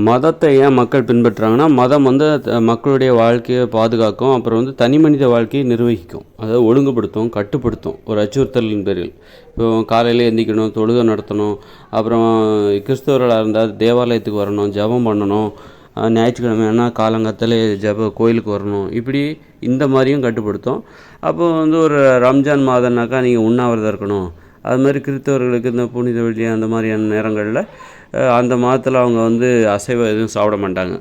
மதத்தை ஏன் மக்கள் பின்பற்றுறாங்கன்னா, மதம் வந்து மக்களுடைய வாழ்க்கையை பாதுகாக்கும். அப்புறம் வந்து தனி மனித வாழ்க்கையை நிர்வகிக்கும். அதாவது ஒழுங்குபடுத்தும், கட்டுப்படுத்தும் ஒரு அச்சுறுத்தலின் பேரில். இப்போ காலையில் எந்திரிக்கணும், தொழுகை நடத்தணும், அப்புறம் கிறிஸ்தவர்களாக இருந்தால் தேவாலயத்துக்கு வரணும், ஜெபம் பண்ணணும், ஞாயிற்றுக்கிழமைனா காலங்காத்தாலே கோயிலுக்கு வரணும், இப்படி இந்த மாதிரியும் கட்டுப்படுத்தும். அப்போ வந்து ஒரு ரம்ஜான் மாதம்னாக்கா நீங்கள் உண்ணாவிரதம் இருக்கணும். அது மாதிரி கிறிஸ்தவர்களுக்கு இந்த புனித வெள்ளி அந்த மாதிரியான நேரங்களில் அந்த மாதத்தில் அவங்க வந்து அசைவம் எதுவும் சாப்பிட மாட்டாங்க.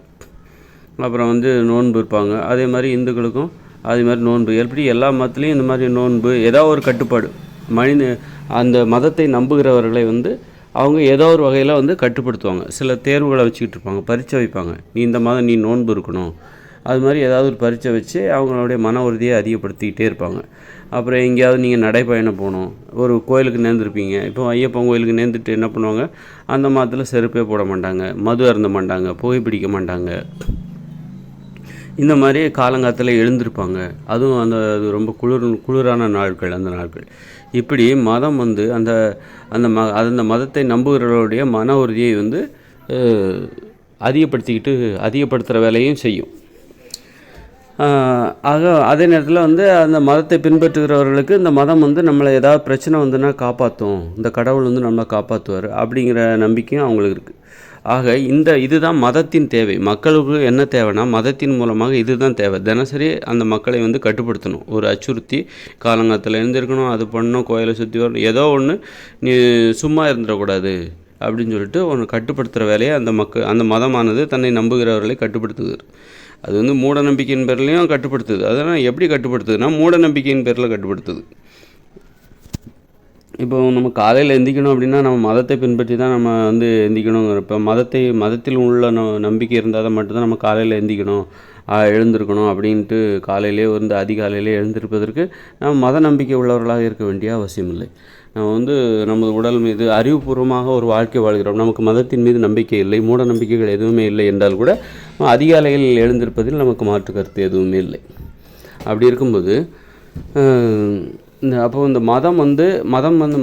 அப்புறம் வந்து நோன்பு இருப்பாங்க. அதே மாதிரி இந்துக்களுக்கும் அதே மாதிரி நோன்பு. எப்படி எல்லா மதத்துலேயும் இந்த மாதிரி நோன்பு ஏதோ ஒரு கட்டுப்பாடு அந்த மதத்தை நம்புகிறவர்களை வந்து அவங்க ஏதோ ஒரு வகையில் வந்து கட்டுப்படுத்துவாங்க. சில தேர்வுகளை வச்சுக்கிட்டு இருப்பாங்க, பரீட்சை வைப்பாங்க. நீ இந்த மாதம் நீ நோன்பு இருக்கணும், அது மாதிரி ஏதாவது ஒரு பரீட்சை வச்சு அவங்களுடைய மன உறுதியை அதிகப்படுத்திக்கிட்டே இருப்பாங்க. அப்புறம் எங்கேயாவது நீங்கள் நடைப்பயணம் போகணும், ஒரு கோயிலுக்கு நேர்ந்துருப்பீங்க. இப்போ ஐயப்பன் கோயிலுக்கு நேர்ந்துட்டு என்ன பண்ணுவாங்க, அந்த மாதத்தில் செருப்பே போட மாட்டாங்க, மது அருந்த மாட்டாங்க, புகைப்பிடிக்க மாட்டாங்க. இந்த மாதிரி காலங்காலத்தில் எழுந்திருப்பாங்க. அதுவும் அது ரொம்ப குளிரான நாட்கள் அந்த நாட்கள். இப்படி மதம் வந்து அந்த மதத்தை நம்புகிறவர்களுடைய மன உறுதியை வந்து அதிகப்படுத்துகிற வேலையும் செய்யும். அதே நேரத்தில் வந்து அந்த மதத்தை பின்பற்றுகிறவர்களுக்கு இந்த மதம் வந்து நம்மளை ஏதாவது பிரச்சனை வந்துன்னா காப்பாற்றும், இந்த கடவுள் வந்து நம்மளை காப்பாற்றுவார் அப்படிங்கிற நம்பிக்கையும் அவங்களுக்கு இருக்குது. ஆக இதுதான் மதத்தின் தேவை. மக்களுக்கு என்ன தேவைன்னா, மதத்தின் மூலமாக இதுதான் தேவை. தினசரி அந்த மக்களை வந்து கட்டுப்படுத்தணும். ஒரு அச்சுறுத்தி காலங்காலத்தில் எழுந்திருக்கணும், அது பண்ணணும், கோயிலை சுற்றி வரணும், ஏதோ ஒன்று நீ சும்மா இருந்துடக்கூடாது அப்படின்னு சொல்லிட்டு ஒன்று கட்டுப்படுத்துகிற வேலையை அந்த மதமானது தன்னை நம்புகிறவர்களை கட்டுப்படுத்துது. அது வந்து மூட நம்பிக்கையின் பேர்லையும் கட்டுப்படுத்துது. அதனால் எப்படி கட்டுப்படுத்துதுன்னா, மூட நம்பிக்கையின் பேரில் கட்டுப்படுத்துது. இப்போ நம்ம காலையில் எந்திக்கணும் அப்படின்னா நம்ம மதத்தை பின்பற்றி தான் நம்ம வந்து எந்திக்கணுங்கிற. இப்போ மதத்தில் உள்ள நம்பிக்கை இருந்தால் தான் மட்டும்தான் நம்ம காலையில் எந்திக்கணும், எழுந்திருக்கணும் அப்படின்ட்டு காலையிலே வந்து அதிகாலையிலே எழுந்திருப்பதற்கு நம்ம மத நம்பிக்கை உள்ளவர்களாக இருக்க வேண்டிய அவசியம் இல்லை. நம்ம வந்து நமது உடல் மீது அறிவுபூர்வமாக ஒரு வாழ்க்கை வாழ்கிறோம், நமக்கு மதத்தின் மீது நம்பிக்கை இல்லை, மூட நம்பிக்கைகள் எதுவுமே இல்லை என்றால் கூட அதிகாலையில் எழுந்திருப்பதில் நமக்கு மாற்று கருத்து எதுவுமே இல்லை. அப்படி இருக்கும்போது அப்போது இந்த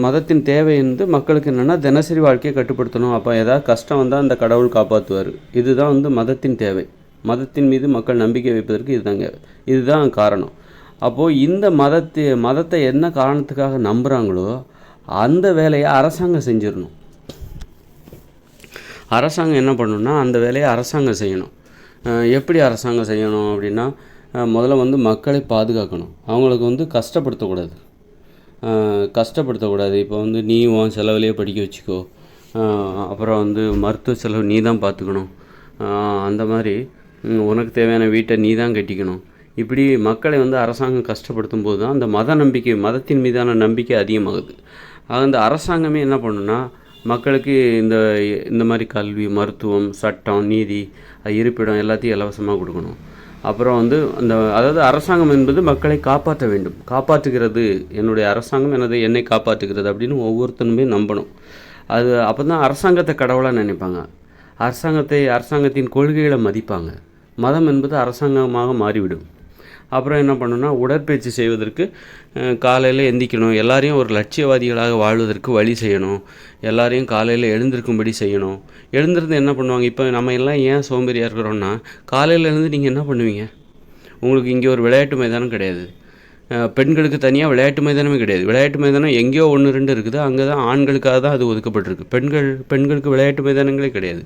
மதத்தின் தேவை வந்து மக்களுக்கு என்னென்னா, தினசரி வாழ்க்கையை கட்டுப்படுத்தணும். அப்போ ஏதாவது கஷ்டம் வந்தால் அந்த கடவுள் காப்பாற்றுவார். இதுதான் வந்து மதத்தின் தேவை. மதத்தின் மீது மக்கள் நம்பிக்கை வைப்பதற்கு இதுதான் காரணம். அப்போது இந்த மதத்தை என்ன காரணத்துக்காக நம்புகிறாங்களோ அந்த வேலையை அரசாங்கம் செஞ்சிடணும். அரசாங்கம் என்ன பண்ணணும்னா, அந்த வேலையை அரசாங்கம் செய்யணும். எப்படி அரசாங்கம் செய்யணும் அப்படின்னா, முதல்ல வந்து மக்களை பாதுகாக்கணும். அவங்களுக்கு வந்து கஷ்டப்படுத்தக்கூடாது. இப்போ வந்து நீ உன் செலவிலேயே படிக்க வச்சுக்கோ, அப்புறம் வந்து மருத்துவ செலவு நீ தான் பார்த்துக்கணும், அந்த மாதிரி உனக்கு தேவையான வீட்டை நீ தான் கட்டிக்கணும். இப்படி மக்களை வந்து அரசாங்கம் கஷ்டப்படுத்தும் போது தான் அந்த மதத்தின் மீதான நம்பிக்கை அதிகமாகுது. அந்த அரசாங்கமே என்ன பண்ணுன்னா, மக்களுக்கு இந்த மாதிரி கல்வி, மருத்துவம், சட்டம், நீதி, இருப்பிடம் எல்லாத்தையும் இலவசமாக கொடுக்கணும். அப்புறம் வந்து அதாவது அரசாங்கம் என்பது மக்களை காப்பாற்ற வேண்டும். காப்பாற்றுகிறது, என்னுடைய அரசாங்கம் என்னை காப்பாற்றுகிறது அப்படின்னு ஒவ்வொருத்தனுமே நம்பணும். அப்போ தான் அரசாங்கத்தை கடவுளாக நினைப்பாங்க. அரசாங்கத்தின் கொள்கைகளை மதிப்பாங்க. மதம் என்பது அரசாங்கமாக மாறிவிடும். அப்புறம் என்ன பண்ணணும்னா, உடற்பயிற்சி செய்வதற்கு காலையில் எந்திக்கணும், எல்லாரையும் ஒரு லட்சியவாதிகளாக வாழ்வதற்கு வழி செய்யணும், எல்லாரையும் காலையில் எழுந்திருக்கும்படி செய்யணும். எழுந்திருந்து என்ன பண்ணுவாங்க, இப்போ நம்ம எல்லாம் ஏன் சோம்பேறியாக இருக்கிறோன்னா, காலையில் எழுந்து நீங்கள் என்ன பண்ணுவீங்க? உங்களுக்கு இங்கே ஒரு விளையாட்டு மைதானம் கிடையாது, பெண்களுக்கு தனியாக விளையாட்டு மைதானமே கிடையாது. விளையாட்டு மைதானம் எங்கேயோ 1-2 இருக்குது, அங்கே தான் ஆண்களுக்காக தான் அது ஒதுக்கப்பட்டிருக்கு. பெண்களுக்கு விளையாட்டு மைதானங்களே கிடையாது.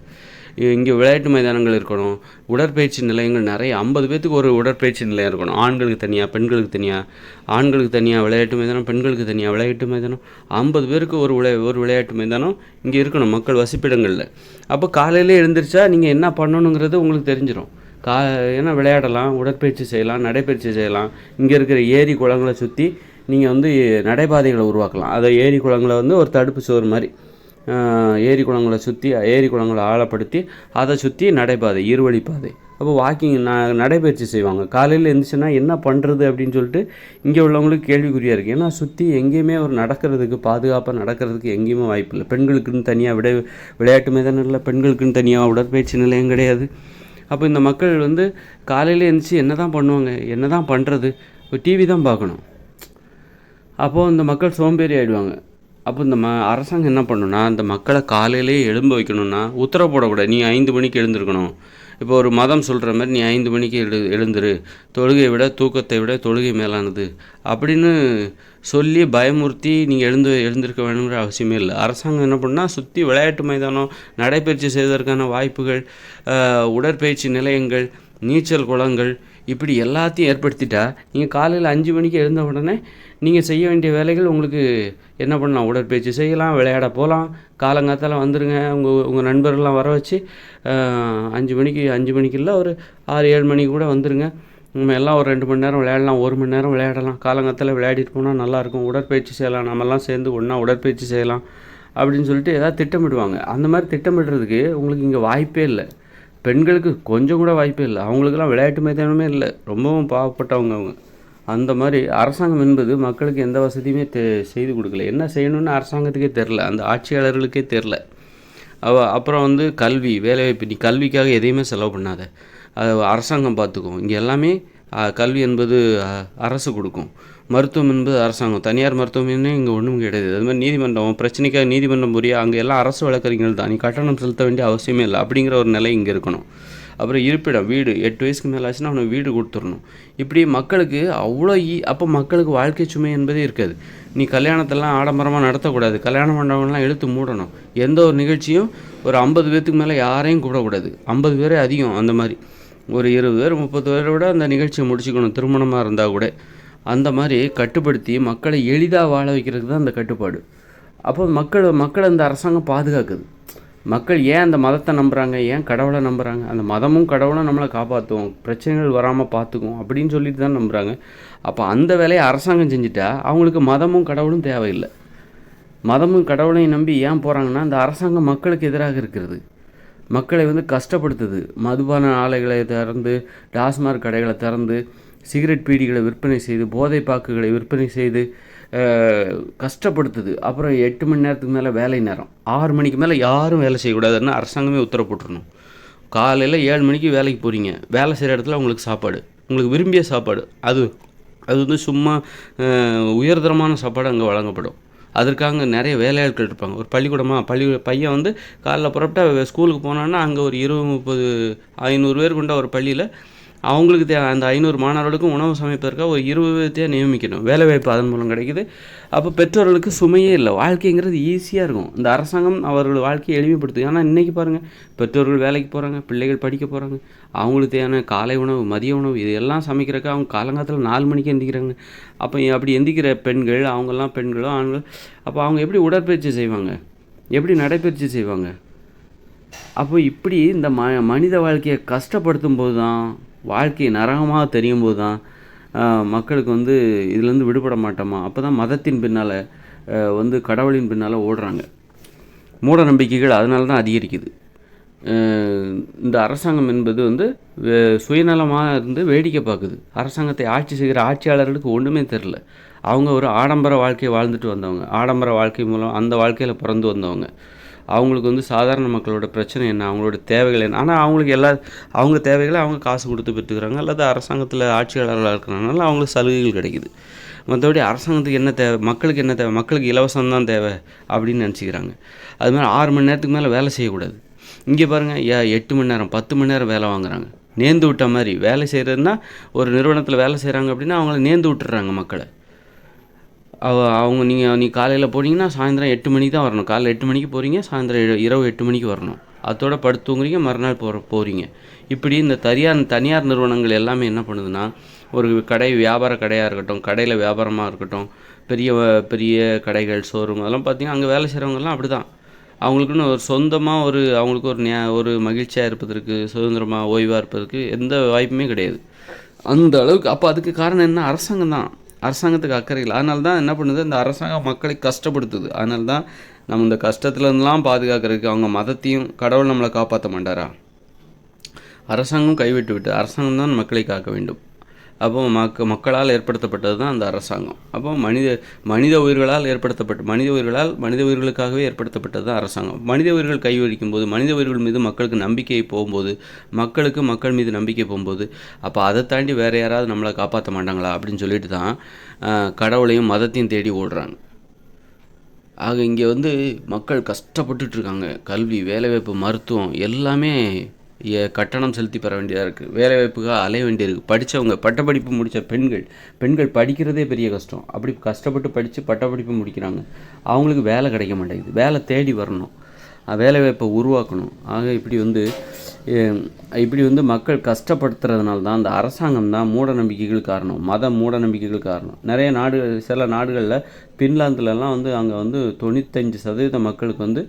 இங்கே விளையாட்டு மைதானங்கள் இருக்கணும், உடற்பயிற்சி நிலையங்கள் நிறைய, 50 பேர்த்துக்கு ஒரு உடற்பயிற்சி நிலையம் இருக்கணும். ஆண்களுக்கு தனியாக, பெண்களுக்கு தனியாக, ஆண்களுக்கு தனியாக விளையாட்டு மைதானம், பெண்களுக்கு தனியாக விளையாட்டு மைதானம், 50 பேருக்கு ஒரு விளையாட்டு மைதானம் இங்கே இருக்கணும் மக்கள் வசிப்பிடங்களில். அப்போ காலையிலே எழுந்திரிச்சா நீங்கள் என்ன பண்ணணுங்கிறது உங்களுக்கு தெரிஞ்சிடும். ஏன்னா விளையாடலாம், உடற்பயிற்சி செய்யலாம், நடைப்பயிற்சி செய்யலாம். இங்கே இருக்கிற ஏரி குளங்களை சுற்றி நீங்கள் வந்து நடைபாதைகளை உருவாக்கலாம். அதை ஏரி குளங்களை வந்து ஒரு தடுப்பு சுவர் மாதிரி ஏரி குளங்களை ஆழப்படுத்தி அதை சுற்றி நடைபாதை, இருவழிப்பாதை. அப்போ வாக்கிங் நடைபயிற்சி செய்வாங்க. காலையில் எழுந்துச்சுன்னா என்ன பண்ணுறது அப்படின்னு சொல்லிட்டு இங்கே உள்ளவங்களுக்கு கேள்விக்குறியாக இருக்குது. ஏன்னா சுற்றி எங்கேயுமே பாதுகாப்பாக நடக்கிறதுக்கு எங்கேயுமே வாய்ப்பு இல்லை. பெண்களுக்குன்னு தனியாக விளையாட்டு மைதானம் இல்லை, பெண்களுக்குன்னு தனியாக உடற்பயிற்சி நிலையம் கிடையாது. அப்போ இந்த மக்கள் வந்து காலையில் எழுந்துச்சு என்ன தான் பண்ணுவாங்க, என்ன தான் பண்ணுறது, டிவி தான் பார்க்கணும். அப்போது இந்த மக்கள் சோம்பேறி ஆகிடுவாங்க. அப்போ இந்த அரசாங்கம் என்ன பண்ணணும்னா, அந்த மக்களை காலையிலேயே எழும்ப வைக்கணும்னா, உத்தரவு போடக்கூடாது. நீ 5 மணிக்கு எழுந்திருக்கணும். இப்போ ஒரு மதம் சொல்கிற மாதிரி நீ 5 மணிக்கு எழுந்துரு, தொழுகையை விட தூக்கத்தை விட தொழுகை மேலானது அப்படின்னு சொல்லி பயமுறுத்தி நீங்கள் எழுந்திருக்க வேணுங்கிற அவசியமே இல்லை. அரசாங்கம் என்ன பண்ணால் சுற்றி விளையாட்டு மைதானம், நடைப்பயிற்சி செய்வதற்கான வாய்ப்புகள், உடற்பயிற்சி நிலையங்கள், நீச்சல் குளங்கள் இப்படி எல்லாத்தையும் ஏற்படுத்திட்டா, நீங்கள் காலையில் 5 மணிக்கு எழுந்த உடனே நீங்கள் செய்ய வேண்டிய வேலைகள் உங்களுக்கு என்ன பண்ணலாம், உடற்பயிற்சி செய்யலாம், விளையாட போகலாம். காலங்காத்தால் வந்துடுங்க, உங்கள் நண்பர்கள்லாம் வர வச்சு 5 மணிக்கு இல்லை, ஒரு 6-7 மணிக்கு கூட வந்துடுங்க. நம்ம எல்லாம் ஒரு 2 மணி நேரம் விளையாடலாம், 1 மணி நேரம் விளையாடலாம். காலங்காத்தால் விளையாடிட்டு போனால் நல்லாயிருக்கும். உடற்பயிற்சி செய்யலாம், நம்மெல்லாம் சேர்ந்து ஒன்றா உடற்பயிற்சி செய்யலாம் அப்படின்னு சொல்லிட்டு ஏதாவது திட்டமிடுவாங்க. அந்த மாதிரி திட்டமிடுறதுக்கு உங்களுக்கு இங்கே வாய்ப்பே இல்லை. பெண்களுக்கு கொஞ்சம் கூட வாய்ப்பே இல்லை. அவங்களுக்கெல்லாம் விளையாட்டு மைதானமே இல்லை. ரொம்பவும் பாவப்பட்டவங்க அவங்க. அந்த மாதிரி அரசாங்கம் என்பது மக்களுக்கு எந்த வசதியுமே செய்து கொடுக்கல. என்ன செய்யணும்னு அரசாங்கத்துக்கே தெரில, அந்த ஆட்சியாளர்களுக்கே தெரில. அப்புறம் வந்து கல்வி, வேலைவாய்ப்பு. நீ கல்விக்காக எதையுமே செலவு பண்ணாத, அது அரசாங்கம் பார்த்துக்கும். இங்கே எல்லாமே கல்வி என்பது அரசு கொடுக்கும். மருத்துவம் என்பது அரசாங்கம். தனியார் மருத்துவமனை இங்கே ஒன்றும் கிடையாது. அது மாதிரி நீதிமன்றம், பிரச்சனைக்காக நீதிமன்றம் புரிய அங்கே எல்லாம் அரசு வழக்கறிஞர்கள் தான். நீ கட்டணம் செலுத்த வேண்டிய அவசியமே இல்லை அப்படிங்கிற ஒரு நிலை இங்கே இருக்கணும். அப்புறம் இருப்பிடம், வீடு, 8 வயசுக்கு மேலே ஆச்சுன்னா அவனுக்கு வீடு கொடுத்துடணும். இப்படி மக்களுக்கு அவ்வளோ அப்போ மக்களுக்கு வாழ்க்கை சுமை என்பதே இருக்காது. நீ கல்யாணத்தெல்லாம் ஆடம்பரமாக நடத்தக்கூடாது. கல்யாண மண்டபம்லாம் இழுத்து மூடணும். எந்த ஒரு நிகழ்ச்சியும் ஒரு 50 பேர்த்துக்கு மேலே யாரையும் கூப்பிடக்கூடாது. 50 பேரே அதிகம். அந்த மாதிரி ஒரு 20 பேர் 30 பேரை விட அந்த நிகழ்ச்சியை முடிச்சுக்கணும், திருமணமாக இருந்தால் கூட. அந்த மாதிரி கட்டுப்படுத்தி மக்களை எளிதாக வாழ வைக்கிறதுக்கு தான் அந்த கட்டுப்பாடு. அப்போ மக்களை அந்த அரசாங்கம் பாதுகாக்குது. மக்கள் ஏன் அந்த மதத்தை நம்புகிறாங்க, ஏன் கடவுளை நம்புகிறாங்க? அந்த மதமும் கடவுளும் நம்மளை காப்பாற்றுவோம், பிரச்சனைகள் வராமல் பார்த்துக்குவோம் அப்படின்னு சொல்லிட்டு தான் நம்புகிறாங்க. அப்போ அந்த வேலையை அரசாங்கம் செஞ்சுட்டா அவங்களுக்கு மதமும் கடவுளும் தேவையில்லை. மதமும் கடவுளையும் நம்பி ஏன் போகிறாங்கன்னா, அந்த அரசாங்கம் மக்களுக்கு எதிராக இருக்கிறது, மக்களை வந்து கஷ்டப்படுத்துது. மதுபான ஆலைகளை திறந்து, டாஸ்மாக் கடைகளை திறந்து, சிகரெட் பீடிகளை விற்பனை செய்து, போதை பாக்குகளை விற்பனை செய்து கஷ்டப்படுத்துது. அப்புறம் 8 மணி நேரத்துக்கு மேலே வேலை நேரம், 6 மணிக்கு மேலே யாரும் வேலை செய்யக்கூடாதுன்னு அரசாங்கமே உத்தரவு போட்டுருணும். காலையில் 7 மணிக்கு வேலைக்கு போகிறீங்க, வேலை செய்கிற இடத்துல உங்களுக்கு சாப்பாடு, உங்களுக்கு விரும்பிய சாப்பாடு, அது வந்து சும்மா உயர்தரமான சாப்பாடு அங்கே வழங்கப்படும். அதற்காக நிறைய வேலையாட்கள் இருப்பாங்க. ஒரு பையன் வந்து காலைல புறப்பட்டா ஸ்கூலுக்கு போனான்னா அங்கே ஒரு 20-30-500 பேர் கொண்ட ஒரு பள்ளியில் அவங்களுக்கு அந்த 500 மாணவர்களுக்கும் உணவு சமைப்பதற்காக ஒரு 20 பேர்த்தையே நியமிக்கணும். வேலைவாய்ப்பு அதன் மூலம் கிடைக்குது. அப்போ பெற்றோர்களுக்கு சுமையே இல்லை, வாழ்க்கைங்கிறது ஈஸியாக இருக்கும். இந்த அரசாங்கம் அவர்கள் வாழ்க்கையை எளிமைப்படுத்துது. ஆனால் இன்றைக்கி பாருங்கள், பெற்றோர்கள் வேலைக்கு போகிறாங்க, பிள்ளைகள் படிக்க போகிறாங்க, அவங்களுக்கு தேவையான காலை உணவு, மதிய உணவு இது எல்லாம் சமைக்கிறக்க அவங்க காலங்காலத்தில் 4 மணிக்கு எந்திக்கிறாங்க. அப்போ அப்படி எந்திக்கிற பெண்கள், அவங்கெல்லாம் பெண்களோ ஆண்கள், அப்போ அவங்க எப்படி உடற்பயிற்சி செய்வாங்க, எப்படி நடைப்பயிற்சி செய்வாங்க? அப்போ இப்படி இந்த மனித வாழ்க்கையை கஷ்டப்படுத்தும் போது தான், வாழ்க்கை நரகமாக தெரியும் போது தான் மக்களுக்கு வந்து இதுலேருந்து விடுபட மாட்டோமா? அப்போ தான் மதத்தின் பின்னால் வந்து கடவுளின் பின்னால் ஓடுறாங்க. மூட நம்பிக்கைகள் அதனால தான் அதிகரிக்குது. இந்த அரசாங்கம் என்பது வந்து சுயநலமாக இருந்து வேடிக்கை பார்க்குது. அரசாங்கத்தை ஆட்சி செய்கிற ஆட்சியாளர்களுக்கு ஒன்றுமே தெரில. அவங்க ஒரு ஆடம்பர வாழ்க்கையை வாழ்ந்துட்டு வந்தவங்க, ஆடம்பர வாழ்க்கை மூலம் அந்த வாழ்க்கையில் பிறந்து வந்தவங்க. அவங்களுக்கு வந்து சாதாரண மக்களோட பிரச்சனை என்ன, அவங்களோட தேவைகள் என்ன? ஆனால் அவங்களுக்கு அவங்க தேவைகளை அவங்க காசு கொடுத்து பெற்றுக்கிறாங்க, அல்லது அரசாங்கத்தில் ஆட்சியாளர்களாக இருக்கிறனால அவங்களுக்கு சலுகைகள் கிடைக்குது. மற்றபடி அரசாங்கத்துக்கு என்ன தேவை, மக்களுக்கு என்ன தேவை? மக்களுக்கு இலவசம் தான் தேவை அப்படின்னு நினச்சிக்கிறாங்க. அது மாதிரி 6 மணி நேரத்துக்கு மேலே வேலை செய்யக்கூடாது. இங்கே பாருங்கள், 8 மணி நேரம் 10 மணி நேரம் வேலை வாங்குறாங்க. நேர்ந்து விட்ட மாதிரி வேலை செய்கிறதுனா, ஒரு நிறுவனத்தில் வேலை செய்கிறாங்க அப்படின்னா அவங்கள நேர்ந்து விட்டுறாங்க மக்களை. அவங்க நீ காலையில் போனீங்கன்னா சாயந்தரம் 8 மணிக்கு தான் வரணும். காலையில் 8 மணிக்கு போகிறீங்க, சாயந்தரம் இரவு 8 மணிக்கு வரணும். அதோட படுத்து தூங்குறீங்க, மறுநாள் போகிறீங்க. இப்படி இந்த தனியார் நிறுவனங்கள் எல்லாமே என்ன பண்ணுதுன்னா, ஒரு வியாபார கடையாக இருக்கட்டும், கடையில் வியாபாரமாக இருக்கட்டும், பெரிய பெரிய கடைகள், ஷோரூம் அதெல்லாம் பார்த்திங்கன்னா அங்கே வேலை செய்கிறவங்கெல்லாம் அப்படி தான். அவங்களுக்குன்னு ஒரு சொந்தமாக அவங்களுக்கு ஒரு மகிழ்ச்சியாக இருப்பதற்கு, சுதந்திரமாக ஓய்வாக இருப்பதற்கு எந்த வாய்ப்புமே கிடையாது அந்த அளவுக்கு. அப்போ அதுக்கு காரணம் என்ன? அரசாங்கம் தான். அரசாங்கத்துக்கு அக்கறை இல்லை. அதனால தான் என்ன பண்ணுது, இந்த அரசாங்கம் மக்களை கஷ்டப்படுத்துது. அதனால தான் நம்ம இந்த கஷ்டத்துலேருந்துலாம் பாதுகாக்கிறதுக்கு அவங்க மதத்தையும் கடவுள் நம்மளை காப்பாற்ற மாட்டாரா? அரசாங்கம் கைவிட்டு அரசாங்கம் தான் மக்களை காக்க வேண்டும். அப்போ மக்களால் ஏற்படுத்தப்பட்டது தான் அந்த அரசாங்கம். அப்போ மனித உயிர்களுக்காகவே ஏற்படுத்தப்பட்டது தான் அரசாங்கம். மனித உயிர்கள் கைவழிக்கும் போது, மனித உயிர்கள் மீது மக்களுக்கு நம்பிக்கை போகும்போது, மக்கள் மீது நம்பிக்கை போகும்போது, அப்போ அதை தாண்டி வேறு யாராவது நம்மளை காப்பாற்ற மாட்டாங்களா அப்படின்னு சொல்லிட்டு தான் கடவுளையும் மதத்தையும் தேடி ஓடுறாங்க. ஆக இங்கே வந்து மக்கள் கஷ்டப்பட்டுட்டு இருக்காங்க. கல்வி, வேலைவாய்ப்பு, மருத்துவம் எல்லாமே கட்டணம் செலுத்தி பெற வேண்டியதாக இருக்குது. வேலைவாய்ப்புக்காக அலைய வேண்டியிருக்கு. படித்தவங்க பட்டப்படிப்பு முடித்த பெண்கள் படிக்கிறதே பெரிய கஷ்டம். அப்படி கஷ்டப்பட்டு படித்து பட்டப்படிப்பு முடிக்கிறாங்க. அவங்களுக்கு வேலை கிடைக்க மாட்டேங்குது. வேலை தேடி வரணும், வேலைவாய்ப்பை உருவாக்கணும். ஆக இப்படி வந்து மக்கள் கஷ்டப்படுத்துறதுனால தான் அந்த அரசாங்கம் தான் மூட நம்பிக்கைகள் காரணம், மத மூட நம்பிக்கைகள் காரணம். நிறைய சில நாடுகளில் பின்லாந்துலலாம் வந்து அங்கே வந்து 95% மக்களுக்கு வந்து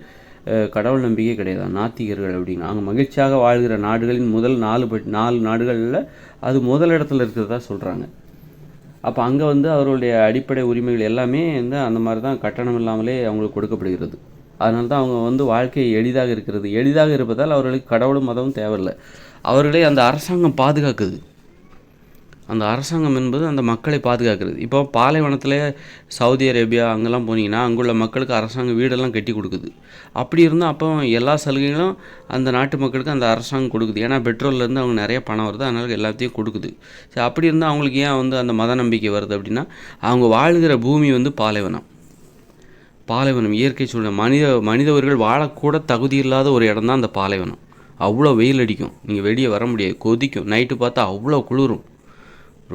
கடவுள் நம்பிக்கை கிடையாது, நாத்திகர்கள் அப்படிங்க. அங்கே மகிழ்ச்சியாக வாழ்கிற நாடுகளின் முதல் 4 நாடுகளில் அது முதலிடத்தில் இருக்கிறதா சொல்கிறாங்க. அப்போ அங்கே வந்து அவர்களுடைய அடிப்படை உரிமைகள் எல்லாமே வந்து அந்த மாதிரி தான் கட்டணம் இல்லாமலே அவங்களுக்கு கொடுக்கப்படுகிறது. அதனால தான் அவங்க வந்து வாழ்க்கை எளிதாக இருக்கிறது. எளிதாக இருப்பதால் அவர்களுக்கு கடவுளும் மதமும் தேவையில்லை. அவர்களே அந்த அரசாங்கம் பாதுகாக்குது. அந்த அரசாங்கம் என்பது அந்த மக்களை பாதுகாக்கிறது. இப்போ பாலைவனத்தில் சவுதி அரேபியா அங்கெல்லாம் போனீங்கன்னா அங்குள்ள மக்களுக்கு அரசாங்கம் வீடெல்லாம் கட்டி கொடுக்குது. அப்படி இருந்தால் அப்போ எல்லா சலுகைகளும் அந்த நாட்டு மக்களுக்கு அந்த அரசாங்கம் கொடுக்குது. ஏன்னா பெட்ரோல்லேருந்து அவங்க நிறைய பணம் வருது, அதனால் எல்லாத்தையும் கொடுக்குது. சரி, அப்படி இருந்தால் அவங்களுக்கு ஏன் வந்து அந்த மத நம்பிக்கை வருது அப்படின்னா, அவங்க வாழ்கிற பூமி வந்து பாலைவனம். இயற்கை சூழ்நிலை, மனிதவர்கள் வாழக்கூட தகுதி இல்லாத ஒரு இடம் தான் அந்த பாலைவனம். அவ்வளோ வெயில் அடிக்கும், நீங்கள் வெளியே வர முடியாது, கொதிக்கும். நைட்டு பார்த்தா அவ்வளோ குளிரும்,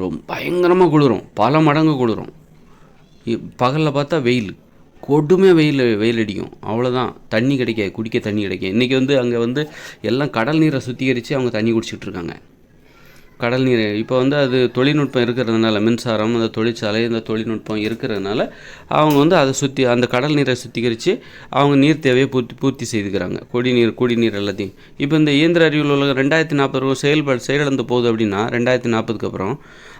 ரொம்ப பயங்கரமாக குளிரும், பல மடங்கு குளிரும். பகலில் பார்த்தா வெயில், கொடுமையாக வெயில் அடிக்கும். அவ்வளோதான், தண்ணி கிடைக்காது, குடிக்க தண்ணி கிடைக்காது. இன்றைக்கி வந்து அங்கே வந்து எல்லாம் கடல் நீரை சுத்திகரித்து அவங்க தண்ணி குடிச்சிட்ருக்காங்க. கடல் நீர் இப்போ வந்து அது தொழில்நுட்பம் இருக்கிறதுனால, மின்சாரம், அந்த தொழிற்சாலை, இந்த தொழில்நுட்பம் இருக்கிறதுனால அவங்க வந்து அதை அந்த கடல் நீரை சுத்திகரித்து அவங்க நீர் தேவையை பூர்த்தி செய்துக்கிறாங்க. குடிநீர் எல்லாத்தையும். இப்போ இந்த இயந்திர அறிவியல் உலகம் 2040 செயலிழந்து போகுது அப்படின்னா 2040க்கு அப்புறம்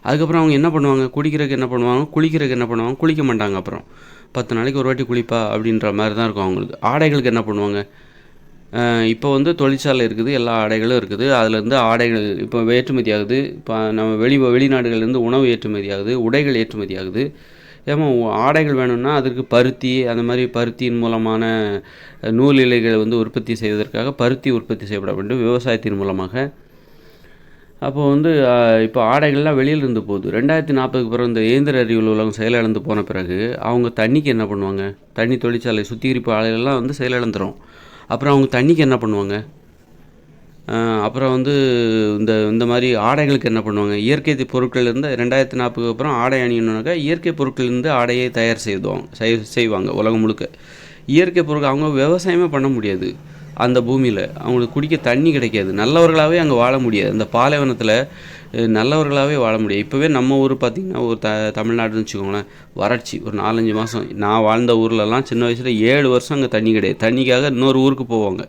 அதுக்கப்புறம் அவங்க என்ன பண்ணுவாங்க? குடிக்கிறதுக்கு என்ன பண்ணுவாங்க? குளிக்கிறதுக்கு என்ன பண்ணுவாங்க? குளிக்க மாட்டாங்க. அப்புறம் 10 நாளைக்கு ஒரு வாட்டி குளிப்பா அப்படின்ற மாதிரி தான் இருக்கும் அவங்களுக்கு. ஆடைகளுக்கு என்ன பண்ணுவாங்க? இப்போ வந்து தொழிற்சாலை இருக்குது, எல்லா ஆடைகளும் இருக்குது. அதுலேருந்து ஆடைகள் இப்போ ஏற்றுமதி ஆகுது. இப்போ நம்ம வெளிநாடுகள்லேருந்து உணவு ஏற்றுமதி ஆகுது, உடைகள் ஏற்றுமதி ஆகுது. ஏமா ஆடைகள் வேணும்னா அதற்கு பருத்தி, அந்த மாதிரி பருத்தியின் மூலமான நூல் இழைகளை வந்து உற்பத்தி செய்வதற்காக பருத்தி உற்பத்தி செய்யப்பட வேண்டும் விவசாயத்தின் மூலமாக. அப்போ வந்து இப்போ ஆடைகள்லாம் வெளியிலிருந்து போகுது. 2040க்கு பிறகு இந்த இயந்திர அறிவியல் உலகம் செயலிழந்து போன பிறகு அவங்க தண்ணிக்கு என்ன பண்ணுவாங்க? தண்ணி தொழிற்சாலை சுத்திகரிப்பு ஆலைகள்லாம் வந்து செயலிழந்துடும். அப்புறம் அவங்க தண்ணிக்கு என்ன பண்ணுவாங்க? அப்புறம் வந்து இந்த மாதிரி ஆடைகளுக்கு என்ன பண்ணுவாங்க? இயற்கை பொருட்கள்லேருந்து 2040க்கு அப்புறம் ஆடை அணியணுன்னாக்கா இயற்கை பொருட்கள்லேருந்து ஆடையை தயார் செய்வாங்க உலகம் முழுக்க. இயற்கை பொருட்கள் அவங்க விவசாயமே பண்ண முடியாது அந்த பூமியில். அவங்களுக்கு குடிக்க தண்ணி கிடைக்காது. நல்லவர்களாகவே அங்கே வாழ முடியாது. அந்த பாலைவனத்தில் நல்லவர்களாகவே வாழ முடியாது. இப்போவே நம்ம ஊர் பார்த்திங்கன்னா ஒரு தமிழ்நாடுன்னு வச்சுக்கோங்களேன், வறட்சி ஒரு 4-5 மாதம். நான் வாழ்ந்த ஊர்லலாம் சின்ன வயசில் 7 வருஷம் அங்கே தண்ணி கிடையாது. தண்ணிக்காக இன்னொரு ஊருக்கு போவாங்க.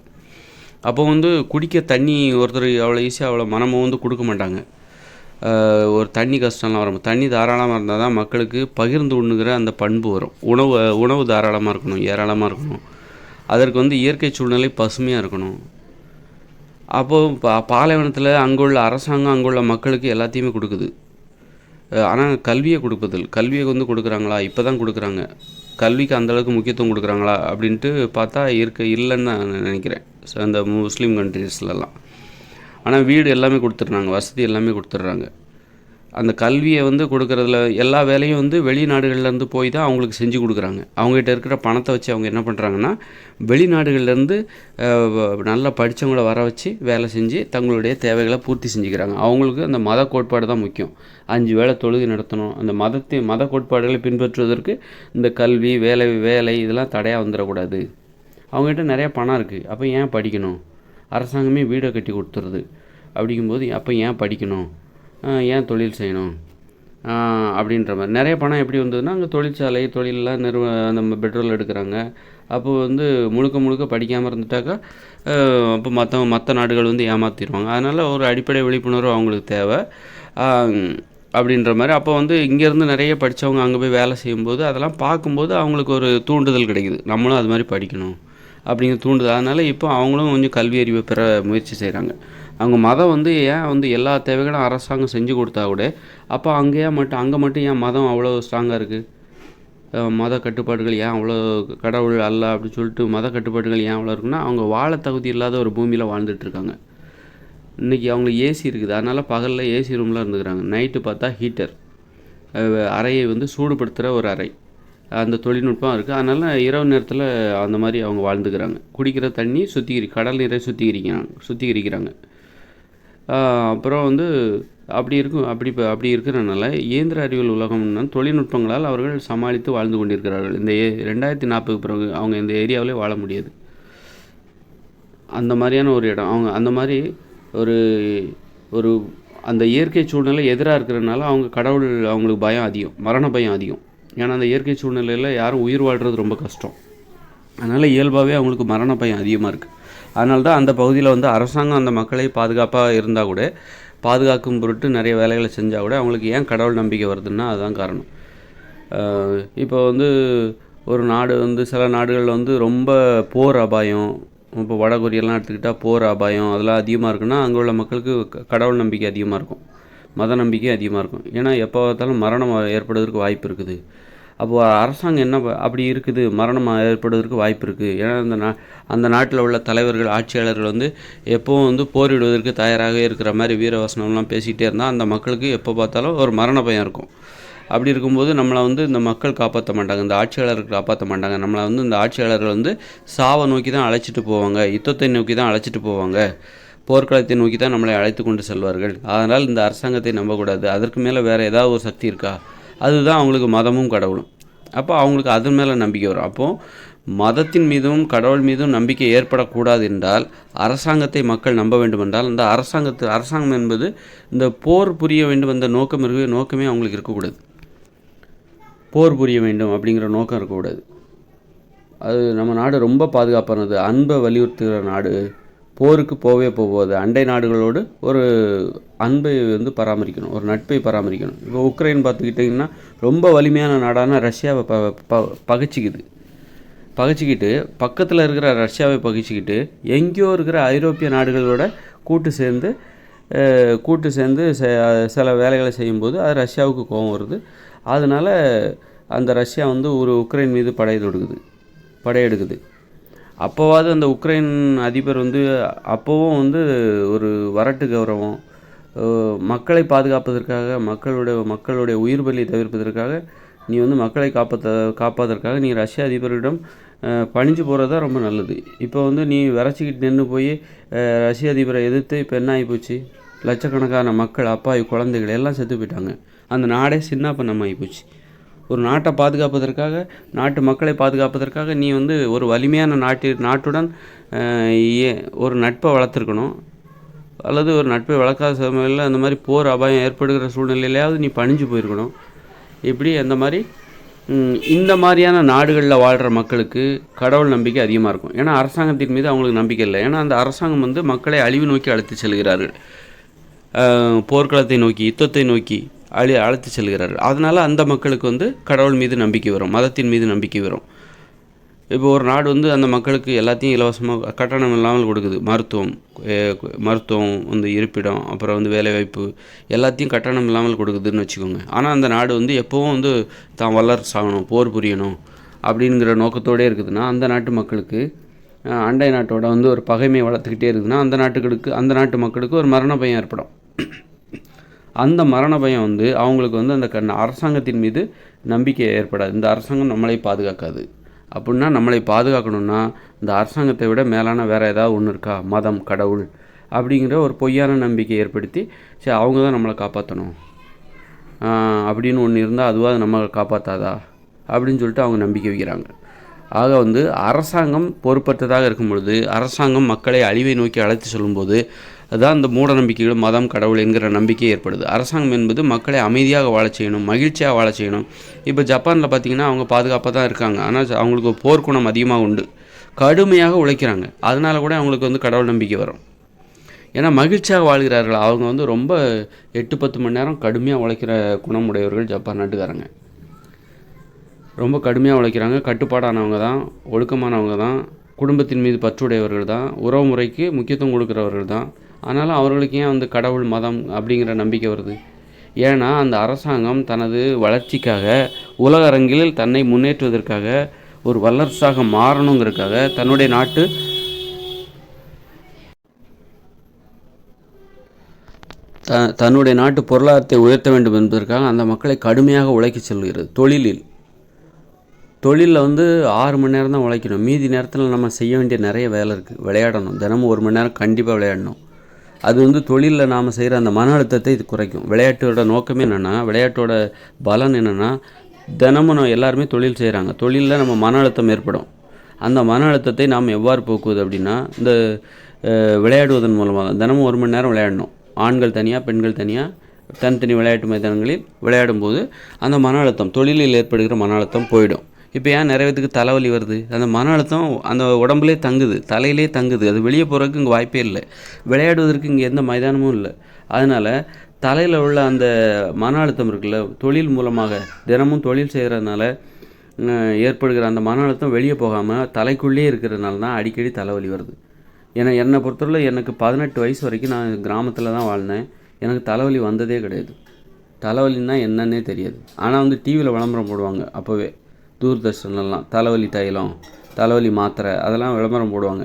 அப்போ வந்து குடிக்க தண்ணி ஒருத்தர் அவ்வளோ ஈஸியாக அவ்வளோ மனமும் வந்து கொடுக்க மாட்டாங்க. ஒரு தண்ணி கஷ்டம்லாம் வரும். தண்ணி தாராளமாக இருந்தால் தான் மக்களுக்கு பகிர்ந்து உண்ணுகிற அந்த பண்பு வரும். உணவு தாராளமாக இருக்கணும், ஏராளமாக இருக்கணும். அதற்கு வந்து இயற்கை சூழ்நிலை பசுமையாக இருக்கணும். அப்போது பாலைவனத்தில் அங்குள்ள அரசாங்கம் அங்குள்ள மக்களுக்கு எல்லாத்தையுமே கொடுக்குது. ஆனால் கல்வியை கல்வியை வந்து கொடுக்குறாங்களா? இப்போ தான் கொடுக்குறாங்க. கல்விக்கு அந்தளவுக்கு முக்கியத்துவம் கொடுக்குறாங்களா அப்படின்ட்டு பார்த்தா இல்லைன்னு நான் நினைக்கிறேன் அந்த முஸ்லீம் கண்ட்ரீஸ்லலாம். ஆனால் வீடு எல்லாமே கொடுத்துட்றாங்க, வசதி எல்லாமே கொடுத்துட்றாங்க. அந்த கல்வியை வந்து கொடுக்குறதுல எல்லா வேலையும் வந்து வெளிநாடுகள்லேருந்து போய் தான் அவங்களுக்கு செஞ்சு கொடுக்குறாங்க. அவங்ககிட்ட இருக்கிற பணத்தை வச்சு அவங்க என்ன பண்ணுறாங்கன்னா, வெளிநாடுகள்லேருந்து நல்லா படித்தவங்கள வர வச்சு வேலை செஞ்சு தங்களுடைய தேவைகளை பூர்த்தி செஞ்சுக்கிறாங்க. அவங்களுக்கு அந்த மத கோட்பாடு தான் முக்கியம். 5 வேளை தொழுகை நடத்தணும். அந்த மத கோட்பாடுகளை பின்பற்றுவதற்கு இந்த கல்வி, வேலை இதெல்லாம் தடையாக வந்துடக்கூடாது. அவங்ககிட்ட நிறையா பணம் இருக்குது. அப்போ ஏன் படிக்கணும்? அரசாங்கமே வீடை கட்டி கொடுத்துருது. அப்படிங்கும்போது அப்போ ஏன் படிக்கணும்? ஏன் தொழில் செய்யணும்? அப்படின்ற மாதிரி நிறைய பணம் எப்படி வந்ததுன்னா, அங்கே தொழிற்சாலை தொழிலெலாம் அந்த பெட்ரோல் எடுக்கிறாங்க. அப்போது வந்து முழுக்க படிக்காமல் இருந்துட்டாக்கா அப்போ மற்ற நாடுகள் வந்து ஏமாற்றிடுவாங்க. அதனால் ஒரு அடிப்படை விழிப்புணர்வு அவங்களுக்கு தேவை அப்படின்ற மாதிரி. அப்போ வந்து இங்கேருந்து நிறைய படித்தவங்க அங்கே போய் வேலை செய்யும்போது அதெல்லாம் பார்க்கும்போது அவங்களுக்கு ஒரு தூண்டுதல் கிடைக்குது, நம்மளும் அது மாதிரி படிக்கணும் அப்படிங்கிற தூண்டுதல். அதனால் இப்போ அவங்களும் கொஞ்சம் கல்வி அறிவை பெற முயற்சி செய்கிறாங்க. அவங்க மதம் வந்து ஏன் வந்து எல்லா தேவைகளும் அரசாங்கம் செஞ்சு கொடுத்தா கூட அப்போ அங்கே மட்டும் ஏன் மதம் அவ்வளோ ஸ்ட்ராங்காக இருக்குது? மத கட்டுப்பாடுகள் ஏன் அவ்வளோ, கடவுள் அல்ல அப்படின்னு சொல்லிட்டு மத கட்டுப்பாடுகள் ஏன் அவ்வளோ இருக்குன்னா, அவங்க வாழ தகுதி இல்லாத ஒரு பூமியில் வாழ்ந்துட்டுருக்காங்க. இன்றைக்கி அவங்களுக்கு ஏசி இருக்குது, அதனால் பகலில் ஏசி ரூமில் இருந்துக்கிறாங்க. நைட்டு பார்த்தா ஹீட்டர், அறையை வந்து சூடுபடுத்துகிற ஒரு அறை. அந்த தொழில்நுட்பம் இருக்குது. அதனால இரவு நேரத்தில் அந்த மாதிரி அவங்க வாழ்ந்துக்கிறாங்க. குடிக்கிற தண்ணி கடல் நீரை சுத்திகரிக்கிறாங்க. அப்புறம் வந்து அப்படி இருக்கிறனால இயந்திர அறிவியல் உலகம்னா தொழில்நுட்பங்களால் அவர்கள் சமாளித்து வாழ்ந்து கொண்டிருக்கிறார்கள். இந்த 2040 பிறகு அவங்க இந்த ஏரியாவிலே வாழ முடியாது. அந்த மாதிரியான ஒரு இடம். அவங்க அந்த மாதிரி ஒரு ஒரு அந்த இயற்கை சூழ்நிலை எதிராக இருக்கிறதுனால அவங்களுக்கு பயம் அதிகம், மரண பயம் அதிகம். ஏன்னா அந்த இயற்கை சூழ்நிலையில் யாரும் உயிர் வாழ்கிறது ரொம்ப கஷ்டம். அதனால் இயல்பாகவே அவங்களுக்கு மரண பயம் அதிகமாக இருக்குது. அதனால தான் அந்த பகுதியில் வந்து அரசாங்கம் அந்த மக்களை பாதுகாப்பாக இருந்தால் கூட, பாதுகாக்கும் பொருட்டு நிறைய வேலைகளை செஞ்சால் கூட அவங்களுக்கு ஏன் கடவுள் நம்பிக்கை வருதுன்னா அதுதான் காரணம். இப்போ வந்து ஒரு நாடு வந்து சில நாடுகளில் வந்து ரொம்ப போர் அபாயம், இப்போ வடகொரியெல்லாம் எடுத்துக்கிட்டால் போர் அபாயம் அதெல்லாம் அதிகமாக இருக்குன்னா அங்கே உள்ள மக்களுக்கு கடவுள் நம்பிக்கை அதிகமாக இருக்கும், மத நம்பிக்கை அதிகமாக இருக்கும். ஏன்னா எப்போ பார்த்தாலும் மரணம் ஏற்படுவதற்கு வாய்ப்பு இருக்குது. அப்போது அரசாங்கம் என்ன அப்படி இருக்குது, மரணம் ஏற்படுவதற்கு வாய்ப்பு இருக்குது. ஏன்னா அந்த நாட்டில் உள்ள தலைவர்கள், ஆட்சியாளர்கள் வந்து எப்போவும் வந்து போரிடுவதற்கு தயாராக இருக்கிற மாதிரி வீரவசனம்லாம் பேசிகிட்டே இருந்தால் அந்த மக்களுக்கு எப்போ பார்த்தாலும் ஒரு மரண பயம் இருக்கும். அப்படி இருக்கும்போது நம்மளை வந்து இந்த மக்கள் காப்பாற்ற மாட்டாங்க, இந்த ஆட்சியாளர்கள் காப்பாற்ற மாட்டாங்க. நம்மளை வந்து இந்த ஆட்சியாளர்கள் வந்து சாவை நோக்கி தான் அழைச்சிட்டு போவாங்க, யுத்தத்தை நோக்கி தான் அழைச்சிட்டு போவாங்க, போர்க்களத்தை நோக்கி தான் நம்மளை அழைத்து கொண்டு செல்வார்கள். அதனால் இந்த அரசாங்கத்தை நம்பக்கூடாது. அதற்கு மேலே வேறு ஏதாவது ஒரு சக்தி இருக்கா, அதுதான் அவங்களுக்கு மதமும் கடவுளும். அப்போ அவங்களுக்கு அதன் மேலே நம்பிக்கை வரும். அப்போது மதத்தின் மீதும் கடவுள் மீதும் நம்பிக்கை ஏற்படக்கூடாது என்றால் அரசாங்கத்தை மக்கள் நம்ப வேண்டும் என்றால் அந்த அரசாங்கம் என்பது இந்த போர் புரிய வேண்டும் என்ற நோக்கமே அவங்களுக்கு இருக்கக்கூடாது. போர் புரிய வேண்டும் அப்படிங்கிற நோக்கம் இருக்கக்கூடாது. அது நம்ம நாடு ரொம்ப பாதுகாப்பானது, அன்பை வலியுறுத்துகிற நாடு, போருக்கு போகாது. அண்டை நாடுகளோடு ஒரு அன்பை வந்து பராமரிக்கணும், ஒரு நட்பை பராமரிக்கணும். இப்போ உக்ரைன் பார்த்துக்கிட்டிங்கன்னா ரொம்ப வலிமையான நாடான ரஷ்யாவை பகைச்சிக்கிட்டு பக்கத்தில் இருக்கிற ரஷ்யாவை பகைச்சிக்கிட்டு எங்கேயோ இருக்கிற ஐரோப்பிய நாடுகளோட கூட்டு சேர்ந்து சில வேலைகளை செய்யும்போது அது ரஷ்யாவுக்கு கோபம் வருது. அதனால் அந்த ரஷ்யா வந்து ஒரு உக்ரைன் மீது படையெடுக்குது. அப்போவாது அந்த உக்ரைன் அதிபர் வந்து அப்போவும் வந்து ஒரு வரட்டு கௌரவம், மக்களை பாதுகாப்பதற்காக, மக்களுடைய உயிர் பலியை தவிர்ப்பதற்காக நீ வந்து மக்களை காப்பதற்காக நீ ரஷ்ய அதிபரிடம் பணிஞ்சு போகிறது தான் ரொம்ப நல்லது. இப்போ வந்து நீ விரைச்சிக்கிட்டு நின்று போய் ரஷ்ய அதிபரை எதிர்த்து இப்போ என்ன ஆகிப்போச்சு, லட்சக்கணக்கான மக்கள், அப்பாவி குழந்தைகள் எல்லாம் செத்து போயிட்டாங்க. அந்த நாடே சின்ன பண்ணமாக ஆகிப்போச்சு. ஒரு நாட்டை பாதுகாப்பதற்காக, நாட்டு மக்களை பாதுகாப்பதற்காக நீ வந்து ஒரு வலிமையான நாட்டுடன் ஒரு நட்பை வளர்த்துருக்கணும். அல்லது ஒரு நட்பை வளர்க்காத சமயத்தில் அந்த மாதிரி போர் அபாயம் ஏற்படுகிற சூழ்நிலையிலையாவது நீ பணிஞ்சு போயிருக்கணும். இப்படி அந்த மாதிரி இந்த மாதிரியான நாடுகளில் வாழ்கிற மக்களுக்கு கடவுள் நம்பிக்கை அதிகமாக இருக்கும். ஏன்னா அரசாங்கத்தின் மீது அவங்களுக்கு நம்பிக்கை இல்லை. ஏன்னா அந்த அரசாங்கம் வந்து மக்களை அழிவு நோக்கி அழைத்து செல்கிறார்கள், போர்க்களத்தை நோக்கி, யுத்தத்தை நோக்கி அழைத்து செல்கிறார்கள். அதனால் அந்த மக்களுக்கு வந்து கடவுள் மீது நம்பிக்கை வரும், மதத்தின் மீது நம்பிக்கை வரும். இப்போ ஒரு நாடு வந்து அந்த மக்களுக்கு எல்லாத்தையும் இலவசமாக கட்டணம் இல்லாமல் கொடுக்குது, மருத்துவம் வந்து இருப்பிடம், அப்புறம் வந்து வேலைவாய்ப்பு எல்லாத்தையும் கட்டணம் இல்லாமல் கொடுக்குதுன்னு வச்சுக்கோங்க. ஆனால் அந்த நாடு வந்து எப்போவும் வந்து தான் வல்லரசாகணும், போர் புரியணும் அப்படிங்கிற நோக்கத்தோடே இருக்குதுன்னா அந்த நாட்டு மக்களுக்கு அண்டை நாட்டோட வந்து ஒரு பகைமையை வளர்த்துக்கிட்டே இருக்குதுன்னா அந்த நாட்டு மக்களுக்கு ஒரு மரண பயம் ஏற்படும். அந்த மரண பயம் வந்து அவங்களுக்கு வந்து அந்த அரசாங்கத்தின் மீது நம்பிக்கை ஏற்படாது. இந்த அரசாங்கம் நம்மளை பாதுகாக்காது. அப்படின்னா நம்மளை பாதுகாக்கணும்னா இந்த அரசாங்கத்தை விட மேலான வேறு ஏதாவது ஒன்று இருக்கா, மதம், கடவுள் அப்படிங்கிற ஒரு பொய்யான நம்பிக்கை ஏற்படுத்தி சரி அவங்க தான் நம்மளை காப்பாற்றணும் அப்படின்னு ஒன்று இருந்தால் அதுவாக நம்மளை காப்பாற்றாதா அப்படின்னு சொல்லிட்டு அவங்க நம்பிக்கை வைக்கிறாங்க. ஆக வந்து அரசாங்கம் பொறுப்பற்றதாக இருக்கும் பொழுது, அரசாங்கம் மக்களை அழிவை நோக்கி அழைத்து சொல்லும்போது அதுதான் இந்த மூட நம்பிக்கைகள், மதம், கடவுள் என்கிற நம்பிக்கை ஏற்படுது. அரசாங்கம் என்பது மக்களை அமைதியாக வாழ செய்யணும், மகிழ்ச்சியாக வாழ செய்யணும். இப்போ ஜப்பானில் பார்த்திங்கன்னா அவங்க பாதுகாப்பாக தான் இருக்காங்க, ஆனால் அவங்களுக்கு போர்க்குணம் அதிகமாக உண்டு, கடுமையாக உழைக்கிறாங்க. அதனால கூட அவங்களுக்கு வந்து கடவுள் நம்பிக்கை வரும். ஏன்னா மகிழ்ச்சியாக வாழ்கிறார்கள். அவங்க வந்து ரொம்ப 8-10 மணி நேரம் கடுமையாக உழைக்கிற குணம் உடையவர்கள் ஜப்பான் நாட்டுக்காரங்க. ரொம்ப கடுமையாக உழைக்கிறாங்க, கட்டுப்பாடானவங்க தான், ஒழுக்கமானவங்க தான், குடும்பத்தின் மீது பற்றுடையவர்கள் தான், உறவு முறைக்கு முக்கியத்துவம் கொடுக்குறவர்கள் தான். ஆனாலும் அவர்களுக்கு ஏன் வந்து கடவுள், மதம் அப்படிங்கிற நம்பிக்கை வருது? ஏன்னா அந்த அரசாங்கம் தனது வளர்ச்சிக்காக, உலக அரங்கில் தன்னை முன்னேற்றுவதற்காக, ஒரு வல்லரசாக மாறணுங்கிறதுக்காக தன்னுடைய நாட்டு பொருளாதாரத்தை உயர்த்த வேண்டும் என்பதற்காக அந்த மக்களை கடுமையாக உழைக்க சொல்கிறது. தொழிலில் தொழிலில் வந்து 6 மணி நேரம் தான் உழைக்கணும். மீதி நேரத்தில் நம்ம செய்ய வேண்டிய நிறைய வேலை இருக்குது. விளையாடணும், தினமும் 1 மணி நேரம் கண்டிப்பாக விளையாடணும். அது வந்து தொழிலில் நாம் செய்கிற அந்த மன அழுத்தத்தை இது குறைக்கும். விளையாட்டோட நோக்கமே என்னென்னா, விளையாட்டோட பலன் என்னென்னா, தினமும் நம்ம எல்லாருமே தொழில் செய்கிறாங்க. தொழிலில் நம்ம மன அழுத்தம் ஏற்படும். அந்த மன அழுத்தத்தை நாம் எவ்வாறு போக்குவது அப்படின்னா, இந்த விளையாடுவதன் மூலமாக தினமும் 1 மணி நேரம் விளையாடணும். ஆண்கள் தனியாக, பெண்கள் தனியாக, தனித்தனி விளையாட்டு மைதானங்களில் விளையாடும்போது அந்த மன அழுத்தம், தொழிலில் ஏற்படுகிற மன அழுத்தம் போயிடும். இப்போ ஏன் நிறைய பேத்துக்கு தலைவலி வருது? அந்த மன அழுத்தம் அந்த உடம்புலே தங்குது, தலையிலே தங்குது. அது வெளியே போகிறதுக்கு இங்கே வாய்ப்பே இல்லை. விளையாடுவதற்கு இங்கே எந்த மைதானமும் இல்லை. அதனால் தலையில் உள்ள அந்த மன அழுத்தம் இருக்குல்ல, தொழில் மூலமாக தினமும் தொழில் செய்கிறதுனால ஏற்படுகிற அந்த மன அழுத்தம் வெளியே போகாமல் தலைக்குள்ளே இருக்கிறதுனால தான் அடிக்கடி தலைவலி வருது. ஏன்னா என்னை பொறுத்தவரை எனக்கு 18 வயசு வரைக்கும் நான் கிராமத்தில் தான் வாழ்ந்தேன். எனக்கு தலைவலி வந்ததே கிடையாது. தலைவலின்னா என்னன்னே தெரியாது. ஆனால் வந்து டிவியில் விளம்பரம் போடுவாங்க. அப்போவே தூர்தர்ஷன்லாம் தலைவலி தைலம், தலைவலி மாத்திரை அதெல்லாம் விளம்பரம் போடுவாங்க.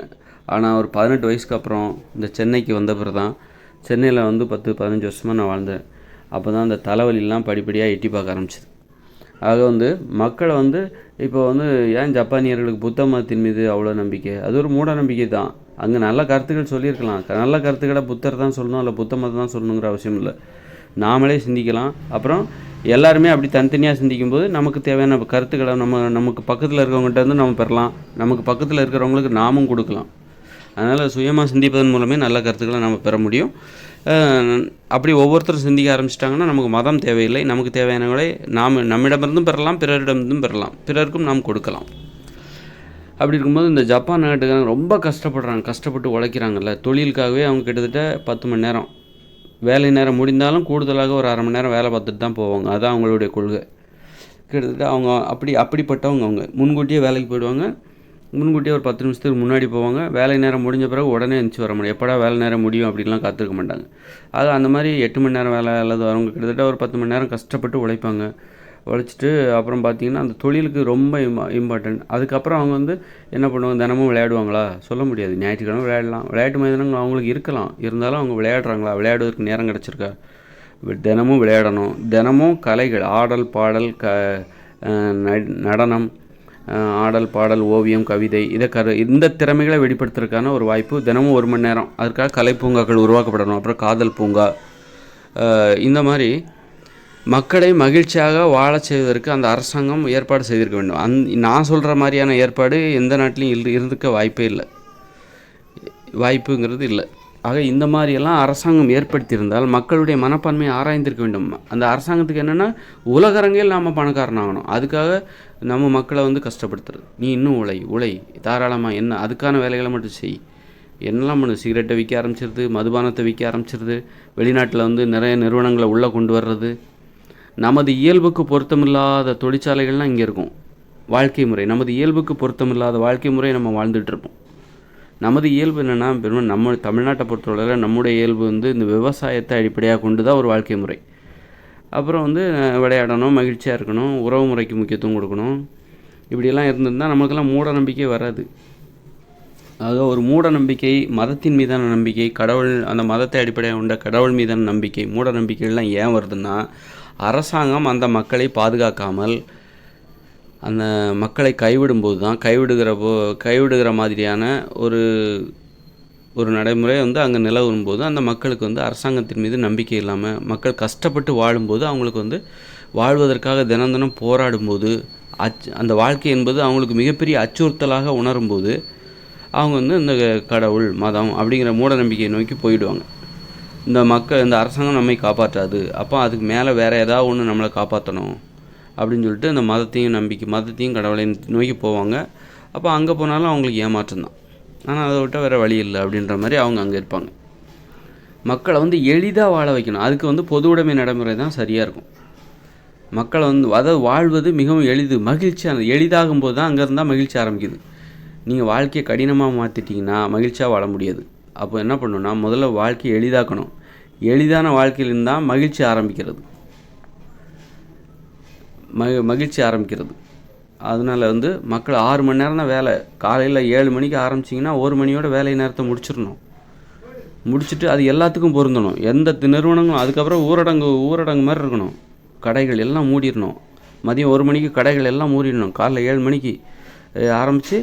ஆனால் ஒரு 18 வயசுக்கு அப்புறம் இந்த சென்னைக்கு வந்த பிறகு தான், சென்னையில் வந்து 10-15 வருஷமாக நான் வாழ்ந்தேன். அப்போ தான் அந்த தலைவலிலாம் படிப்படியாக எட்டி பார்க்க ஆரம்பிச்சிது. ஆக வந்து மக்களை வந்து இப்போ வந்து ஏன் ஜப்பானியர்களுக்கு புத்த மதத்தின் மீது அவ்வளோ நம்பிக்கை? அது ஒரு மூட நம்பிக்கை தான். அங்கே நல்ல கருத்துக்கள் சொல்லியிருக்கலாம். நல்ல கருத்துக்களை புத்தர் தான் சொல்லணும், இல்லை புத்த மதம் தான் சொல்லணுங்கிற அவசியம் இல்லை. நாமளே சிந்திக்கலாம். அப்புறம் எல்லாருமே அப்படி தனித்தனியாக சிந்திக்கும்போது நமக்கு தேவையான கருத்துக்களை நமக்கு பக்கத்தில் இருக்கிறவங்ககிட்ட இருந்து நம்ம பெறலாம். நமக்கு பக்கத்தில் இருக்கிறவங்களுக்கு நாமும் கொடுக்கலாம். அதனால் சுயமாக சிந்திப்பதன் மூலமே நல்ல கருத்துக்களை நம்ம பெற முடியும். அப்படி ஒவ்வொருத்தரும் சிந்திக்க ஆரம்பிச்சிட்டாங்கன்னா நமக்கு மதம் தேவையில்லை. நமக்கு தேவையானவங்களை நம்மிடமிருந்தும் பெறலாம், பிறரிடமிருந்தும் பெறலாம், பிறருக்கும் நாம் கொடுக்கலாம். அப்படி இருக்கும்போது இந்த ஜப்பான் நாட்டுக்காரங்க ரொம்ப கஷ்டப்படுறாங்க. கஷ்டப்பட்டு உழைக்கிறாங்கல்ல, தொழிலுக்காகவே அவங்க கிட்டத்தட்ட 10 மணி நேரம் வேலை நேரம் முடிந்தாலும் கூடுதலாக ஒரு 1/2 மணி நேரம் வேலை பார்த்துட்டு தான் போவாங்க. அதுதான் அவங்களுடைய கொள்கை. கிட்டத்தட்ட அவங்க அப்படிப்பட்டவங்க. அவங்க முன்கூட்டியே வேலைக்கு போயிடுவாங்க. முன்கூட்டியே ஒரு 10 நிமிஷத்துக்கு முன்னாடி போவாங்க. வேலை நேரம் முடிஞ்ச பிறகு உடனே எழுந்துச்சி வர முடியும். எப்படா வேலை நேரம் முடியும் அப்படின்லாம் காத்திருக்க மாட்டாங்க. அது அந்த மாதிரி 8 மணி நேரம் வேலை அல்லது அவங்க கிட்டத்தட்ட ஒரு 10 மணி நேரம் கஷ்டப்பட்டு உழைப்பாங்க. உழைச்சிட்டு அப்புறம் பார்த்திங்கன்னா அந்த தொழிலுக்கு ரொம்ப இம்பார்ட்டன்ட். அதுக்கப்புறம் அவங்க வந்து என்ன பண்ணுவாங்க? தினமும் விளையாடுவாங்களா? சொல்ல முடியாது. ஞாயிற்றுக்கிழமை விளையாடலாம். விளையாட்டு மைதானங்கள் அவங்களுக்கு இருக்கலாம். இருந்தாலும் அவங்க விளையாடுறாங்களா? விளையாடுவதற்கு நேரம் கிடச்சிருக்கா? தினமும் விளையாடணும். தினமும் கலைகள், ஆடல், பாடல், நடனம், ஆடல், பாடல், ஓவியம், கவிதை, இந்த திறமைகளை வெளிப்படுத்துறதுக்கான ஒரு வாய்ப்பு தினமும் 1 மணி நேரம். அதுக்காக கலை பூங்காக்கள் உருவாக்கப்படணும். அப்புறம் காதல் பூங்கா, இந்த மாதிரி மக்களை மகிழ்ச்சியாக வாழச் செய்வதற்கு அந்த அரசாங்கம் ஏற்பாடு செய்திருக்க வேண்டும். நான் சொல்கிற மாதிரியான ஏற்பாடு எந்த நாட்டிலையும் இருந்துக்க வாய்ப்பே இல்லை. வாய்ப்புங்கிறது இல்லை. ஆக இந்த மாதிரியெல்லாம் அரசாங்கம் ஏற்படுத்தியிருந்தால் மக்களுடைய மனப்பான்மையை ஆராய்ந்திருக்க வேண்டும். அந்த அரசாங்கத்துக்கு என்னென்னா, உலகரங்கில் நாம் பணக்காரனாகணும். அதுக்காக நம்ம மக்களை வந்து கஷ்டப்படுத்துறது. நீ இன்னும் உழை தாராளமாக, என்ன அதுக்கான வேலைகளை மட்டும் செய். என்னெல்லாம் பண்ணு, சிகரெட்டை விற்க ஆரம்பிச்சிருது, மதுபானத்தை விற்க ஆரம்பிச்சிருது, வெளிநாட்டில் வந்து நிறைய நிறுவனங்களை உள்ளே கொண்டு வர்றது. நமது இயல்புக்கு பொருத்தமில்லாத தொழிற்சாலைகள்லாம் இங்கே இருக்கும். வாழ்க்கை முறை, நமது இயல்புக்கு பொருத்தமில்லாத வாழ்க்கை முறை நம்ம வாழ்ந்துகிட்ருப்போம். நமது இயல்பு என்னென்னா, பெரும்பாலும் நம்ம தமிழ்நாட்டை பொறுத்தவரையில் நம்முடைய இயல்பு வந்து இந்த விவசாயத்தை அடிப்படையாக கொண்டு தான் ஒரு வாழ்க்கை முறை. அப்புறம் வந்து விளையாடணும், மகிழ்ச்சியாக இருக்கணும், உறவு முறைக்கு முக்கியத்துவம் கொடுக்கணும். இப்படியெல்லாம் இருந்திருந்தால் நமக்கெல்லாம் மூட நம்பிக்கை வராது. ஆக ஒரு மூட நம்பிக்கை, மதத்தின் மீதான நம்பிக்கை, கடவுள், அந்த மதத்தை அடிப்படையாக கொண்ட கடவுள் மீதான நம்பிக்கை, மூட நம்பிக்கைகள்லாம் ஏன் வருதுன்னா, அரசாங்கம் அந்த மக்களை பாதுகாக்காமல் அந்த மக்களை கைவிடும்போது தான், கைவிடுகிற மாதிரியான ஒரு நடைமுறை வந்து அங்கே நிலவும்போது அந்த மக்களுக்கு வந்து அரசாங்கத்தின் மீது நம்பிக்கை இல்லாமல், மக்கள் கஷ்டப்பட்டு வாழும்போது, அவங்களுக்கு வந்து வாழ்வதற்காக தினம் தினம் போராடும்போது, அந்த வாழ்க்கை என்பது அவங்களுக்கு மிகப்பெரிய அச்சுறுத்தலாக உணரும்போது அவங்க வந்து இந்த கடவுள், மதம் அப்படிங்கிற மூட நம்பிக்கையை நோக்கி போயிடுவாங்க. இந்த அரசாங்கம் நம்மை காப்பாற்றாது, அப்போ அதுக்கு மேலே வேறு ஏதாவது ஒன்று நம்மளை காப்பாற்றணும் அப்படின்னு சொல்லிட்டு இந்த மதத்தையும் கடவுளையும் நோக்கி போவாங்க. அப்போ அங்கே போனாலும் அவங்களுக்கு ஏமாற்றம் தான். ஆனால் அதை விட்டால் வேறு வழி இல்லை அப்படின்ற மாதிரி அவங்க அங்கே இருப்பாங்க. மக்களை வந்து எளிதாக வாழ வைக்கணும். அதுக்கு வந்து பொது உடைமை நடைமுறை தான் சரியாக இருக்கும். மக்களை வந்து அதாவது வாழ்வது மிகவும் மகிழ்ச்சியானது. எளிதாகும்போது தான் அங்கே இருந்தால் மகிழ்ச்சி ஆரம்பிக்குது. நீங்கள் வாழ்க்கையை கடினமாக மாற்றிட்டிங்கன்னா மகிழ்ச்சியாக வாழ முடியாது. அப்போ என்ன பண்ணணும்னா, முதல்ல வாழ்க்கையை எளிதாக்கணும். எளிதான வாழ்க்கையிலிருந்து தான் மகிழ்ச்சி ஆரம்பிக்கிறது. அதனால் வந்து மக்கள் 6 மணி நேரம் தான் வேலை. காலையில் 7 மணிக்கு ஆரம்பிச்சிங்கன்னா 1 மணியோட வேலை நேரத்தை முடிச்சுட்டு அது எல்லாத்துக்கும் பொருந்தணும். எந்த நிறுவனங்களும் அதுக்கப்புறம் ஊரடங்கு மாதிரி இருக்கணும். கடைகள் எல்லாம் மூடிடணும். மதியம் 1 மணிக்கு கடைகள் எல்லாம் மூடிடணும். காலைல 7 மணிக்கு ஆரம்பித்து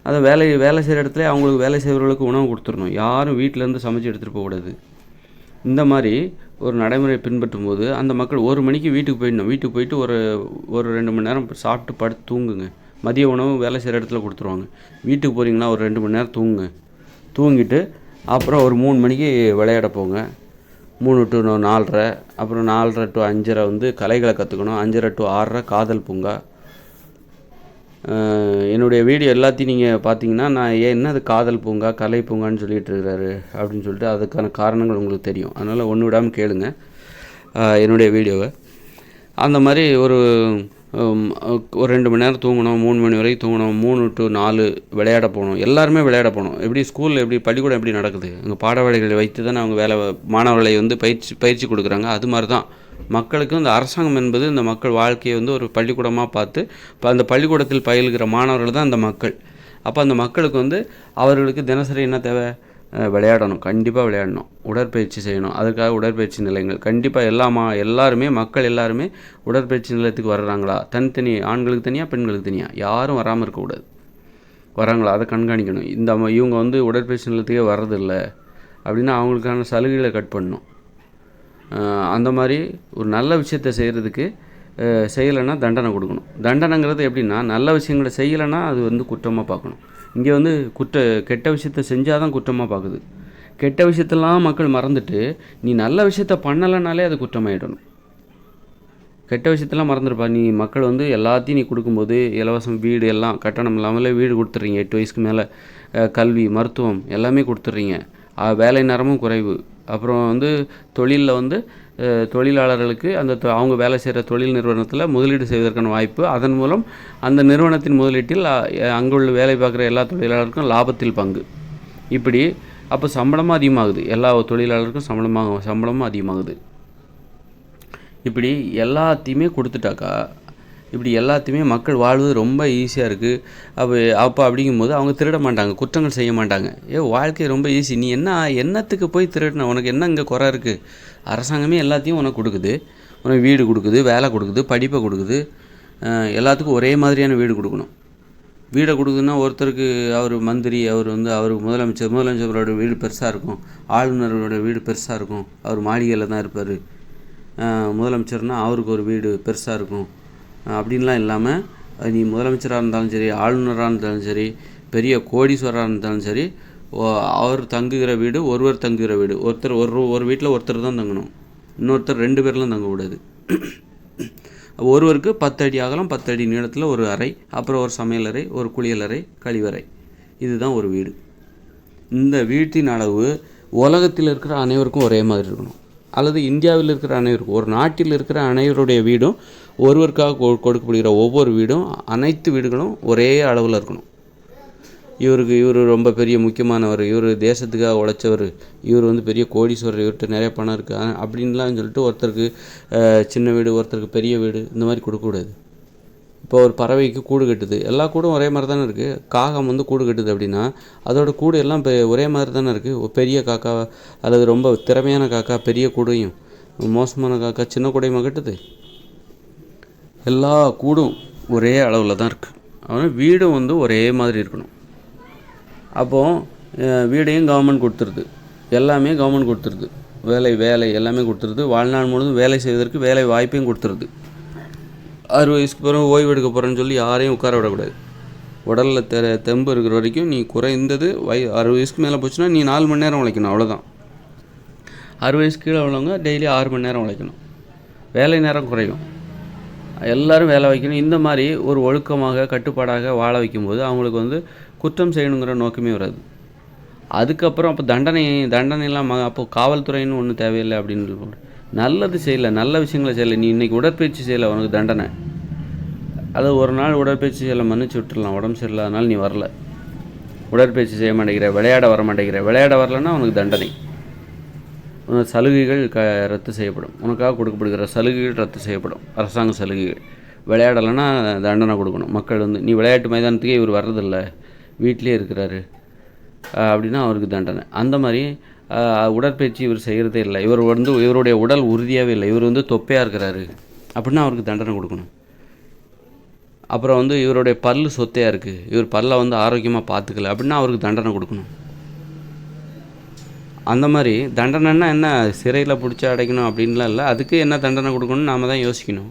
அதை வேலை செய்கிற இடத்துல அவங்களுக்கு வேலை செய்கிறவர்களுக்கு உணவு கொடுத்துடணும். யாரும் வீட்டிலேருந்து சமைச்சு எடுத்துகிட்டு போகக்கூடாது. இந்த மாதிரி ஒரு நடைமுறை பின்பற்றும் போது அந்த மக்கள் 1 மணிக்கு வீட்டுக்கு போயிடணும். வீட்டுக்கு போயிட்டு ஒரு 2 மணி நேரம் சாப்பிட்டு படுத்து தூங்குங்க. மதிய உணவு வேலை செய்கிற இடத்துல கொடுத்துருவாங்க. வீட்டுக்கு போகிறீங்கன்னா ஒரு 2 மணி நேரம் தூங்குங்க. தூங்கிட்டு அப்புறம் ஒரு 3 மணிக்கு விளையாட போங்க. 3 to 4:30, அப்புறம் 4:30 to 5:30 வந்து கலைகளை கற்றுக்கணும். 5:30 to 6:30 காதல் பூங்கா. என்னுடைய வீடியோ எல்லாத்தையும் நீங்கள் பார்த்தீங்கன்னா நான் என்னது காதல் பூங்கா கலை பூங்கான்னு சொல்லிகிட்டு இருக்கிறாரு அப்படின்னு சொல்லிட்டு அதுக்கான காரணங்கள் உங்களுக்கு தெரியும். அதனால் ஒன்று விடாமல் கேளுங்க என்னுடைய வீடியோவை. அந்த மாதிரி ஒரு 2 மணி நேரம் தூங்கணும், 3 மணி வரைக்கும் தூங்கணும், 3 to 4 விளையாட போகணும். எல்லாருமே விளையாட போகணும். எப்படி ஸ்கூலில் எப்படி பள்ளிக்கூடம் எப்படி நடக்குது, அங்கே பாட வேலைகளை வைத்து தானே அவங்க மாணவர்களை வந்து பயிற்சி கொடுக்குறாங்க. அது மாதிரி தான் மக்களுக்கு இந்த அரசாங்கம் என்பது இந்த மக்கள் வாழ்க்கையை வந்து ஒரு பள்ளிக்கூடமாக பார்த்து இப்போ அந்த பள்ளிக்கூடத்தில் பயில்கிற மாணவர்கள் தான் அந்த மக்கள். அப்போ அந்த மக்களுக்கு வந்து அவர்களுக்கு தினசரி என்ன தேவை, விளையாடணும், கண்டிப்பாக விளையாடணும், உடற்பயிற்சி செய்யணும். அதுக்காக உடற்பயிற்சி நிலையங்கள் கண்டிப்பாக எல்லாருமே மக்கள் எல்லாருமே உடற்பயிற்சி நிலையத்துக்கு வர்றாங்களா, தனித்தனி ஆண்களுக்கு தனியாக பெண்களுக்கு தனியாக யாரும் வராமல் இருக்கக்கூடாது. வராங்களா அதை கண்காணிக்கணும். இவங்க வந்து உடற்பயிற்சி நிலையத்துக்கே வர்றதில்லை அப்படின்னா அவங்களுக்கான சலுகைகளை கட் பண்ணணும். அந்த மாதிரி ஒரு நல்ல விஷயத்தை செய்கிறதுக்கு செய்யலைன்னா தண்டனை கொடுக்கணும். தண்டனைங்கிறது எப்படின்னா நல்ல விஷயங்களை செய்யலைன்னா அது வந்து குற்றமாக பார்க்கணும். இங்கே வந்து கெட்ட விஷயத்த செஞ்சால் தான் குற்றமாக பார்க்குது. கெட்ட விஷயத்தெல்லாம் மக்கள் மறந்துட்டு நீ நல்ல விஷயத்த பண்ணலைனாலே அது குற்றமாயிடணும். கெட்ட விஷயத்தெல்லாம் மறந்துருப்பா. நீ மக்கள் வந்து எல்லாத்தையும் நீ கொடுக்கும்போது இலவசம் வீடு எல்லாம் கட்டணம் இல்லாமலே வீடு கொடுத்துட்றீங்க. 8 வயசுக்கு மேலே கல்வி மருத்துவம் எல்லாமே கொடுத்துட்றீங்க. வேலை நேரமும் குறைவு. அப்புறம் வந்து தொழிலில் வந்து தொழிலாளர்களுக்கு அவங்க வேலை செய்கிற தொழில் நிறுவனத்தில் முதலீடு செய்வதற்கான வாய்ப்பு. அதன் மூலம் அந்த நிறுவனத்தின் முதலீட்டில் அங்குள்ள வேலை பார்க்குற எல்லா தொழிலாளருக்கும் லாபத்தில் பங்கு. இப்படி அப்போ சம்பளமும் அதிகமாகுது. எல்லா தொழிலாளருக்கும் சம்பளமும் அதிகமாகுது. இப்படி எல்லாத்தையுமே கொடுத்துட்டாக்கா இப்படி எல்லாத்தையுமே மக்கள் வாழ்வது ரொம்ப ஈஸியாக இருக்குது. அப்போ அப்படிங்கும்போது அவங்க திருட மாட்டாங்க, குற்றங்கள் செய்ய மாட்டாங்க. வாழ்க்கை ரொம்ப ஈஸி. நீ என்னத்துக்கு போய் திருடின, உனக்கு என்ன இங்கே குறை இருக்குது? அரசாங்கமே எல்லாத்தையும் உனக்கு கொடுக்குது. உனக்கு வீடு கொடுக்குது, வேலை கொடுக்குது, படிப்பை கொடுக்குது. எல்லாத்துக்கும் ஒரே மாதிரியான வீடு கொடுக்கணும். வீடை கொடுக்குதுன்னா ஒருத்தருக்கு அவர் மந்திரி, அவருக்கு முதலமைச்சரோட வீடு பெருசாக இருக்கும், ஆளுநரோட வீடு பெருசாக இருக்கும், அவர் மாளிகையில் தான் இருப்பார். முதலமைச்சர்னால் அவருக்கு ஒரு வீடு பெருசாக இருக்கும். அப்படின்லாம் இல்லாமல் நீ முதலமைச்சராக இருந்தாலும் சரி, ஆளுநராக இருந்தாலும் சரி, பெரிய கோடீஸ்வரராக இருந்தாலும் சரி, அவர் தங்குகிற வீடு ஒருவர் தங்குகிற வீடு. ஒரு வீட்டில் ஒருத்தர் தான் தங்கணும், இன்னொருத்தர் 2 பேர்லாம் தங்கக்கூடாது. ஒருவருக்கு 10 அடி அகலம் 10 அடி நீளத்தில் ஒரு அறை, அப்புறம் ஒரு சமையலறை, ஒரு குளியலறை, கழிவறை. இதுதான் ஒரு வீடு. இந்த வீட்டின் அளவு உலகத்தில் இருக்கிற அனைவருக்கும் ஒரே மாதிரி இருக்கணும். அல்லது இந்தியாவில் இருக்கிற அனைவருக்கும், ஒரு நாட்டில் இருக்கிற அனைவருடைய வீடும் ஒருவருக்காக கொடுக்கப்படுகிற ஒவ்வொரு வீடும் அனைத்து வீடுகளும் ஒரே அளவில் இருக்கணும். இவர் ரொம்ப பெரிய முக்கியமானவர், இவர் தேசத்துக்காக உழைச்சவர், இவர் வந்து பெரிய கோடீஸ்வரர், இவர்கிட்ட நிறைய பணம் இருக்குது அப்படின்லாம் சொல்லிட்டு ஒருத்தருக்கு சின்ன வீடு, ஒருத்தருக்கு பெரிய வீடு, இந்த மாதிரி கொடுக்கக்கூடாது. இப்போ ஒரு பறவைக்கு கூடு கட்டுது, எல்லா கூடும் ஒரே மாதிரி தானே இருக்குது. காகம் வந்து கூடு கட்டுது அப்படின்னா அதோட கூடு எல்லாம் ஒரே மாதிரி தானே இருக்குது. பெரிய காக்கா அல்லது ரொம்ப திறமையான காக்கா பெரிய கூடையும், மோசமான காக்கா சின்ன கூடையுமா கட்டுது? எல்லா கூடும் ஒரே அளவில் தான் இருக்குது. அதனால் வீடும் வந்து ஒரே மாதிரி இருக்கணும். அப்போது வீடையும் கவர்மெண்ட் கொடுத்துருது, எல்லாமே கவர்மெண்ட் கொடுத்துருது, வேலை எல்லாமே கொடுத்துருது. வாழ்நாள் முழுவதும் வேலை செய்வதற்கு வேலை வாய்ப்பையும் கொடுத்துருது. 60 வயசுக்கு பிறகு ஓய்வு எடுக்க போகிறேன்னு சொல்லி யாரையும் உட்கார விடக்கூடாது. உடலில் தெம்பு இருக்கிற வரைக்கும் நீ குறைந்தது 60 வயசுக்கு மேலே போச்சுன்னா நீ 4 மணி நேரம் உழைக்கணும், அவ்வளோதான். 60 வயசுக்கு கீழே உள்ளவங்க டெய்லி 6 மணி நேரம் உழைக்கணும். வேலை நேரம் குறையும். எல்லோரும் வேலை வைக்கணும். இந்த மாதிரி ஒரு ஒழுக்கமாக கட்டுப்பாடாக வாழ வைக்கும்போது அவங்களுக்கு வந்து குற்றம் செய்யணுங்கிற நோக்கமே வராது. அதுக்கப்புறம் அப்போ தண்டனைலாம் அப்போ காவல்துறைன்னு ஒன்றும் தேவையில்லை அப்படின்னு நல்லது செய்யலை, நல்ல விஷயங்களை செய்யலை. நீ இன்றைக்கி உடற்பயிற்சி செய்யலை, உனக்கு தண்டனை. அது ஒரு நாள் உடற்பயிற்சி செய்யலை, மன்னிச்சு விட்டுடலாம். உடம்பு சரியில்லாதனால நீ வரல, உடற்பயிற்சி செய்ய மாட்டேங்கிற, விளையாட வர மாட்டேங்கிற, விளையாட வரலன்னா உனக்கு தண்டனை. உனக்கு சலுகைகள் ரத்து செய்யப்படும். உனக்காக கொடுக்கப்படுகிற சலுகைகள் ரத்து செய்யப்படும், அரசாங்க சலுகைகள். விளையாடலைன்னா தண்டனை கொடுக்கணும். மக்கள் வந்து நீ விளையாட்டு மைதானத்துக்கே இவர் வர்றதில்லை, வீட்டிலே இருக்கிறாரு அப்படின்னா அவருக்கு தண்டனை. அந்த மாதிரி உடற்பயிற்சி இவர் செய்கிறதே இல்லை, இவருடைய உடல் உறுதியாகவே இல்லை, இவர் வந்து தொப்பையாக இருக்கிறாரு அப்படின்னா அவருக்கு தண்டனை கொடுக்கணும். அப்புறம் வந்து இவருடைய பல்லு சொத்தையாக இருக்குது, இவர் பல்லை வந்து ஆரோக்கியமாக பார்த்துக்கல அப்படின்னா அவருக்கு தண்டனை கொடுக்கணும். அந்த மாதிரி தண்டனைன்னா என்ன, சிறையில் பிடிச்சி அடைக்கணும் அப்படின்லாம் இல்லை, அதுக்கு என்ன தண்டனை கொடுக்கணும்னு நாம் தான் யோசிக்கணும்.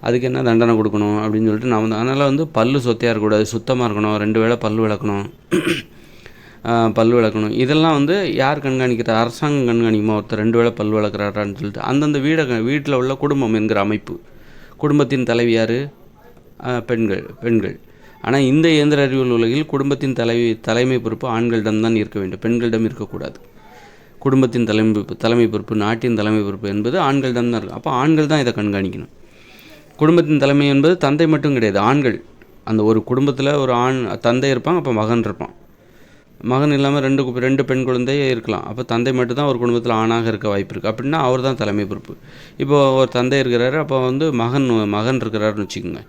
அதுக்கு என்ன தண்டனை கொடுக்கணும் அப்படின்னு சொல்லிட்டு நாம் தான். அதனால் வந்து பல்லு சொத்தையாக இருக்கக்கூடாது, சுத்தமாக இருக்கணும், 2 வேளை பல் விளக்கணும், பல் விளக்கணும். இதெல்லாம் வந்து யார் கண்காணிக்கிறா? அரசாங்கம் கண்காணிக்குமா? ஒருத்தர் 2 வேளை பல் விளக்குறாரான்னு சொல்லிட்டு அந்தந்த வீட்டில் உள்ள குடும்பம் என்கிற அமைப்பு. குடும்பத்தின் தலைவி யார்? பெண்கள். ஆனால் இந்த இயந்திர அறிவியல் உலகில் குடும்பத்தின் தலைமை பொறுப்பு ஆண்களிடம்தான் இருக்க வேண்டும், பெண்களிடம் இருக்கக்கூடாது. குடும்பத்தின் தலைமை பொறுப்பு, நாட்டின் தலைமை பொறுப்பு என்பது ஆண்களிடம் தான் இருக்கும். அப்போ ஆண்கள் தான் இதை கண்காணிக்கணும். குடும்பத்தின் தலைமை என்பது தந்தை மட்டும் கிடையாது, ஆண்கள். அந்த ஒரு குடும்பத்தில் ஒரு தந்தை இருப்பாங்க, அப்போ மகன் இருப்பான். மகன் இல்லாமல் 2 பெண் குழந்தையே இருக்கலாம். அப்போ தந்தை மட்டும்தான் ஒரு குடும்பத்தில் ஆணாக இருக்க வாய்ப்பு இருக்குது. அப்படின்னா அவர் தான் தலைமை பொறுப்பு. இப்போது ஒரு தந்தை இருக்கிறாரு, அப்போ வந்து மகன் இருக்கிறாருன்னு வச்சுக்கோங்க.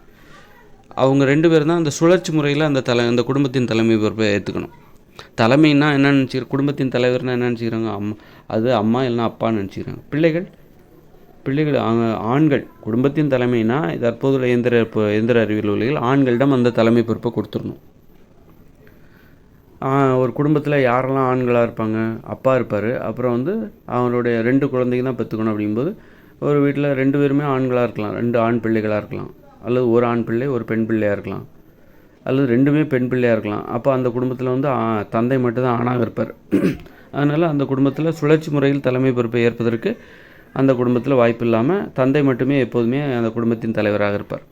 அவங்க 2 பேர் தான் அந்த சுழற்சி முறையில் அந்த குடும்பத்தின் தலைமை பொறுப்பை ஏற்றுக்கணும். தலைமைன்னா என்ன நினச்சிக்கிறோம்? குடும்பத்தின் தலைவர்னால் என்ன நினச்சிக்கிறாங்க? அம்மா இல்லைன்னா அப்பான்னு நினச்சிக்கிறாங்க. பிள்ளைகள் ஆண்கள். குடும்பத்தின் தலைமைனா தற்போதுள்ள இயந்திர அறிவியல் உலகில் ஆண்களிடம் அந்த தலைமை பொறுப்பை கொடுத்துடணும். ஒரு குடும்பத்தில் யாரெல்லாம் ஆண்களாக இருப்பாங்க? அப்பா இருப்பார், அப்புறம் வந்து அவனுடைய 2 குழந்தைங்க தான் பெற்றுக்கணும். அப்படிங்கும்போது ஒரு வீட்டில் 2 பேருமே ஆண்களாக இருக்கலாம், 2 ஆண் பிள்ளைகளாக இருக்கலாம், அல்லது ஒரு ஆண் பிள்ளை ஒரு பெண் பிள்ளையாக இருக்கலாம், அல்லது 2மே பெண் பிள்ளையாக இருக்கலாம். அப்போ அந்த குடும்பத்தில் வந்து தந்தை மட்டும்தான் ஆணாக இருப்பார். அதனால் அந்த குடும்பத்தில் சுழற்சி முறையில் தலைமை பொறுப்பை ஏற்பதற்கு அந்த குடும்பத்தில் வாய்ப்பு இல்லாமல் தந்தை மட்டுமே எப்போதுமே அந்த குடும்பத்தின் தலைவராக இருப்பார்.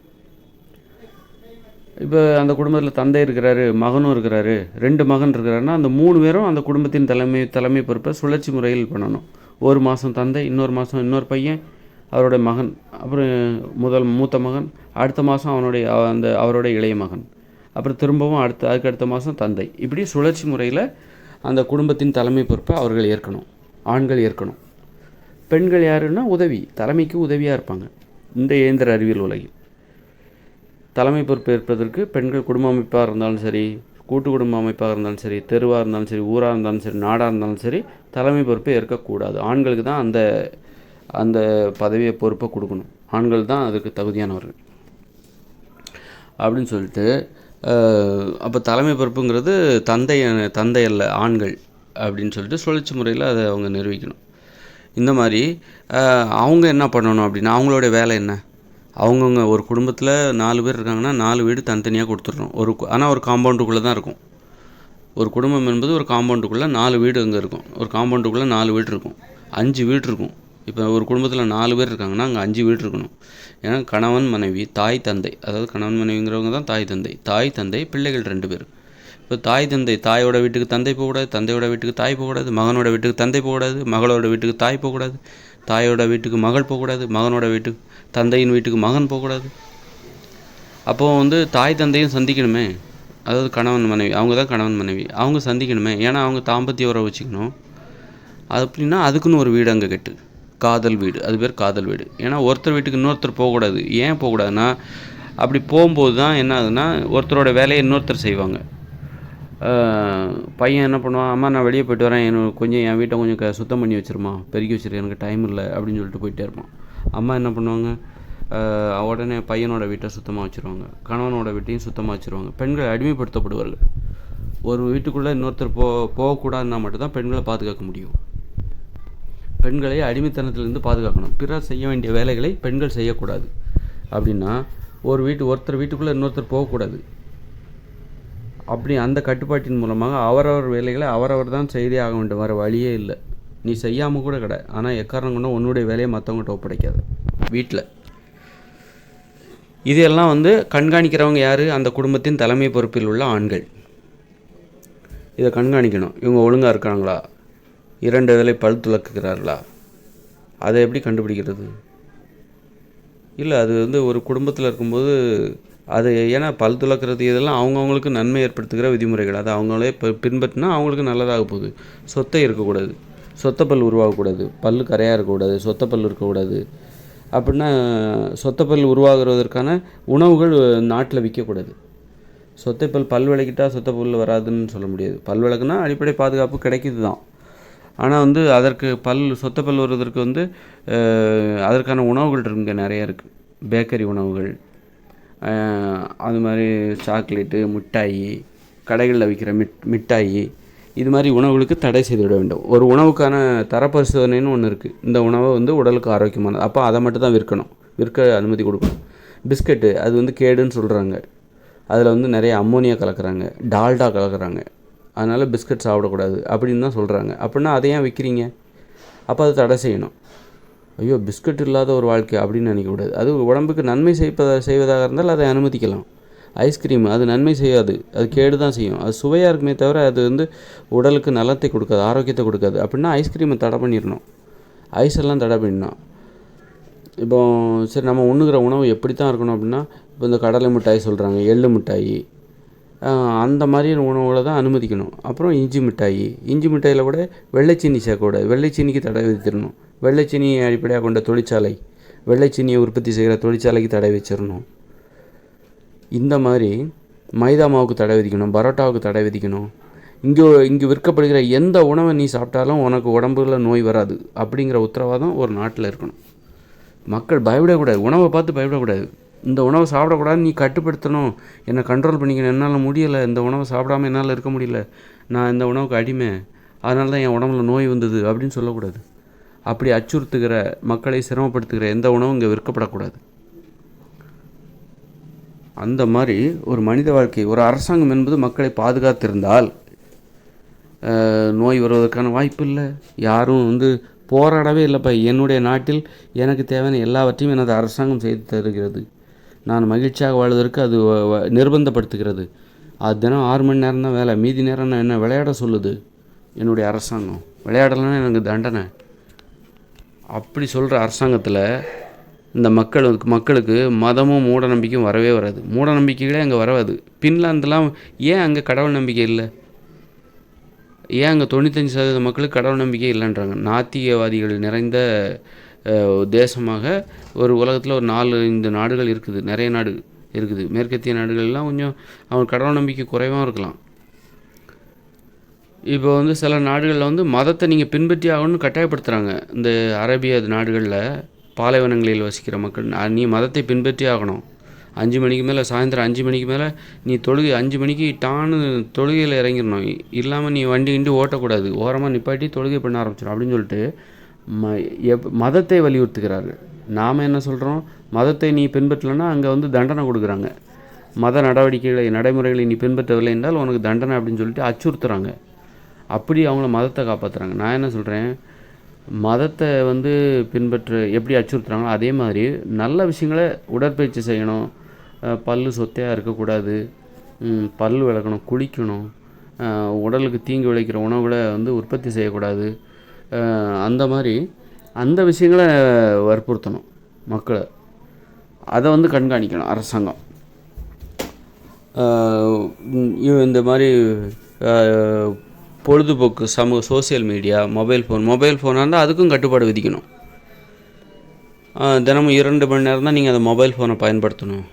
இப்போ அந்த குடும்பத்தில் தந்தை இருக்கிறாரு, மகனும் இருக்கிறாரு, 2 மகன் இருக்கிறாருன்னா அந்த 3 பேரும் அந்த குடும்பத்தின் தலைமை பொறுப்பை சுழற்சி முறையில் பண்ணணும். ஒரு மாதம் தந்தை, இன்னொரு மாதம் இன்னொரு பையன், அவருடைய மகன், அப்புறம் மூத்த மகன், அடுத்த மாதம் அவருடைய இளைய மகன், அப்புறம் திரும்பவும் அதுக்கு அடுத்த மாதம் தந்தை. இப்படி சுழற்சி முறையில் அந்த குடும்பத்தின் தலைமை பொறுப்பை அவர்கள் ஏற்கணும், ஆண்கள் ஏற்கணும். பெண்கள் யாருன்னா தலைமைக்கு உதவியாக இருப்பாங்க. இந்த இயந்திர அறிவியல் உலகில் தலைமை பொறுப்பு ஏற்பதற்கு பெண்கள் குடும்ப அமைப்பாக இருந்தாலும் சரி, கூட்டு குடும்ப அமைப்பாக இருந்தாலும் சரி, தெருவாக இருந்தாலும் சரி, ஊராக இருந்தாலும் சரி, நாடாக இருந்தாலும் சரி, தலைமை பொறுப்பை ஏற்கக்கூடாது. ஆண்களுக்கு தான் அந்த பதவியை பொறுப்பை கொடுக்கணும். ஆண்கள் தான் அதுக்கு தகுதியானவர்கள் அப்படின்னு சொல்லிட்டு, அப்போ தலைமை பொறுப்புங்கிறது தந்தை அல்ல, ஆண்கள் அப்படின்னு சொல்லிட்டு சுழற்சி முறையில் அதை அவங்க நிரூபிக்கணும். இந்த மாதிரி அவங்க என்ன பண்ணணும் அப்படின்னா, அவங்களுடைய வேலை என்ன? அவங்கவுங்க ஒரு குடும்பத்தில் 4 பேர் இருக்காங்கன்னா 4 வீடு தனித்தனியாக கொடுத்துட்றோம். ஆனால் ஒரு காம்பவுண்டுக்குள்ளே தான் இருக்கும். ஒரு குடும்பம் என்பது ஒரு காம்பவுண்டுக்குள்ளே 4 வீடு அங்கே இருக்கும். ஒரு காம்பவுண்டுக்குள்ளே 4 வீடு இருக்கும், 5 வீடு இருக்கும். இப்போ ஒரு குடும்பத்தில் 4 பேர் இருக்காங்கன்னா அங்கே 5 வீடு இருக்கணும். ஏன்னா கணவன் மனைவி, தாய் தந்தை, அதாவது கணவன் மனைவிங்கிறவங்க தான் தாய் தந்தை, பிள்ளைகள் 2 பேர். இப்போ தாயோட வீட்டுக்கு தந்தை போகக்கூடாது, தந்தையோட வீட்டுக்கு தாய் போகக்கூடாது, மகனோட வீட்டுக்கு தந்தை போகக்கூடாது, மகளோட வீட்டுக்கு தாய் போகக்கூடாது, தாயோட வீட்டுக்கு மகள் போகக்கூடாது, மகனோட வீட்டுக்கு தந்தையின் வீட்டுக்கு மகன் போகக்கூடாது. அப்போது வந்து தாய் தந்தையும் சந்திக்கணுமே, அதாவது கணவன் மனைவி, அவங்க தான் கணவன் மனைவி, அவங்க சந்திக்கணுமே. ஏன்னா அவங்க தாம்பத்திய உறவு வச்சுக்கணும். அப்படின்னா அதுக்குன்னு ஒரு வீடு அங்கே கட்டு, காதல் வீடு, அது பேர் காதல் வீடு. ஏன்னா ஒருத்தர் வீட்டுக்கு இன்னொருத்தர் போகக்கூடாது. ஏன் போகக்கூடாதுன்னா, அப்படி போகும்போது தான் என்ன ஆகுதுன்னா, ஒருத்தரோட வேலையை இன்னொருத்தர் செய்வாங்க. பையன் என்ன பண்ணுவான், அம்மா நான் வெளியே போய்ட்டு வரேன், கொஞ்சம் என் வீட்டை கொஞ்சம் சுத்தம் பண்ணி வச்சிருமா, பெருக்கி வச்சிருக்கேன், எனக்கு டைம் இல்லை அப்படின்னு சொல்லிட்டு போயிட்டே இருப்பான். அம்மா என்ன பண்ணுவாங்க, உடனே பையனோட வீட்டை சுத்தமாக வச்சுருவாங்க, கணவனோட வீட்டையும் சுத்தமாக வச்சுருவாங்க. பெண்கள் அடிமைப்படுத்தப்படுவார்கள். ஒரு வீட்டுக்குள்ளே இன்னொருத்தர் போகக்கூடாதுன்னா மட்டும்தான் பெண்களை பாதுகாக்க முடியும். பெண்களை அடிமைத்தனத்திலிருந்து பாதுகாக்கணும். பிறர் செய்ய வேண்டிய வேலைகளை பெண்கள் செய்யக்கூடாது. அப்படின்னா ஒருத்தர் வீட்டுக்குள்ளே இன்னொருத்தர் போகக்கூடாது. அப்படி அந்த கட்டுப்பாட்டின் மூலமாக அவரவர் வேலைகளை அவரவர் தான் செய்தே ஆக வேண்டும், வர வழியே இல்லை. நீ செய்யாமல் கூட கிடையாது, ஆனால் எக்காரணம் கொண்டு உன்னுடைய வேலையை மற்றவங்ககிட்ட ஒப்படைக்காது வீட்டில். இதெல்லாம் வந்து கண்காணிக்கிறவங்க யார்? அந்த குடும்பத்தின் தலைமை பொறுப்பில் உள்ள ஆண்கள். இதை கண்காணிக்கணும். இவங்க ஒழுங்காக இருக்காங்களா, 2 வேளை பல் துலக்குகிறார்களா, அதை எப்படி கண்டுபிடிக்கிறது? இல்லை, அது வந்து ஒரு குடும்பத்தில் இருக்கும்போது அது ஏன்னா பல் துலக்கிறது இதெல்லாம் அவங்கவுங்களுக்கு நன்மை ஏற்படுத்துகிற விதிமுறைகள். அதை அவங்களே பின்பற்றினா அவங்களுக்கு நல்லதாக போகுது. சொத்தை இருக்கக்கூடாது, சொத்தை பல் உருவாகக்கூடாது, பல் கரையாக இருக்கக்கூடாது, சொத்தை பல் இருக்கக்கூடாது. அப்படின்னா சொத்தை பல் உருவாகிறதற்கான உணவுகள் நாட்டில் விற்கக்கூடாது. பல் விளக்கிட்டால் சொத்தை பல் வராதுன்னு சொல்ல முடியாது. பல் விளக்குனா அடிப்படை பாதுகாப்பு கிடைக்கிது தான். ஆனால் வந்து அதற்கு சொத்தை பல் வருவதற்கு வந்து அதற்கான உணவுகள் இங்கே நிறைய இருக்குது. பேக்கரி உணவுகள், அது மாதிரி சாக்லேட்டு, மிட்டாயி, கடைகளில் விற்கிற மிட்டாயி, இது மாதிரி உணவுகளுக்கு தடை செய்துவிட வேண்டும். ஒரு உணவுக்கான தரப்பரிசோதனைன்னு ஒன்று இருக்குது. இந்த உணவை வந்து உடலுக்கு ஆரோக்கியமானது, அப்போ அதை மட்டும் தான் விற்க அனுமதி கொடுக்கணும். பிஸ்கட்டு அது வந்து கேடுன்னு சொல்கிறாங்க. அதில் வந்து நிறைய அம்மோனியா கலக்கிறாங்க, டால்டா கலக்கிறாங்க, அதனால் பிஸ்கட் சாப்பிடக்கூடாது அப்படின்னு தான் சொல்கிறாங்க. அப்படின்னா அதை ஏன் விற்கிறீங்க? அப்போ அதை தடை செய்யணும். ஐயோ, பிஸ்கட் இல்லாத ஒரு வாழ்க்கை அப்படின்னு நினைக்கக்கூடாது. அது உடம்புக்கு நன்மை செய்வதாக இருந்தால் அதை அனுமதிக்கலாம். ஐஸ்கிரீம் அது நன்மை செய்யாது, அது கேடு தான் செய்யும். அது சுவையாக இருக்குமே தவிர அது வந்து உடலுக்கு நலத்தை கொடுக்காது, ஆரோக்கியத்தை கொடுக்காது. அப்படின்னா ஐஸ்கிரீமை தடை பண்ணிடணும், ஐஸ் எல்லாம் தடை பண்ணிடணும். இப்போ சரி, நம்ம உண்ணுகிற உணவு எப்படி தான் இருக்கணும் அப்படின்னா, இப்போ இந்த கடலை மிட்டாய் சொல்கிறாங்க, எள்ளு மிட்டாய், அந்த மாதிரி உணவுகளை தான் அனுமதிக்கணும். அப்புறம் இஞ்சி மிட்டாயில் கூட வெள்ளைச்சீனி சேர்க்கக்கூடாது. வெள்ளைச்சீனிக்கு தடை விதித்திடணும். வெள்ளைச்சீனியை அடிப்படையாக கொண்ட தொழிற்சாலை, வெள்ளைச்சீனியை உற்பத்தி செய்கிற தொழிற்சாலைக்கு தடை வச்சிடணும். இந்த மாதிரி மைதா மாவுக்கு தடை விதிக்கணும், பரோட்டாவுக்கு தடை விதிக்கணும். இங்கே விற்கப்படுகிற எந்த உணவை நீ சாப்பிட்டாலும் உனக்கு உடம்புல நோய் வராது அப்படிங்கிற உத்தரவாதம் ஒரு நாட்டில் இருக்கணும். மக்கள் பயப்படக்கூடாது, உணவை பார்த்து பயப்படக்கூடாது. இந்த உணவை சாப்பிடக்கூடாது, நீ கட்டுப்படுத்தணும், என்னை கண்ட்ரோல் பண்ணிக்கணும், என்னால் முடியலை, இந்த உணவை சாப்பிடாமல் என்னால் இருக்க முடியல, நான் இந்த உணவுக்கு அடிமை, அதனால தான் என் உடம்புல நோய் வந்தது அப்படின்னு சொல்லக்கூடாது. அப்படி அச்சுறுத்துகிற, மக்களை சிரமப்படுத்துகிற எந்த உணவும் இங்கே விற்கப்படக்கூடாது. அந்த மாதிரி ஒரு மனித வாழ்க்கை, ஒரு அரசாங்கம் என்பது மக்களை பாதுகாத்திருந்தால் நோய் வருவதற்கான வாய்ப்பு இல்லை. யாரும் வந்து போராடவே இல்லைப்பா, என்னுடைய நாட்டில் எனக்கு தேவையான எல்லாவற்றையும் எனது அரசாங்கம் செய்து தருகிறது, நான் மகிழ்ச்சியாக வாழ்வதற்கு அது நிர்பந்தப்படுத்துகிறது. அது தினம் 6 மணி நேரம் தான் வேலை, மீதி நேரம் நான் என்ன விளையாட சொல்லுது என்னுடைய அரசாங்கம், விளையாடலைன்னா எனக்கு தண்டனை அப்படி சொல்கிற அரசாங்கத்தில் இந்த மக்களுக்கு மதமும் மூட நம்பிக்கையும் வரவே வராது. மூட நம்பிக்கைகளே அங்கே வராது. பின்லாந்துலாம் ஏன் அங்கே கடவுள் நம்பிக்கை இல்லை? ஏன் அங்கே 95% மக்களுக்கு கடவுள் நம்பிக்கை இல்லைன்றாங்க? நாத்திகவாதிகள் நிறைந்த தேசமாக ஒரு உலகத்தில் ஒரு 4-5 நாடுகள் இருக்குது, நிறைய நாடு இருக்குது. மேற்கத்திய நாடுகள்லாம் கொஞ்சம் அவங்க கடவுள் நம்பிக்கை குறைவாக இருக்கலாம். இப்போ வந்து சில நாடுகளில் வந்து மதத்தை நீங்கள் பின்பற்றி ஆகணும்னு கட்டாயப்படுத்துகிறாங்க. இந்த அரேபிய நாடுகளில் பாலைவனங்களில் வசிக்கிற மக்கள், நீ மதத்தை பின்பற்றி ஆகணும், 5 மணிக்கு மேலே, சாயந்தரம் 5 மணிக்கு மேலே நீ 5 மணிக்கு டான்னு தொழுகையில் இறங்கிடணும், இல்லாமல் நீ வண்டி ஓட்டக்கூடாது, ஓரமாக நிப்பாட்டி தொழுகை பண்ண ஆரம்பிச்சிடும் அப்படின்னு சொல்லிட்டு மதத்தை வலியுறுத்துகிறார்கள். நாம் என்ன சொல்கிறோம்? மதத்தை நீ பின்பற்றலைன்னா அங்கே வந்து தண்டனை கொடுக்குறாங்க. மத நடைமுறைகளை நீ பின்பற்றவில்லை என்றால் உனக்கு தண்டனை அப்படின்னு சொல்லிட்டு அச்சுறுத்துறாங்க. அப்படி அவங்கள மதத்தை காப்பாற்றுறாங்க. நான் என்ன சொல்கிறேன், மதத்தை வந்து பின்பற்ற எப்படி அச்சுறுத்துறாங்களோ அதே மாதிரி நல்ல விஷயங்களை, உடற்பயிற்சி செய்யணும், பல் சொத்தையாக இருக்கக்கூடாது, பல் விளக்கணும், குளிக்கணும், உடலுக்கு தீங்கு விளைக்கிற உணவுகளை வந்து உற்பத்தி செய்யக்கூடாது, அந்த மாதிரி அந்த விஷயங்களை வற்புறுத்தணும் மக்களை. அதை வந்து கண்காணிக்கணும் அரசாங்கம். இந்த மாதிரி பொழுதுபோக்கு சோசியல் மீடியா, மொபைல் ஃபோனாக இருந்தால் அதுக்கும் கட்டுப்பாடு விதிக்கணும். தினமும் 2 மணி நேரம் தான் நீங்கள் அந்த மொபைல் ஃபோனை பயன்படுத்தணும்.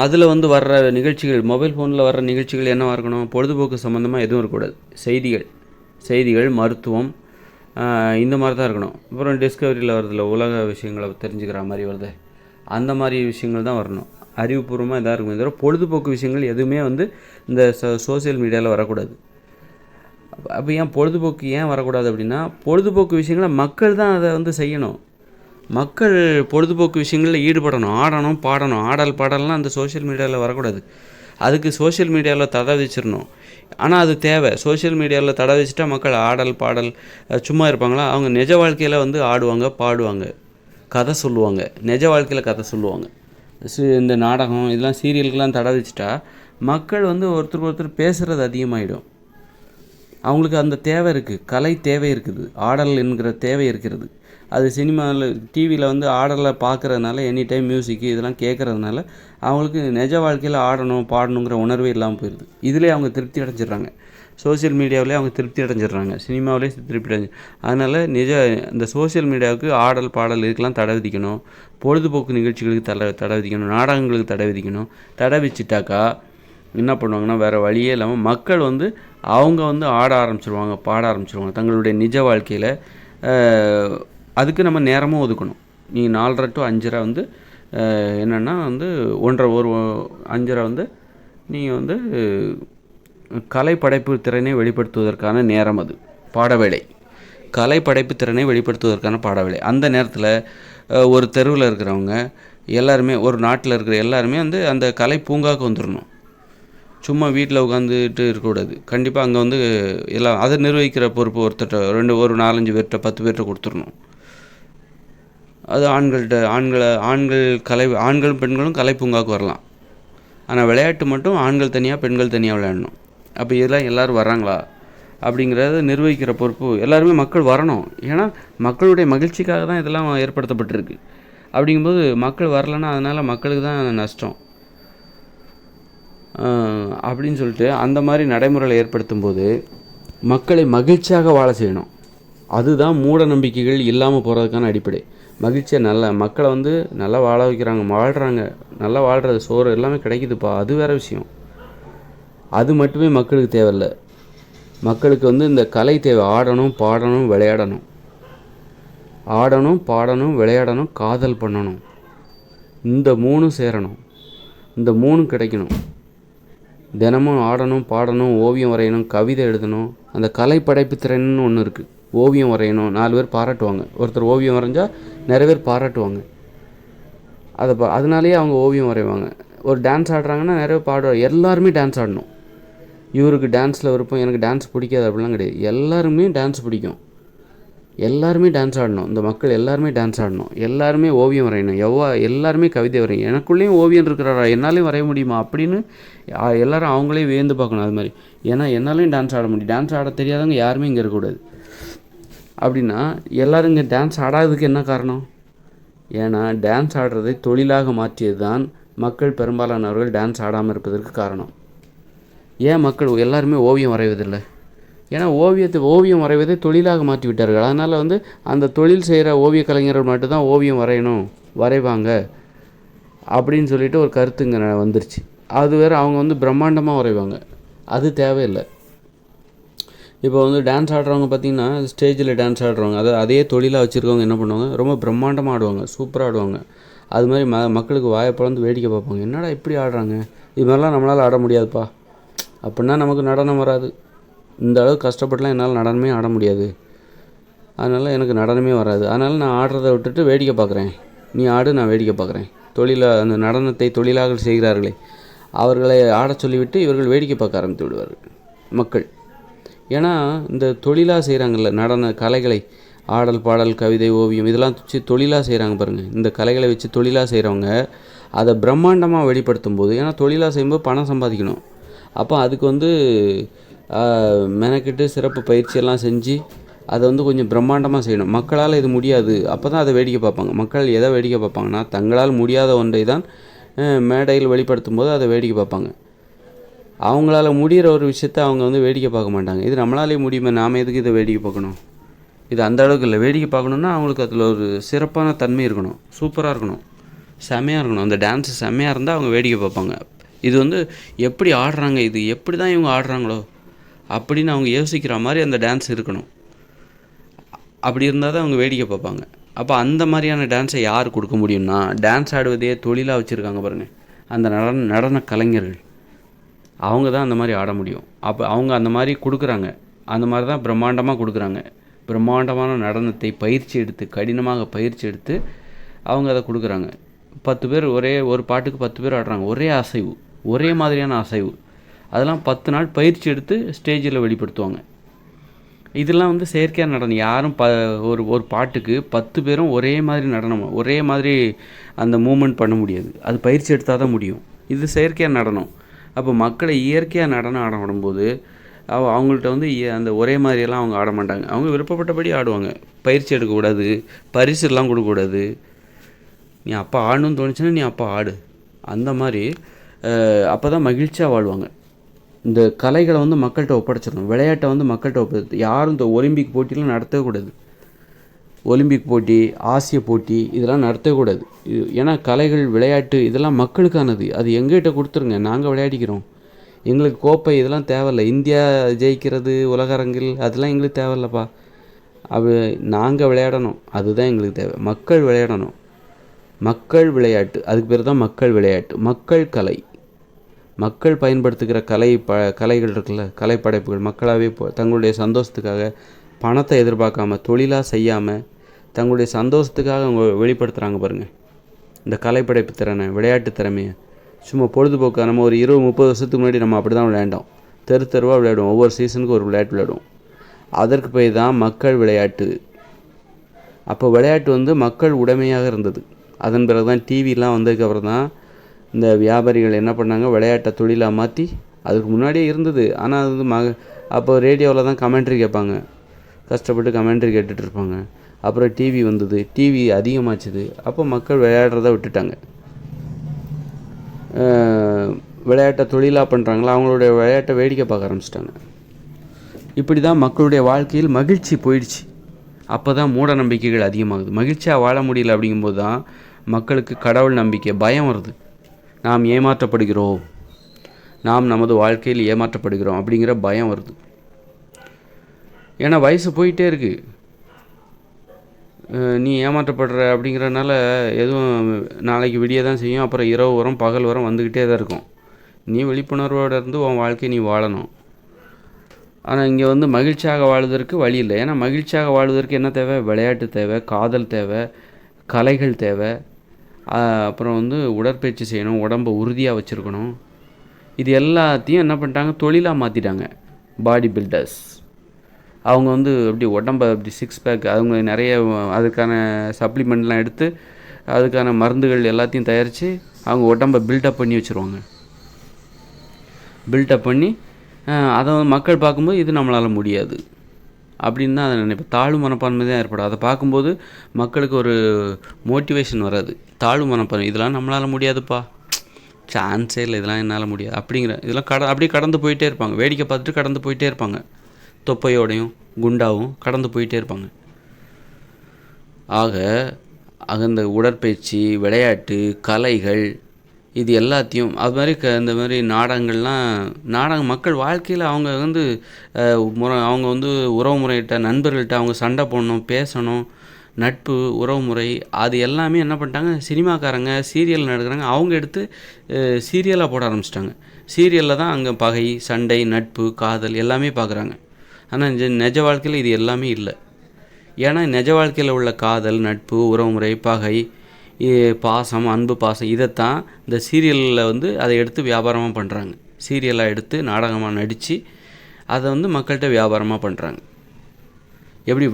அதில் வந்து வர்ற நிகழ்ச்சிகள், மொபைல் ஃபோனில் வர்ற நிகழ்ச்சிகள் என்னவாக இருக்கணும்? பொழுதுபோக்கு சம்மந்தமாக எதுவும் இருக்கக்கூடாது. செய்திகள், மருத்துவம், இந்த மாதிரி தான் இருக்கணும். அப்புறம் டிஸ்கவரியில் வருதில்ல, உலக விஷயங்களை தெரிஞ்சுக்கிற மாதிரி வருது, அந்த மாதிரி விஷயங்கள் தான் வரணும். அறிவுபூர்வமாக இதாக இருக்குமே தவிர பொழுதுபோக்கு விஷயங்கள் எதுவுமே வந்து இந்த சோசியல் மீடியாவில் வரக்கூடாது. அப்போ பொழுதுபோக்கு ஏன் வரக்கூடாது அப்படின்னா, பொழுதுபோக்கு விஷயங்களை மக்கள் தான் அதை வந்து செய்யணும். மக்கள் பொழுதுபோக்கு விஷயங்களில் ஈடுபடணும், ஆடணும், பாடணும். ஆடல் பாடலாம் அந்த சோஷியல் மீடியாவில் வரக்கூடாது. அதுக்கு சோஷியல் மீடியாவில் தடை வச்சிடணும். ஆனால் அது தேவை. சோஷியல் மீடியாவில் தடை வச்சுட்டா மக்கள் ஆடல் பாடல் சும்மா இருப்பாங்களா? அவங்க நிஜ வாழ்க்கையில் வந்து ஆடுவாங்க, பாடுவாங்க, கதை சொல்லுவாங்க, நிஜ வாழ்க்கையில் கதை சொல்லுவாங்க. இந்த நாடகம் இதெல்லாம் சீரியலுக்கெல்லாம் தடை வச்சுட்டா மக்கள் வந்து ஒருத்தர் பேசுகிறது அதிகமாகிடும். அவங்களுக்கு அந்த தேவை இருக்குது, கலை தேவை இருக்குது, ஆடல் என்கிற தேவை இருக்கிறது. அது சினிமாவில், டிவியில் வந்து ஆடலை பார்க்குறதுனால, எனி டைம் மியூசிக்கு இதெல்லாம் கேட்குறதுனால அவங்களுக்கு நிஜ வாழ்க்கையில் ஆடணும், பாடணுங்கிற உணர்வே இல்லாமல் போயிடுது. இதிலே அவங்க திருப்தி அடைஞ்சிடுறாங்க. சோஷியல் மீடியாவிலே அவங்க திருப்தி அடைஞ்சிடுறாங்க, சினிமாவிலே திருப்தி அடைஞ்சு. அதனால் இந்த சோஷியல் மீடியாவுக்கு ஆடல் பாடல் இதுக்கெல்லாம் தடை விதிக்கணும். பொழுதுபோக்கு நிகழ்ச்சிகளுக்கு தடை விதிக்கணும். நாடகங்களுக்கு தடை விதிக்கணும். தடை வச்சுட்டாக்கா என்ன பண்ணுவாங்கன்னா, வேறு வழியே இல்லாமல் மக்கள் வந்து அவங்க வந்து ஆட ஆரம்பிச்சிருவாங்க, பாட ஆரம்பிச்சிருவாங்க தங்களுடைய நிஜ வாழ்க்கையில். அதுக்கு நம்ம நேரமும் ஒதுக்கணும். நீ 4:30 to 5:30 வந்து என்னென்னா வந்து 5:30 வந்து நீங்கள் வந்து கலை படைப்பு திறனை வெளிப்படுத்துவதற்கான நேரம். அது பாடவேளை. கலை படைப்பு திறனை வெளிப்படுத்துவதற்கான பாடவேளை. அந்த நேரத்தில் ஒரு தெருவில் இருக்கிறவங்க எல்லாருமே, ஒரு நாட்டில் இருக்கிற எல்லாருமே வந்து அந்த கலை பூங்காவுக்கு வந்துடணும். சும்மா வீட்டில் உட்காந்துட்டு இருக்கக்கூடாது. கண்டிப்பாக அங்கே வந்து எல்லாம் அதை நிர்வகிக்கிற பொறுப்பு ஒருத்தர்கிட்ட ஒரு 4-5 பேர்கிட்ட 10 பேர்கிட்ட கொடுத்துடணும். அது ஆண்களும் பெண்களும் கலை பூங்காவுக்கு வரலாம். ஆனால் விளையாட்டு மட்டும் ஆண்கள் தனியாக பெண்கள் தனியாக விளையாடணும். அப்போ இதெல்லாம் எல்லோரும் வர்றாங்களா அப்படிங்கிறத நிர்வகிக்கிற பொறுப்பு எல்லாருமே மக்கள் வரணும். ஏன்னா மக்களுடைய மகிழ்ச்சிக்காக தான் இதெல்லாம் ஏற்படுத்தப்பட்டிருக்கு. அப்படிங்கும்போது மக்கள் வரலைன்னா அதனால் மக்களுக்கு தான் நஷ்டம் அப்படின்னு சொல்லிட்டு அந்த மாதிரி நடைமுறையில் ஏற்படுத்தும் போது மக்களை மகிழ்ச்சியாக வாழ செய்யணும். அதுதான் மூட நம்பிக்கைகள் இல்லாமல் போகிறதுக்கான அடிப்படை. மகிழ்ச்சியாக மக்களை வந்து நல்லா வாழ வைக்கிறாங்க, வாழ்கிறாங்க, நல்லா வாழ்கிறது, சோறு எல்லாமே கிடைக்குதுப்பா, அது வேறு விஷயம். அது மட்டுமே மக்களுக்கு தேவையில்லை. மக்களுக்கு வந்து இந்த கலை தேவை. ஆடணும், பாடணும், விளையாடணும். ஆடணும், பாடணும், விளையாடணும், காதல் பண்ணணும். இந்த 3 சேரணும். இந்த 3 கிடைக்கணும். தினமும் ஆடணும், பாடணும், ஓவியம் வரையணும், கவிதை எழுதணும். அந்த கலை படைப்பு திறன்னு ஒன்று இருக்குது. ஓவியம் வரையணும், 4 பேர் பாராட்டுவாங்க. ஒருத்தர் ஓவியம் வரைஞ்சால் நிறைய பேர் பாராட்டுவாங்க. அதனாலேயே அவங்க ஓவியம் வரைவாங்க. ஒரு டான்ஸ் ஆடுறாங்கன்னா நிறைய பேர் பாடுவாங்க. எல்லாருமே டான்ஸ் ஆடணும். இவருக்கு டான்ஸில் விருப்பம், எனக்கு டான்ஸ் பிடிக்காது அப்படிலாம் கிடையாது. எல்லாருமே டான்ஸ் பிடிக்கும். எல்லாருமே டான்ஸ் ஆடணும். இந்த மக்கள் எல்லாருமே டான்ஸ் ஆடணும். எல்லாருமே ஓவியம் வரையணும். எல்லாருமே கவிதை வரையணும். எனக்குள்ளேயும் ஓவியம் இருக்கிறாரா, என்னாலையும் வரைய முடியுமா அப்படின்னு எல்லோரும் அவங்களே வியந்து பார்க்கணும். அது மாதிரி ஏன்னா என்னாலையும் டான்ஸ் ஆட முடியும். டான்ஸ் ஆட தெரியாதவங்க யாருமே இங்கே இருக்கக்கூடாது. அப்படின்னா எல்லோரும் இங்கே டான்ஸ் ஆடாததுக்கு என்ன காரணம்? ஏன்னா டான்ஸ் ஆடுறதை தொழிலாக மாற்றியது தான் மக்கள் பெரும்பாலானவர்கள் டான்ஸ் ஆடாமல் இருப்பதற்கு காரணம். ஏன் மக்கள் எல்லாருமே ஓவியம் வரைவதில்லை? ஏன்னா ஓவியம் வரைவதை தொழிலாக மாற்றி விட்டார்கள். அதனால் வந்து அந்த தொழில் செய்கிற ஓவிய கலைஞர்கள் மட்டும்தான் ஓவியம் வரைவாங்க அப்படின்னு சொல்லிட்டு ஒரு கருத்து இங்கே வந்துருச்சு. அது வேறு, அவங்க வந்து பிரம்மாண்டமாக வரைவாங்க. அது தேவையில்லை. இப்போ வந்து டான்ஸ் ஆடுறவங்க பார்த்திங்கன்னா ஸ்டேஜில் டான்ஸ் ஆடுறவங்க, அதே தொழிலாக வச்சுருக்கவங்க என்ன பண்ணுவாங்க, ரொம்ப பிரம்மாண்டமாக ஆடுவாங்க, சூப்பராக ஆடுவாங்க. அது மாதிரி மக்களுக்கு வாயை பிளந்து வேடிக்கை பார்ப்பாங்க. என்னடா இப்படி ஆடுறாங்க, இது மாதிரிலாம் நம்மளால் ஆட முடியாதுப்பா அப்படின்னா நமக்கு நடனம் வராது. இந்த அளவுக்கு கஷ்டப்பட்டுலாம் என்னால் நடனமே ஆட முடியாது, அதனால் எனக்கு நடனமே வராது, அதனால் நான் ஆடுறதை விட்டுட்டு வேடிக்கை பார்க்குறேன், நீ ஆடு நான் வேடிக்கை பார்க்குறேன். அந்த நடனத்தை தொழிலாக செய்கிறார்களே அவர்களை ஆடச் சொல்லிவிட்டு இவர்கள் வேடிக்கை பார்க்க ஆரம்பித்து விடுவார்கள் மக்கள். ஏன்னா இந்த தொழிலாக செய்கிறாங்கல்ல நடன கலைகளை, ஆடல், பாடல், கவிதை, ஓவியம் இதெல்லாம் வச்சு தொழிலாக செய்கிறாங்க பாருங்கள். இந்த கலைகளை வச்சு தொழிலாக செய்கிறவங்க அதை பிரம்மாண்டமாக வெளிப்படுத்தும் போது, ஏன்னா தொழிலாக செய்யும்போது பணம் சம்பாதிக்கணும். அப்போ அதுக்கு வந்து மெனக்கிட்டு சிறப்பு பயிற்சியெல்லாம் செஞ்சு அதை வந்து கொஞ்சம் பிரம்மாண்டமாக செய்யணும். மக்களால் இது முடியாது, அப்போ தான் அதை வேடிக்கை பார்ப்பாங்க. மக்கள் எதை வேடிக்கை பார்ப்பாங்கன்னா தங்களால் முடியாத ஒன்றை தான் மேடையில் வெளிப்படுத்தும் போது அதை வேடிக்கை பார்ப்பாங்க. அவங்களால முடிகிற ஒரு விஷயத்த அவங்க வந்து வேடிக்கை பார்க்க மாட்டாங்க. இது நம்மளாலே முடியுமே, நாம் எதுக்கு இதை வேடிக்கை பார்க்கணும்? இது அந்த அளவுக்கு இல்லை. வேடிக்கை பார்க்கணுன்னா அவங்களுக்கு அதில் ஒரு சிறப்பான தன்மை இருக்கணும், சூப்பராக இருக்கணும், செம்மையாக இருக்கணும். அந்த டான்ஸு செம்மையாக இருந்தால் அவங்க வேடிக்கை பார்ப்பாங்க. இது வந்து எப்படி ஆடுறாங்க, இது எப்படி தான் இவங்க ஆடுறாங்களோ அப்படின்னு அவங்க யோசிக்கிற மாதிரி அந்த டான்ஸ் இருக்கணும். அப்படி இருந்தால் தான் அவங்க வேடிக்கை பார்ப்பாங்க. அப்போ அந்த மாதிரியான டான்ஸை யார் கொடுக்க முடியும்னா, டான்ஸ் ஆடுவதையே தொழிலாக வச்சுருக்காங்க பாருங்கள் அந்த நடன கலைஞர்கள், அவங்க தான் அந்த மாதிரி ஆட முடியும். அப்போ அவங்க அந்த மாதிரி கொடுக்குறாங்க. அந்த மாதிரி தான் பிரம்மாண்டமாக கொடுக்குறாங்க. பிரம்மாண்டமான நடனத்தை கடினமாக பயிற்சி எடுத்து அவங்க அதை கொடுக்குறாங்க. 10 பேர் ஒரு பாட்டுக்கு 10 பேர் ஆடுறாங்க. ஒரே அசைவு, ஒரே மாதிரியான அசைவு. அதெல்லாம் 10 நாள் பயிற்சி எடுத்து ஸ்டேஜில் வெளிப்படுத்துவாங்க. இதெல்லாம் வந்து செயற்கையாக நடனம். யாரும் ஒரு பாட்டுக்கு 10 பேரும் ஒரே மாதிரி நடனம், ஒரே மாதிரி அந்த மூமெண்ட் பண்ண முடியாது. அது பயிற்சி எடுத்தால் தான் முடியும். இது செயற்கையாக நடனம். அப்போ மக்களை இயற்கையாக நடனம் ஆட விடும்போது அவங்கள்ட்ட வந்து அந்த ஒரே மாதிரியெல்லாம் அவங்க ஆட மாட்டாங்க. அவங்க விருப்பப்பட்டபடி ஆடுவாங்க. பயிற்சி எடுக்கக்கூடாது, பரிசுலாம் கொடுக்கக்கூடாது. நீ அப்போ ஆடணும்னு தோணுச்சுன்னா நீ அப்போ ஆடு. அந்த மாதிரி அப்போ தான் மகிழ்ச்சியாக வாழ்வாங்க. இந்த கலைகளை வந்து மக்கள்கிட்ட ஒப்படைச்சிடணும். விளையாட்டை வந்து மக்கள்கிட்ட யாரும் இந்த ஒலிம்பிக் போட்டிலாம் நடத்தக்கூடாது. ஒலிம்பிக் போட்டி, ஆசிய போட்டி இதெல்லாம் நடத்தக்கூடாது. ஏன்னா கலைகள், விளையாட்டு இதெல்லாம் மக்களுக்கானது. அது எங்கள்கிட்ட கொடுத்துருங்க, நாங்கள் விளையாடிக்கிறோம். எங்களுக்கு கோப்பை இதெல்லாம் தேவையில்லை. இந்தியா ஜெயிக்கிறது உலக அரங்கில் அதெல்லாம் எங்களுக்கு தேவையில்லப்பா. நாங்கள் விளையாடணும், அதுதான் எங்களுக்கு தேவை. மக்கள் விளையாடணும். மக்கள் விளையாட்டு, அதுக்கு பேர் தான் மக்கள் விளையாட்டு. மக்கள் கலை, மக்கள் பயன்படுத்துகிற கலைகள் இருக்குல்ல, கலைப்படைப்புகள் மக்களாகவே தங்களுடைய சந்தோஷத்துக்காக பணத்தை எதிர்பார்க்காம தொழிலாக செய்யாமல் தங்களுடைய சந்தோஷத்துக்காக அவங்க வெளிப்படுத்துகிறாங்க பாருங்கள். இந்த கலைப்படைப்பு திறனை, விளையாட்டு திறமையை சும்மா பொழுதுபோக்காக நம்ம ஒரு 20-30 வருஷத்துக்கு முன்னாடி நம்ம அப்படி தான் விளையாண்டோம். தெருவாக விளையாடுவோம். ஒவ்வொரு சீசனுக்கு ஒரு விளையாட்டு விளையாடுவோம். அதற்கு போய் தான் மக்கள் விளையாட்டு. அப்போ விளையாட்டு மக்கள் உடைமையாக இருந்தது. அதன் பிறகு தான் டிவிலாம் வந்ததுக்கப்புறம் தான் இந்த வியாபாரிகள் என்ன பண்ணாங்க, விளையாட்டை தொழிலாக மாற்றி, அதுக்கு முன்னாடியே இருந்தது. ஆனால் அது அப்போ ரேடியோவில் தான் கமெண்ட்ரி கேட்பாங்க, கஷ்டப்பட்டு கமெண்ட்ரி கேட்டுட்டு இருப்பாங்க. அப்புறம் டிவி வந்தது, டிவி அதிகமாச்சுது. அப்போ மக்கள் விளையாடுறத விட்டுட்டாங்க. விளையாட்டை தொழிலாக பண்ணுறாங்களா, அவங்களுடைய விளையாட்டை வேடிக்கை பார்க்க ஆரம்பிச்சிட்டாங்க. இப்படி தான் மக்களுடைய வாழ்க்கையில் மகிழ்ச்சி போயிடுச்சு. அப்போ தான் மூட நம்பிக்கைகள் அதிகமாகுது. மகிழ்ச்சியாக வாழ முடியல அப்படிங்கும்போது தான் மக்களுக்கு கடவுள் நம்பிக்கை, பயம் வருது. நாம் ஏமாற்றப்படுகிறோம், நாம் நமது வாழ்க்கையில் ஏமாற்றப்படுகிறோம் அப்படிங்கிற பயம் வருது. ஏன்னா வயசு போயிட்டே இருக்குது. நீ ஏமாற்றப்படுற அப்படிங்கிறனால எதுவும் நாளைக்கு விடிய தான் செய்யும். அப்புறம் இரவு வரும், பகல் வரும், வந்துக்கிட்டே தான் இருக்கும். நீ விழிப்புணர்வோடு இருந்து உன் வாழ்க்கையை நீ வாழணும். ஆனால் இங்கே மகிழ்ச்சியாக வாழ்வதற்கு வழி இல்லை. ஏன்னா மகிழ்ச்சியாக வாழ்வதற்கு என்ன தேவை? விளையாட்டு தேவை, காதல் தேவை, கலைகள் தேவை. அப்புறம் உடற்பயிற்சி செய்யணும், உடம்பை உறுதியாக வச்சுருக்கணும். இது எல்லாத்தையும் என்ன பண்ணிட்டாங்க, தொழிலாக மாற்றிட்டாங்க. பாடி பில்டர்ஸ் அவங்க அப்படி உடம்பை அப்படி 6 பேக், அவங்க நிறைய அதுக்கான சப்ளிமெண்ட்லாம் எடுத்து அதுக்கான மருந்துகள் எல்லாத்தையும் தயாரித்து அவங்க உடம்பை பில்டப் பண்ணி வச்சுருவாங்க. பில்டப் பண்ணி அதை மக்கள் பார்க்கும்போது இது நம்மளால் முடியாது அப்படின்னு தான் அதை நினைப்பேன். தாழ்வு மனப்பான்மை தான் ஏற்படும். அதை பார்க்கும்போது மக்களுக்கு ஒரு மோட்டிவேஷன் வராது. தாழ்வு மனப்பான்மை, இதெல்லாம் நம்மளால் முடியாதுப்பா, சான்ஸே இல்லை, இதெல்லாம் என்னால் முடியாது அப்படிங்கிற இதெல்லாம் அப்படியே கடந்து போயிட்டே இருப்பாங்க. வேடிக்கை பார்த்துட்டு கடந்து போயிட்டே இருப்பாங்க. தொப்பையோடையும் குண்டாவும் கடந்து போயிட்டே இருப்பாங்க. ஆக அந்த உடற்பயிற்சி, விளையாட்டு, கலைகள், இது எல்லாத்தையும் அது மாதிரி இந்த மாதிரி நாடகம் மக்கள் வாழ்க்கையில் அவங்க அவங்க உறவு முறைகிட்ட, நண்பர்கள்ட்ட அவங்க சண்டை போடணும், பேசணும், நட்பு, உறவுமுறை, அது எல்லாமே என்ன பண்ணிட்டாங்க, சினிமாக்காரங்க சீரியல் நடக்கிறாங்க, அவங்க எடுத்து சீரியலாக போட ஆரம்பிச்சிட்டாங்க. சீரியலில் தான் அங்கே பகை, சண்டை, நட்பு, காதல் எல்லாமே பார்க்குறாங்க. ஆனால் நிஜ வாழ்க்கையில் இது எல்லாமே இல்லை. ஏன்னா நிஜ வாழ்க்கையில் உள்ள காதல், நட்பு, உறவுமுறை, பகை, பாசம், அன்பு, பாசம், இதைத்தான் இந்த சீரியலில் அதை எடுத்து வியாபாரமாக பண்ணுறாங்க. சீரியலாக எடுத்து நாடகமாக நடித்து அதை மக்கள்கிட்ட வியாபாரமாக பண்ணுறாங்க. எப்படி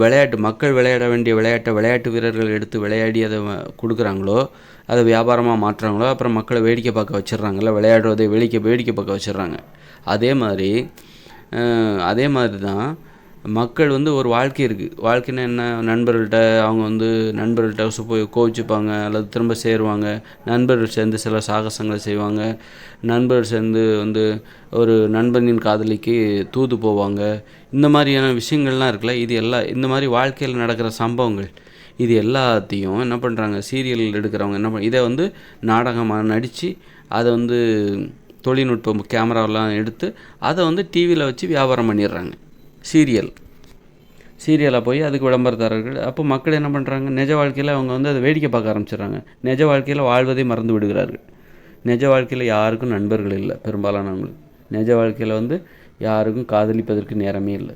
மக்கள் விளையாட வேண்டிய விளையாட்டு வீரர்கள் எடுத்து விளையாடி அதை கொடுக்குறாங்களோ, அதை வியாபாரமாக மாற்றுறாங்களோ, அப்புறம் மக்களை வேடிக்கை பார்க்க வச்சிடுறாங்கல்ல, விளையாடுறதை வேடிக்கை பார்க்க வச்சிடுறாங்க. அதே மாதிரி தான் மக்கள் ஒரு வாழ்க்கை இருக்குது. வாழ்க்கைன்னா என்ன? நண்பர்கள்ட்ட அவங்க நண்பர்கள்ட்ட போய் கோவிச்சுப்பாங்க, அல்லது திரும்ப சேருவாங்க. நண்பர்கள் சேர்ந்து சில சாகசங்களை செய்வாங்க. நண்பர்கள் சேர்ந்து ஒரு நண்பனின் காதலிக்கு தூது போவாங்க. இந்த மாதிரியான விஷயங்கள்லாம் இருக்குல்ல, இது எல்லாம் இந்த மாதிரி வாழ்க்கையில் நடக்கிற சம்பவங்கள், இது எல்லாத்தையும் என்ன பண்ணுறாங்க, சீரியல் எடுக்கிறவங்க என்ன இதை நாடகமாக நடித்து அதை தொழில்நுட்பம் கேமராவெல்லாம் எடுத்து அதை டிவியில் வச்சு வியாபாரம் பண்ணிடுறாங்க. சீரியலாக போய் அதுக்கு விளம்பரதாரர்கள். அப்போ மக்கள் என்ன பண்ணுறாங்க, நிஜ வாழ்க்கையில் அவங்க அதை வேடிக்கை பார்க்க ஆரம்பிச்சிடுறாங்க. நிஜ வாழ்க்கையில் வாழ்வதை மறந்து விடுகிறார்கள். நிஜ வாழ்க்கையில் யாருக்கும் நண்பர்கள் இல்லை. பெரும்பாலானவங்களுக்கு நிஜ வாழ்க்கையில் யாருக்கும் காதலிப்பதற்கு நேரமே இல்லை.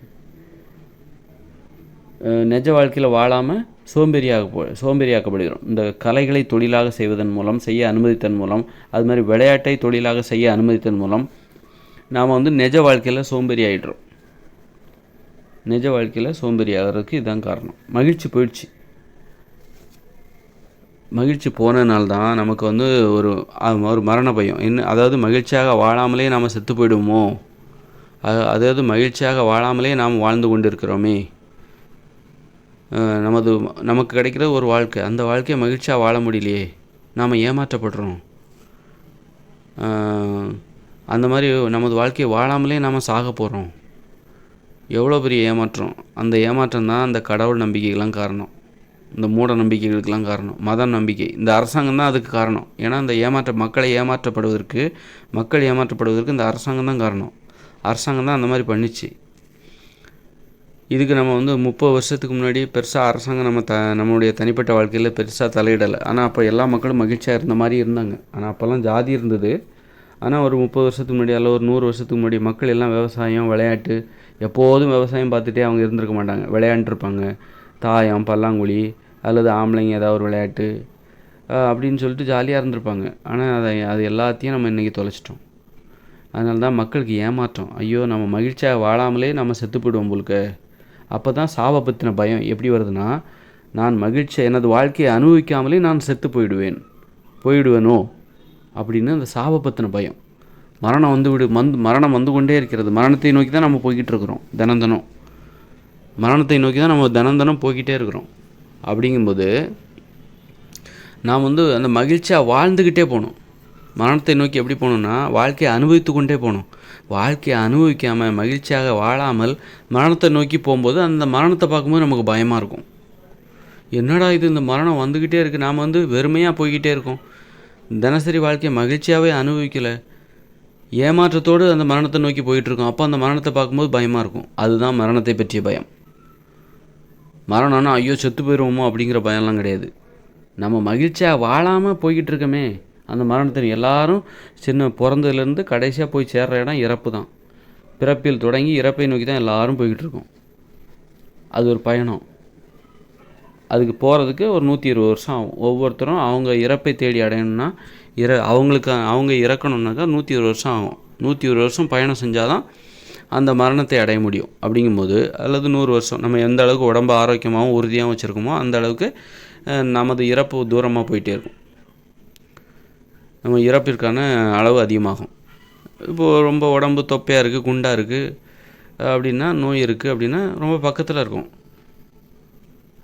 நிஜ வாழ்க்கையில் வாழாமல் சோம்பேறியாக்கப்படுகிறோம். இந்த கலைகளை தொழிலாக செய்ய அனுமதித்தன் மூலம், அது மாதிரி விளையாட்டை தொழிலாக செய்ய அனுமதித்தன் மூலம் நாம் நிஜ வாழ்க்கையில் சோம்பேறி ஆகிடுறோம். நிஜ வாழ்க்கையில் சோம்பேறி ஆகிறதுக்கு இதுதான் காரணம். மகிழ்ச்சி போயிடுச்சு. மகிழ்ச்சி போனதுனால்தான் நமக்கு ஒரு மரண பயம். அதாவது மகிழ்ச்சியாக வாழாமலே நாம் செத்து போயிடுவோமோ, அதாவது மகிழ்ச்சியாக வாழாமலே நாம் வாழ்ந்து கொண்டு இருக்கிறோமே, நமக்கு கிடைக்கிற ஒரு வாழ்க்கை, அந்த வாழ்க்கையை மகிழ்ச்சியாக வாழ முடியலையே, நாம் ஏமாற்றப்படுறோம். அந்த மாதிரி நமது வாழ்க்கையை வாழாமலே நாம் சாக போகிறோம். எவ்வளோ பெரிய ஏமாற்றம். அந்த ஏமாற்றம் தான் அந்த கடவுள் நம்பிக்கைகள்லாம் காரணம், இந்த மூட நம்பிக்கைகளுக்கெல்லாம் காரணம், மத நம்பிக்கை, இந்த அரசாங்கம் தான் அதுக்கு காரணம். ஏன்னா இந்த மக்கள் ஏமாற்றப்படுவதற்கு இந்த அரசாங்கம் தான் காரணம். அரசாங்கம் தான் அந்த மாதிரி பண்ணிச்சு. இதுக்கு நம்ம வந்து 30 வருஷத்துக்கு முன்னாடி பெருசாக அரசாங்கம் நம்மளுடைய தனிப்பட்ட வாழ்க்கையில் பெருசாக தலையிடலை. ஆனால் அப்போ எல்லா மக்களும் மகிழ்ச்சியாக இருந்த மாதிரி இருந்தாங்க. ஆனால் அப்போல்லாம் ஜாதி இருந்தது. ஆனால் ஒரு 30 வருஷத்துக்கு முன்னாடி அல்ல ஒரு 100 வருஷத்துக்கு முன்னாடி மக்கள் எல்லாம் விவசாயம், விளையாட்டு, எப்போதும் விவசாயம் பார்த்துட்டே அவங்க இருந்திருக்க மாட்டாங்க. விளையாண்டுருப்பாங்க. தாயம், பல்லாங்குழி அல்லது ஆம்பளைங்க ஏதாவது ஒரு விளையாட்டு அப்படின்னு சொல்லிட்டு ஜாலியாக இருந்திருப்பாங்க. ஆனால் அது எல்லாத்தையும் நம்ம இன்றைக்கி தொலைச்சிட்டோம். அதனால தான் மக்களுக்கு ஏமாற்றம். ஐயோ, நம்ம மகிழ்ச்சியாக வாழாமலே நம்ம செத்து போயிடுவோம் போலுக்க. அப்போ தான் சாவை பற்றின பயம் எப்படி வருதுன்னா, நான் மகிழ்ச்சியை எனது வாழ்க்கையை அனுபவிக்காமலே நான் செத்து போயிடுவேனோ அப்படின்னு அந்த சாவை பற்றின பயம். மரணம் வந்து கொண்டே இருக்கிறது. மரணத்தை நோக்கி தான் நம்ம போய்கிட்டு இருக்கிறோம். தினம் மரணத்தை நோக்கி தான் நம்ம தினம் போய்கிட்டே இருக்கிறோம். அப்படிங்கும்போது நாம் வந்து அந்த மகிழ்ச்சியாக வாழ்ந்துக்கிட்டே போகணும். மரணத்தை நோக்கி எப்படி போகணுன்னா, வாழ்க்கையை அனுபவித்து கொண்டே போகணும். வாழ்க்கையை அனுபவிக்காமல் மகிழ்ச்சியாக வாழாமல் மரணத்தை நோக்கி போகும்போது அந்த மரணத்தை பார்க்கும்போது நமக்கு பயமாக இருக்கும். என்னடா இது, இந்த மரணம் வந்துக்கிட்டே இருக்குது, நாம் வந்து வெறுமையாக போய்கிட்டே இருக்கோம், தினசரி வாழ்க்கையை மகிழ்ச்சியாகவே அனுபவிக்கலை, ஏமாற்றத்தோடு அந்த மரணத்தை நோக்கி போயிட்டுருக்கோம். அப்போ அந்த மரணத்தை பார்க்கும்போது பயமாக இருக்கும். அதுதான் மரணத்தை பற்றிய பயம். மரணம்னா ஐயோ செத்து போயிடுவோமோ அப்படிங்கிற பயம்லாம் கிடையாது. நம்ம மகிழ்ச்சியாக வாழாமல் போய்கிட்டு இருக்கோமே, அந்த மரணத்தை எல்லாரும் சின்ன பிறந்ததுலேருந்து கடைசியாக போய் சேர்ற இடம் இறப்பு தான். பிறப்பில் தொடங்கி இறப்பை நோக்கி தான் எல்லாரும் போய்கிட்டு இருக்கோம். அது ஒரு பயணம். அதுக்கு போகிறதுக்கு ஒரு 120 வருஷம் ஆகும். ஒவ்வொருத்தரும் அவங்க இறப்பை தேடி அடையணும்னா அவங்க இறக்கணுன்னாக்கா 120 வருஷம் ஆகும். 120 வருஷம் பயணம் செஞ்சால் தான் அந்த மரணத்தை அடைய முடியும். அப்படிங்கும்போது அல்லது 100 வருஷம் நம்ம எந்த அளவுக்கு உடம்பு ஆரோக்கியமாகவும் உறுதியாகவும் வச்சுருக்கோமோ அந்த அளவுக்கு நமது இறப்பு தூரமாக போயிட்டே இருக்கும். நம்ம இறப்பிற்கான அளவு அதிகமாகும். இப்போது ரொம்ப உடம்பு தொப்பையாக இருக்குது, குண்டாக இருக்குது அப்படின்னா, நோய் இருக்குது அப்படின்னா ரொம்ப பக்கத்தில் இருக்கும்.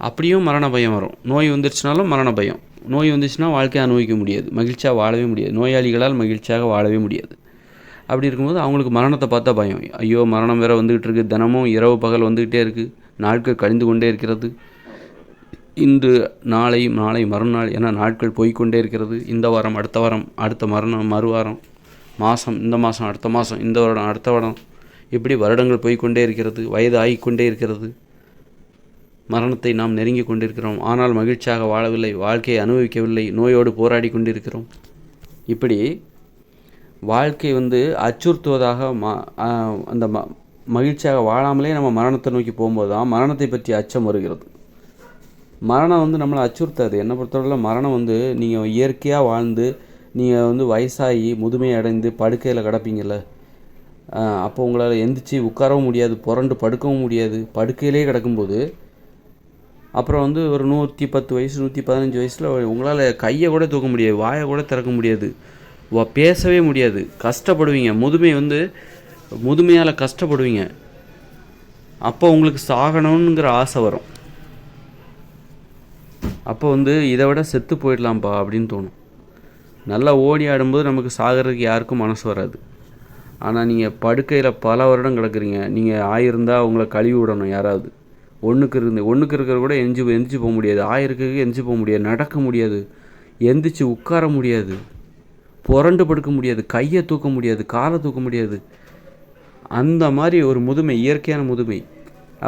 அப்படியும் மரண பயம் வரும். நோய் வந்துருச்சுனாலும் மரண பயம். நோய் வந்துச்சுன்னா வாழ்க்கையை அனுபவிக்க முடியாது, மகிழ்ச்சியாக வாழவே முடியாது. நோயாளிகளால் மகிழ்ச்சியாக வாழவே முடியாது. அப்படி இருக்கும்போது அவங்களுக்கு மரணத்தை பார்த்தா பயம். ஐயோ, மரணம் வேறு வந்துக்கிட்டு இருக்குது, தினமும் இரவு பகல் வந்துக்கிட்டே இருக்குது, நாட்கள் கழிந்து கொண்டே இருக்கிறது, இன்று நாளை மறுநாள் என நாட்கள் போய்கொண்டே இருக்கிறது. இந்த வாரம் அடுத்த வாரம், அடுத்த மறுவாரம், மாதம் இந்த மாதம் அடுத்த மாதம், இந்த வருடம் அடுத்த வருடம், இப்படி வருடங்கள் போய்கொண்டே இருக்கிறது. வயது ஆகிக்கொண்டே இருக்கிறது. மரணத்தை நாம் நெருங்கி கொண்டிருக்கிறோம். ஆனால் மகிழ்ச்சியாக வாழவில்லை, வாழ்க்கையை அனுபவிக்கவில்லை, நோயோடு போராடி கொண்டிருக்கிறோம். இப்படி வாழ்க்கை அச்சுறுத்துவதாக அந்த மகிழ்ச்சியாக வாழாமலே நம்ம மரணத்தை நோக்கி போகும்போது தான் மரணத்தை பற்றி அச்சம் வருகிறது. மரணம் நம்மளை அச்சுறுத்தாது. என்னை பொறுத்தவரையில் மரணம் நீங்கள் இயற்கையாக வாழ்ந்து நீங்கள் வயசாகி முதுமை அடைந்து படுக்கையில் கிடப்பீங்கள்ல, அப்போ உங்களால் எந்திரிச்சு உட்காரவும் முடியாது, புரண்டு படுக்கவும் முடியாது. படுக்கையிலே கிடக்கும்போது அப்புறம் ஒரு 110 வயசு 115 வயசில் உங்களால் கையை கூட தூக்க முடியாது, வாயை கூட திறக்க முடியாது, பேசவே முடியாது, கஷ்டப்படுவீங்க. முதுமையால் கஷ்டப்படுவீங்க. அப்போ உங்களுக்கு சாகணுங்கிற ஆசை வரும். அப்போ இதை விட செத்து போயிடலாம்ப்பா அப்படின்னு தோணும். நல்லா ஓடி ஆடும்போது நமக்கு சாகிறதுக்கு யாருக்கும் மனசு வராது. ஆனால் நீங்கள் படுக்கையில் பல வருடம் கிடக்குறீங்க, நீங்கள் ஆயிருந்தால் உங்களை கழுவி விடணும் யாராவது. ஒன்றுக்கு இருக்கிற கூட எந்திரிச்சு போக முடியாது, ஆயிருக்கு எந்திரிச்சு போக முடியாது, நடக்க முடியாது, எந்திரிச்சு உட்கார முடியாது, புரண்டு படுக்க முடியாது, கையை தூக்க முடியாது, காலை தூக்க முடியாது. அந்த மாதிரி ஒரு முதுமை, இயற்கையான முதுமை.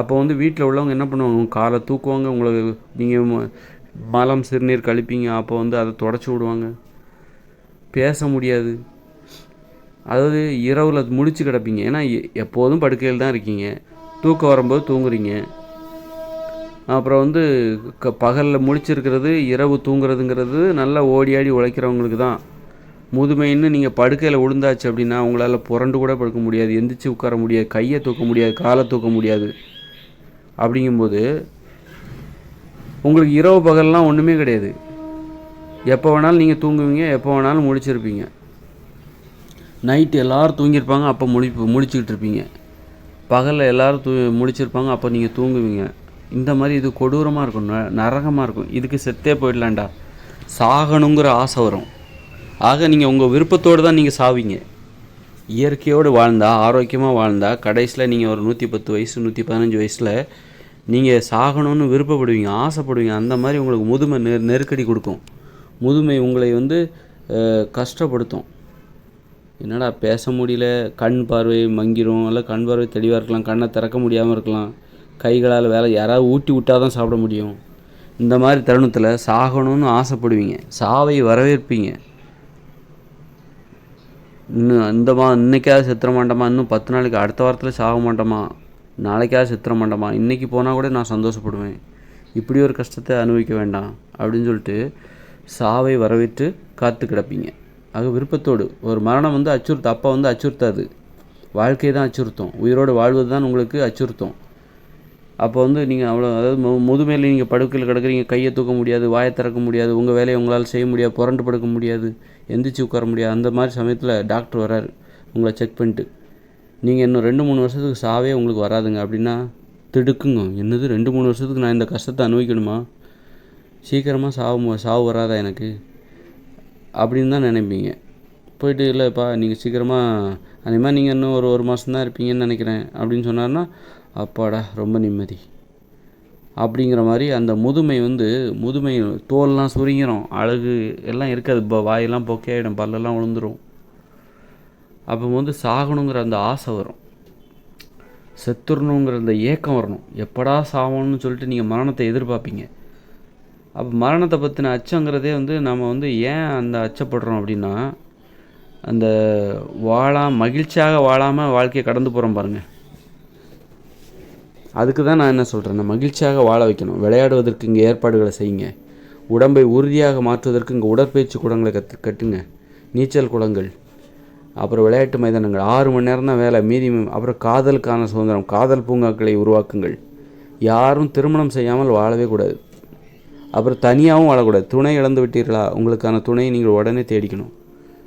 அப்போ வீட்டில் உள்ளவங்க என்ன பண்ணுவாங்க, காலை தூக்குவாங்க, உங்களுக்கு நீங்கள் மலம் சிறுநீர் கழிப்பீங்க, அப்போ அதை தொடச்சி விடுவாங்க. பேச முடியாது. அதாவது இரவில் முழிச்சு கிடப்பீங்க. ஏன்னா எப்போதும் படுக்கையில் தான் இருக்கீங்க. தூக்கம் வரும்போது தூங்குறீங்க. அப்புறம் பகலில் முழிச்சிருக்கிறது, இரவு தூங்குறதுங்கிறது நல்லா ஓடி ஆடி உழைக்கிறவங்களுக்கு தான். முதுமைன்னு நீங்கள் படுக்கையில் விழுந்தாச்சு அப்படின்னா உங்களால் புரண்டு கூட படுக்க முடியாது, எந்திரிச்சு உட்கார முடியாது, கையை தூக்க முடியாது, காலை தூக்க முடியாது. அப்படிங்கும்போது உங்களுக்கு இரவு பகல்லாம் ஒன்றுமே கிடையாது. எப்போ வேணாலும் நீங்கள் தூங்குவீங்க, எப்போ வேணாலும் முழிச்சிருப்பீங்க. நைட்டு எல்லோரும் தூங்கியிருப்பாங்க, அப்போ முழிச்சிக்கிட்டு இருப்பீங்க. பகலில் எல்லோரும் முழிச்சிருப்பாங்க, அப்போ நீங்கள் தூங்குவீங்க. இந்த மாதிரி இது கொடூரமாக இருக்கும், நரகமாக இருக்கும். இதுக்கு செத்தே போயிடலாண்டா, சாகணுங்கிற ஆசை வரும். ஆக நீங்கள் உங்கள் விருப்பத்தோடு தான் நீங்கள் சாவீங்க. இயற்கையோடு வாழ்ந்தால், ஆரோக்கியமாக வாழ்ந்தால், கடைசியில் நீங்கள் ஒரு 110 வயசு 115 வயசில் நீங்கள் சாகணும்னு விருப்பப்படுவீங்க, ஆசைப்படுவீங்க. அந்த மாதிரி உங்களுக்கு முதுமை நெருக்கடி கொடுக்கும். முதுமை உங்களை கஷ்டப்படுத்தும். என்னடா பேச முடியல, கண் பார்வை மங்கிரும், இல்லை கண் பார்வை தெளிவாக இருக்கலாம், கண்ணை திறக்க முடியாமல் இருக்கலாம், கைகளால் வேலை யாராவது ஊட்டி விட்டால் தான் சாப்பிட முடியும். இந்த மாதிரி தருணத்தில் சாகணும்னு ஆசைப்படுவீங்க, சாவை வரவேற்பீங்க. இன்னும் இன்றைக்காவது செத்துற மாட்டோமா, இன்னும் 10 நாளைக்கு அடுத்த வாரத்தில் சாக மாட்டோமா, நாளைக்காவது செத்துற மாட்டோமா, இன்றைக்கி போனால் கூட நான் சந்தோஷப்படுவேன், இப்படி ஒரு கஷ்டத்தை அனுபவிக்க வேண்டாம் அப்படின்னு சொல்லிட்டு சாவை வரவேற்று காத்து கிடப்பீங்க. ஆக விருப்பத்தோடு. ஒரு மரணம் வந்து அப்போ வந்து அச்சுறுத்தாது, வாழ்க்கையை தான் அச்சுறுத்தும். உயிரோடு வாழ்வது தான் உங்களுக்கு அச்சுறுத்தும். அப்போ வந்து நீங்கள் அவ்வளோ, அதாவது முதுமையில் நீங்கள் படுக்கையில் கிடக்குறீங்க, கையை தூக்க முடியாது, வாயை திறக்க முடியாது, உங்கள் வேலையை உங்களால் செய்ய முடியாது, புரண்டு படுக்க முடியாது, எந்திரிச்சு உட்கார முடியாது. அந்த மாதிரி சமயத்தில் டாக்டர் வராரு உங்களை செக் பண்ணிட்டு, நீங்கள் இன்னும் 2-3 வருஷத்துக்கு சாவே உங்களுக்கு வராதுங்க அப்படின்னா திடுக்குங்க. என்னது 2-3 வருஷத்துக்கு நான் இந்த கஷ்டத்தை அனுபவிக்கணுமா, சீக்கிரமாக சாவு வராதா எனக்கு அப்படின்னு தான் நினைப்பீங்க. போயிட்டு இல்லைப்பா நீங்கள் சீக்கிரமாக அதே மாதிரி நீங்கள் இன்னும் ஒரு மாதம்தான் இருப்பீங்கன்னு நினைக்கிறேன் அப்படின்னு சொன்னார்னா, அப்பாடா ரொம்ப நிம்மதி அப்படிங்கிற மாதிரி. அந்த முதுமை தோல்லாம் சுருங்கிரும், அழகு எல்லாம் இருக்காது, வாயெல்லாம் பொக்கையாயிடும், பல்லெல்லாம் விழுந்துடும். அப்போ வந்து சாகணுங்கிற அந்த ஆசை வரும், செத்துடணுங்கிற அந்த ஏக்கம் வரணும், எப்படா சாகணும்னு சொல்லிட்டு நீங்கள் மரணத்தை எதிர்பார்ப்பீங்க. அப்போ மரணத்தை பற்றின அச்சங்கிறதே வந்து நம்ம வந்து ஏன் அந்த அச்சப்படுறோம் அப்படின்னா, அந்த மகிழ்ச்சியாக வாழாமல் வாழ்க்கையை கடந்து போகிறோம் பாருங்கள். அதுக்கு தான் நான் என்ன சொல்கிறேன், மகிழ்ச்சியாக வாழ வைக்கணும். விளையாடுவதற்கு இங்கே ஏற்பாடுகளை செய்யுங்க, உடம்பை உறுதியாக மாற்றுவதற்கு இங்கே உடற்பயிற்சி கூடங்களை கட்டுங்க, நீச்சல் குளங்கள், அப்புறம் விளையாட்டு மைதானங்கள். 6 மணி நேரம் தான் வேலை, மீதி. அப்புறம் காதலுக்கான சுதந்திரம், காதல் பூங்காக்களை உருவாக்குங்கள். யாரும் திருமணம் செய்யாமல் வாழவே கூடாது. அப்புறம் தனியாகவும் வாழக்கூடாது. துணை இழந்து விட்டீர்களா, உங்களுக்கான துணையை நீங்கள் உடனே தேடிக்கணும்.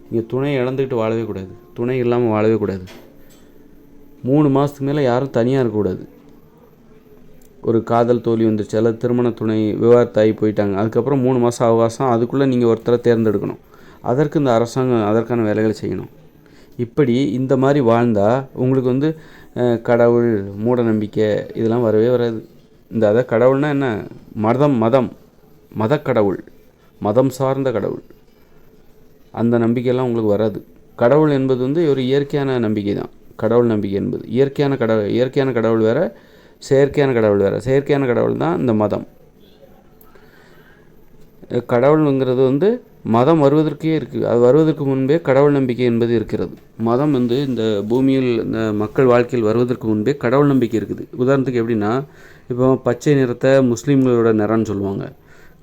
நீங்கள் துணையை இழந்துக்கிட்டு வாழவே கூடாது, துணை இல்லாமல் வாழவே கூடாது. 3 மாதத்துக்கு மேலே யாரும் தனியாக இருக்கக்கூடாது. ஒரு காதல் தோல்வி வந்துருச்சு, அல்லது திருமண துணை விவாகரத்தாகி போயிட்டாங்க, அதுக்கப்புறம் 3 மாதம் அவகாசம், அதுக்குள்ளே நீங்கள் ஒருத்தரை தேர்ந்தெடுக்கணும். அதற்கு இந்த அரசாங்கம் அதற்கான வேலைகளை செய்யணும். இப்படி இந்த மாதிரி வாழ்ந்தால் உங்களுக்கு வந்து கடவுள், மூட நம்பிக்கை இதெல்லாம் வரவே வராது. அதாவது கடவுள்னால் என்ன, மதக்கடவுள், மதம் சார்ந்த கடவுள், அந்த நம்பிக்கையெல்லாம் உங்களுக்கு வராது. கடவுள் என்பது வந்து ஒரு இயற்கையான நம்பிக்கை தான். கடவுள் நம்பிக்கை என்பது இயற்கையான கடவுள் வேறு, செயற்கையான கடவுள் வேறு. செயற்கையான கடவுள் தான் இந்த மதம். கடவுளுங்கிறது வந்து மதம் வருவதற்கே இருக்குது, அது வருவதற்கு முன்பே கடவுள் நம்பிக்கை என்பது இருக்கிறது. மதம் வந்து இந்த பூமியில் இந்த மக்கள் வாழ்க்கையில் வருவதற்கு முன்பே கடவுள் நம்பிக்கை இருக்குது. உதாரணத்துக்கு எப்படின்னா, இப்போ பச்சை நிறத்தை முஸ்லீம்களோட நிறம்னு சொல்லுவாங்க,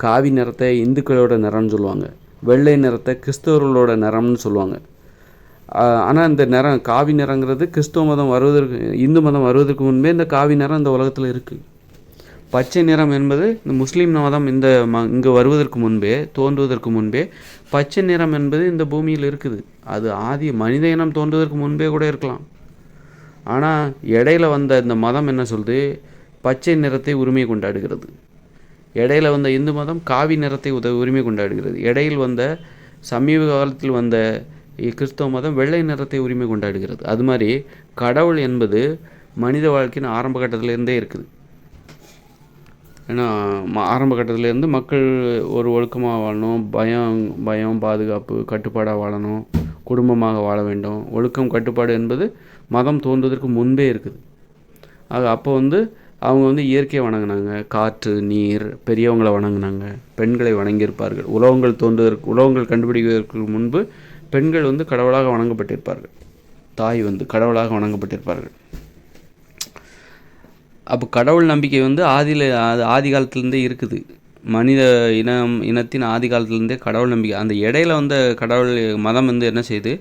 காவி நிறத்தை இந்துக்களோட நிறம்னு சொல்லுவாங்க, வெள்ளை நிறத்தை கிறிஸ்தவர்களோட நிறம்னு சொல்லுவாங்க. ஆனால் இந்த நிறம் காவி நிறங்கிறது இந்து மதம் வருவதற்கு முன்பே இந்த காவி நிறம் இந்த உலகத்தில் இருக்குது. பச்சை நிறம் என்பது இந்த முஸ்லீம் மதம் இங்கே தோன்றுவதற்கு முன்பே பச்சை நிறம் என்பது இந்த பூமியில் இருக்குது. அது மனித இனம் தோன்றுவதற்கு முன்பே கூட இருக்கலாம். ஆனால் இடையில வந்த இந்த மதம் என்ன சொல்லுது, பச்சை நிறத்தை உரிமை கொண்டாடுகிறது. இடையில வந்த இந்து மதம் காவி நிறத்தை உரிமை கொண்டாடுகிறது. இடையில் வந்த சமீப காலத்தில் வந்த கிறிஸ்தவ மதம் வெள்ளை நிறத்தை உரிமை கொண்டாடுகிறது. அது மாதிரி கடவுள் என்பது மனித வாழ்க்கையின் ஆரம்ப கட்டத்திலேருந்தே இருக்குது. ஏன்னா ஆரம்ப கட்டத்திலேருந்து மக்கள் ஒரு ஒழுக்கமாக வாழணும், பயம் பாதுகாப்பு கட்டுப்பாடாக வாழணும், குடும்பமாக வாழ வேண்டும். ஒழுக்கம் கட்டுப்பாடு என்பது மதம் தோன்றுவதற்கு முன்பே இருக்குது. அப்போ வந்து அவங்க வந்து இயற்கையை வணங்கினாங்க, காற்று நீர் பெரியவங்களை வணங்கினாங்க, பெண்களை வணங்கியிருப்பார்கள். உலகங்கள் கண்டுபிடிப்பதற்கு முன்பு பெண்கள் வந்து கடவுளாக வணங்கப்பட்டிருப்பார்கள், தாய் வந்து கடவுளாக வணங்கப்பட்டிருப்பார்கள். அப்போ கடவுள் நம்பிக்கை வந்து ஆதி காலத்துலேருந்தே இருக்குது. மனித இனத்தின் ஆதி காலத்துலேருந்தே கடவுள் நம்பிக்கை. அந்த இடையில வந்த கடவுள் மதம் வந்து என்ன செய்யுது,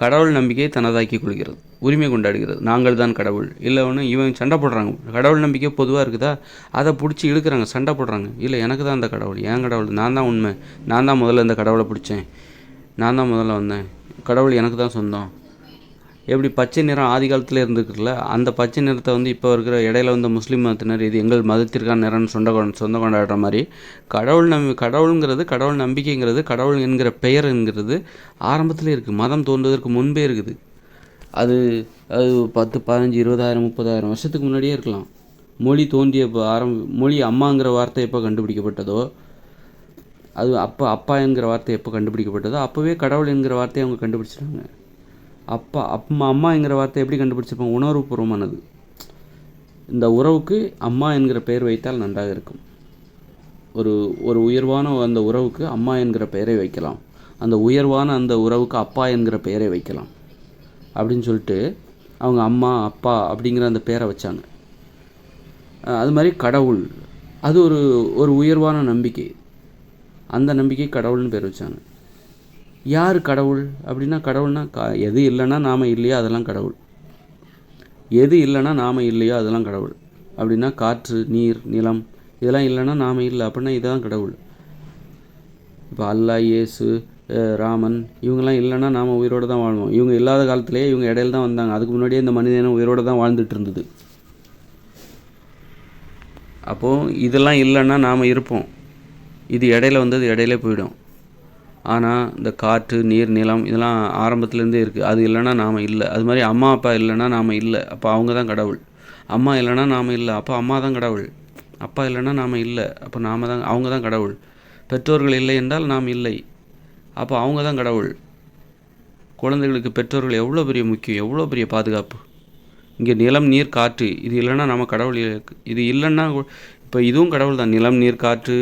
கடவுள் நம்பிக்கையை தனதாக்கி கொள்கிறது, உரிமை கொண்டாடுகிறது. நாங்கள் தான் கடவுள். இல்லை ஒன்று இவங்க சண்டை போடுறாங்க, கடவுள் நம்பிக்கை பொதுவாக இருக்குதா, அதை பிடிச்சி இழுக்கிறாங்க, சண்டை போடுறாங்க. இல்லை எனக்கு தான் அந்த கடவுள், என் கடவுள், நான் தான் உண்மை, நான் தான் முதல்ல இந்த கடவுளை பிடிச்சேன், நான் தான் முதல்ல வந்தேன், கடவுள் எனக்கு தான் சொந்தம். எப்படி பச்சை நிறம் ஆதி காலத்தில் இருந்துருக்குல்ல, அந்த பச்சை நிறத்தை வந்து இப்போ இருக்கிற இடையில வந்து முஸ்லீம் மதத்தினர் இது எங்கள் மதத்திற்கான நிறம்னு சொந்த கொண்டாடுற மாதிரி கடவுளுங்கிறது, கடவுள் நம்பிக்கைங்கிறது, கடவுள் என்கிற பெயர் என்கிறது ஆரம்பத்தில் இருக்குது, மதம் தோன்றுவதற்கு முன்பே இருக்குது. அது 10, 15, 20,000, 30,000 வருஷத்துக்கு முன்னாடியே இருக்கலாம். மொழி தோன்றிய மொழி அம்மாங்கிற வார்த்தை எப்போ கண்டுபிடிக்கப்பட்டதோ, அது அப்பா என்கிற வார்த்தை எப்போ கண்டுபிடிக்கப்பட்டதோ அப்போவே கடவுள் என்கிற வார்த்தையை அவங்க கண்டுபிடிச்சிட்டாங்க. அம்மா என்கிற வார்த்தை எப்படி கண்டுபிடிச்சிருப்பாங்க, உணர்வுபூர்வமானது. இந்த உறவுக்கு அம்மா என்கிற பெயர் வைத்தால் நன்றாக இருக்கும். ஒரு ஒரு உயர்வான அந்த உறவுக்கு அம்மா என்கிற பெயரை வைக்கலாம். அந்த உயர்வான அந்த உறவுக்கு அப்பா என்கிற பெயரை வைக்கலாம் அப்படின்னு சொல்லிட்டு அவங்க அம்மா அப்பா அப்படிங்கிற அந்த பெயரை வச்சாங்க. அது மாதிரி கடவுள், அது ஒரு ஒரு உயர்வான நம்பிக்கை. அந்த நம்பிக்கை கடவுள்னு பேர் வச்சாங்க. யார் கடவுள் அப்படின்னா, கடவுள்னா எது இல்லைன்னா நாம் இல்லையோ அதெல்லாம் கடவுள். எது இல்லைன்னா நாம் இல்லையோ அதெல்லாம் கடவுள். அப்படின்னா காற்று, நீர், நிலம் இதெல்லாம் இல்லைன்னா நாம் இல்லை அப்படின்னா இதுதான் கடவுள். இப்போ அல்லாஹ், இயேசு, ராமன் இவங்கெல்லாம் இல்லைன்னா நாம் உயிரோடு தான் வாழ்வோம். இவங்க இல்லாத காலத்திலேயே இவங்க இடையில தான் வந்தாங்க. அதுக்கு முன்னாடியே இந்த மனிதனும் உயிரோடு தான் வாழ்ந்துட்டு இருந்தது. அப்போது இதெல்லாம் இல்லைன்னா நாம் இருப்போம். இது இடையில வந்தது இடையிலே போயிடும். ஆனால் இந்த காற்று, நீர், நிலம் இதெல்லாம் ஆரம்பத்துலேருந்தே இருக்குது. அது இல்லைன்னா நாம் இல்லை. அது மாதிரி அம்மா அப்பா இல்லைன்னா நாம் இல்லை. அப்போ அவங்க தான் கடவுள். அம்மா இல்லைன்னா நாம் இல்லை. அப்போ அம்மா தான் கடவுள். அப்பா இல்லைன்னா நாம் இல்லை. அப்போ அவங்க தான் கடவுள். பெற்றோர்கள் இல்லை என்றால் நாம் இல்லை. அப்போ அவங்க தான் கடவுள். குழந்தைகளுக்கு பெற்றோர்கள் எவ்வளோ பெரிய முக்கியம், எவ்வளோ பெரிய பாதுகாப்பு. இங்கே நிலம், நீர், காற்று இது இல்லைன்னா நம்ம கடவுள். இது இல்லைன்னா இப்போ இதுவும் கடவுள் தான். நிலம், நீர், காற்று,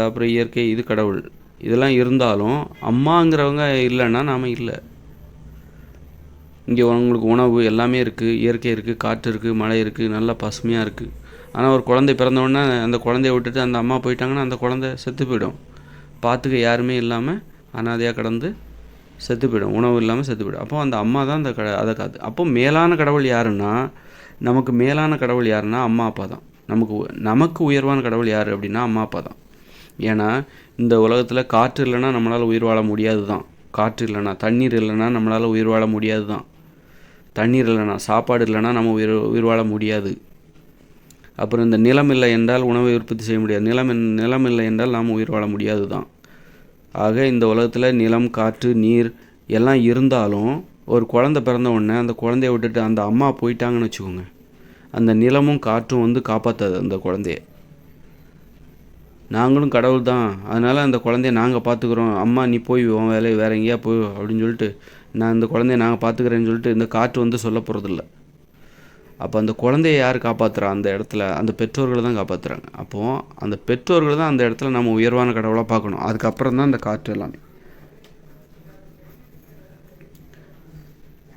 அப்புறம் இயற்கை, இது கடவுள். இதெல்லாம் இருந்தாலும் அம்மாங்கிறவங்க இல்லைன்னா நாம் இல்லை. இங்கே உங்களுக்கு உணவு எல்லாமே இருக்குது, இயற்கை இருக்குது, காற்று இருக்குது, மழை இருக்குது, நல்லா பசுமையாக இருக்குது. ஆனால் ஒரு குழந்தை பிறந்தவுடனே அந்த குழந்தைய விட்டுட்டு அந்த அம்மா போயிட்டாங்கன்னா அந்த குழந்தை செத்து போயிடும். பார்த்துக்க யாருமே இல்லாமல் அனாதையாக கடந்து செத்து போயிடும். உணவு இல்லாமல் செத்து போயிடும். அப்போ அந்த அம்மா தான் அந்த அதை காத்து. அப்போ மேலான கடவுள் யாருன்னா, நமக்கு மேலான கடவுள் யாருன்னா அம்மா அப்பா தான். நமக்கு உயர்வான கடவுள் யார் அப்படின்னா அம்மா அப்பா தான். ஏன்னா இந்த உலகத்தில் காற்று இல்லைன்னா நம்மளால் உயிர் வாழ முடியாது தான். காற்று இல்லைன்னா, தண்ணீர் இல்லைன்னா நம்மளால் உயிர் வாழ முடியாது தான். தண்ணீர் இல்லைன்னா, சாப்பாடு இல்லைன்னா நம்ம உயிர் வாழ முடியாது. அப்புறம் இந்த நிலம் இல்லை என்றால் உணவை உற்பத்தி செய்ய முடியாது. நிலம் இல்லை என்றால் நாம் உயிர் வாழ முடியாது தான். ஆக இந்த உலகத்தில் நிலம், காற்று, நீர் எல்லாம் இருந்தாலும் ஒரு குழந்தை பிறந்த உடனே அந்த குழந்தைய விட்டுட்டு அந்த அம்மா போயிட்டாங்கன்னு வச்சுக்கோங்க, அந்த நிலமும் காற்றும் வந்து காப்பாற்றாது அந்த குழந்தைய. நாங்களும் கடவுள் தான், அதனால் அந்த குழந்தைய நாங்கள் பார்த்துக்குறோம், அம்மா நீ போய் உன் வேலையை வேறு எங்கேயா போய் அப்படின்னு சொல்லிட்டு நான் இந்த குழந்தைய நாங்கள் பார்த்துக்கிறேன்னு சொல்லிட்டு இந்த காற்று வந்து சொல்ல போகிறதில்ல. அப்போ அந்த குழந்தைய யார் காப்பாற்றுறா? அந்த இடத்துல அந்த பெற்றோர்கள் தான் காப்பாற்றுறாங்க. அப்போது அந்த பெற்றோர்கள் தான் அந்த இடத்துல நம்ம உயர்வான கடவுளாக பார்க்கணும். அதுக்கப்புறம் தான் அந்த காற்று எல்லாமே.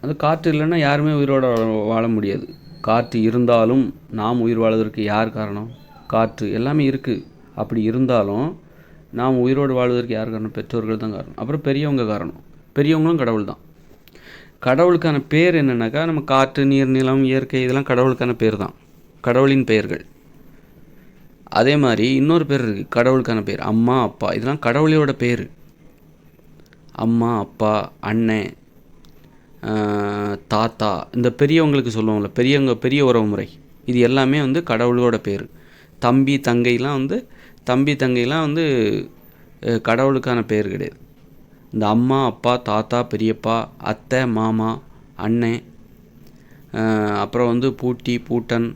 அந்த காற்று இல்லைன்னா யாருமே உயிரோடு வாழ முடியாது. காற்று இருந்தாலும் நாம் உயிர் வாழ்வதற்கு யார் காரணம்? காற்று எல்லாமே இருக்குது. அப்படி இருந்தாலும் நாம் உயிரோடு வாழ்வதற்கு யார் காரணம்? பெற்றோர்கள் தான் காரணம். அப்புறம் பெரியவங்க காரணம். பெரியவங்களும் கடவுள் தான். கடவுளுக்கான பேர் என்னென்னாக்கா, நம்ம காற்று, நீர், நிலம், இயற்கை இதெல்லாம் கடவுளுக்கான பேர் தான், கடவுளின் பெயர்கள். அதே மாதிரி இன்னொரு பேர் இருக்குது கடவுளுக்கான பேர், அம்மா அப்பா. இதெல்லாம் கடவுளோட பேர். அம்மா அப்பா, அண்ணன், தாத்தா, இந்த பெரியவங்களுக்கு சொல்லுவோம்ல, பெரிய உறவு முறை, இது எல்லாமே வந்து கடவுளோட பேர். தம்பி தங்கைலாம் வந்து கடவுளுக்கான பேர் கிடையாது. இந்த அம்மா அப்பா, தாத்தா, பெரியப்பா, அத்தை, மாமா, அண்ணன், அப்புறம் வந்து பூட்டி, பூட்டன்,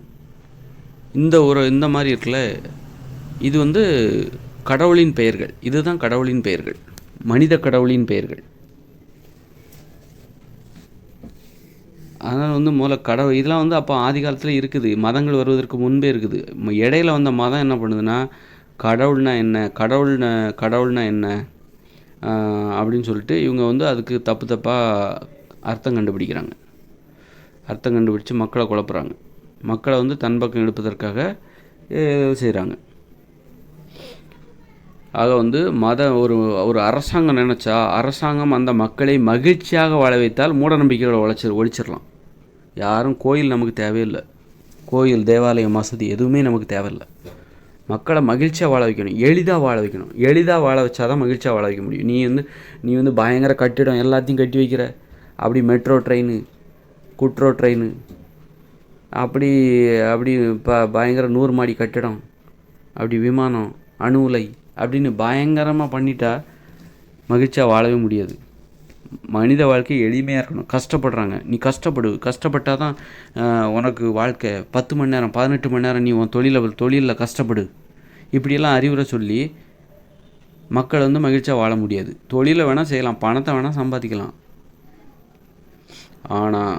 இந்த மாதிரி இருக்குல்ல, இது வந்து கடவுளின் பெயர்கள். இதுதான் கடவுளின் பெயர்கள், மனித கடவுளின் பெயர்கள். அதனால் வந்து முதல்ல கடவுள் இதெல்லாம் வந்து அப்போ ஆதி காலத்தில் இருக்குது, மதங்கள் வருவதற்கு முன்பே இருக்குது. இடையில வந்த மதம் என்ன பண்ணுதுன்னா, கடவுள்னா என்ன, கடவுள்னா என்ன அப்படின்னு சொல்லிட்டு இவங்க வந்து அதுக்கு தப்பாக அர்த்தம் கண்டுபிடிக்கிறாங்க. அர்த்தம் கண்டுபிடிச்சு மக்களை குழப்புறாங்க. மக்களை வந்து தன் பக்கம் எடுப்பதற்காக செய்கிறாங்க. ஆக வந்து ஒரு அரசாங்கம் நினச்சா, அரசாங்கம் அந்த மக்களை மகிழ்ச்சியாக வாழ வைத்தால் மூட நம்பிக்கைகளை ஒழிச்சிடலாம். யாரும் கோயில் நமக்கு தேவையில்லை. கோயில், தேவாலயம், மசூதி எதுவுமே நமக்கு தேவையில்லை. மக்களை மகிழ்ச்சியாக வாழ வைக்கணும், எளிதாக வாழ வைக்கணும். எளிதாக வாழ வச்சா தான் மகிழ்ச்சியாக வாழ வைக்க முடியும். நீ வந்து பயங்கர கட்டிடம் எல்லாத்தையும் கட்டி வைக்கிற, அப்படி மெட்ரோ ட்ரெயின், குட்ரோ ட்ரெயின், அப்படி பயங்கர 100 மாடி கட்டிடம், அப்படி விமானம், அணு உலை அப்படின்னு பயங்கரமாக பண்ணிட்டா மகிழ்ச்சியாக வாழவே முடியாது. மனித வாழ்க்கை எளிமையாக இருக்கணும். கஷ்டப்படுறாங்க, நீ கஷ்டப்பட்டால் தான் உனக்கு வாழ்க்கை. 10 மணி நேரம் 18 மணி நேரம் நீ உன் தொழிலில் கஷ்டப்படு, இப்படியெல்லாம் அறிவுரை சொல்லி மக்கள் வந்து மகிழ்ச்சியாக வாழ முடியாது. தொழிலை வேணால் செய்யலாம், பணத்தை வேணால் சம்பாதிக்கலாம். ஆனால்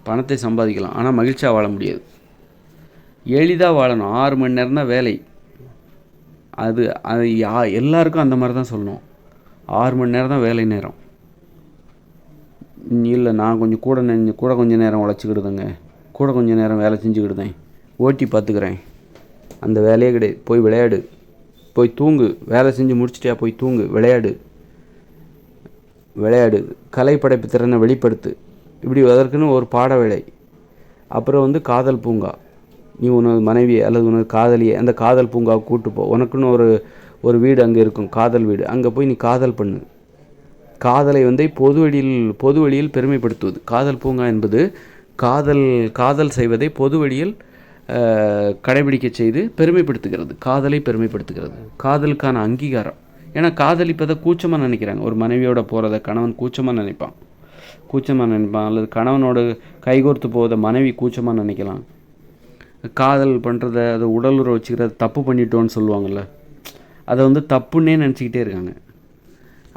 பணத்தை சம்பாதிக்கலாம், ஆனால் மகிழ்ச்சியாக வாழ முடியாது. எளிதாக வாழணும், 6 மணி நேரம் தான் வேலை. அது அது எல்லாருக்கும் அந்த மாதிரி தான் சொல்லணும். 6 மணி நேரம் தான் வேலை நேரம். இல்லை நான் கொஞ்சம் கூட கொஞ்சம் நேரம் உழைச்சிக்கிடுதேங்க, கூட கொஞ்சம் நேரம் வேலை செஞ்சுக்கிடுதேன், ஓட்டி பார்த்துக்கிறேன், அந்த வேலையே கிடையாது. போய் விளையாடு, போய் தூங்கு, வேலை செஞ்சு முடிச்சிட்டியா போய் தூங்கு, விளையாடு, கலைப்படைப்பு திறனை வெளிப்படுத்து, இப்படி அதற்குன்னு ஒரு பாட வேலை. அப்புறம் காதல் பூங்கா, நீ உனது மனைவி அல்லது உனது காதலியை அந்த காதல் பூங்காவுக்கு கூட்டு போ. உனக்குன்னு ஒரு வீடு அங்கே இருக்கும், காதல் வீடு. அங்கே போய் நீ காதல் பண்ணு. காதலை பொது வழியில் பெருமைப்படுத்துவது. காதல் பூங்கா என்பது காதல் செய்வதை பொது வழியில் கடைபிடிக்க செய்து பெருமைப்படுத்துகிறது, காதலை பெருமைப்படுத்துகிறது, காதலுக்கான அங்கீகாரம். ஏன்னா காதலிப்பதை கூச்சமாக நினைக்கிறாங்க. ஒரு மனைவியோட போகிறத கணவன் கூச்சமாக நினைப்பான், அல்லது கணவனோட கைகோர்த்து போவதை மனைவி கூச்சமாக நினைக்கலாம். காதல் பண்ணுறத, அதை உடலுறவு வச்சுக்கிறத தப்பு பண்ணிட்டோன்னு சொல்லுவாங்கள்ல, அதை தப்புன்னே நினச்சிக்கிட்டே இருக்காங்க.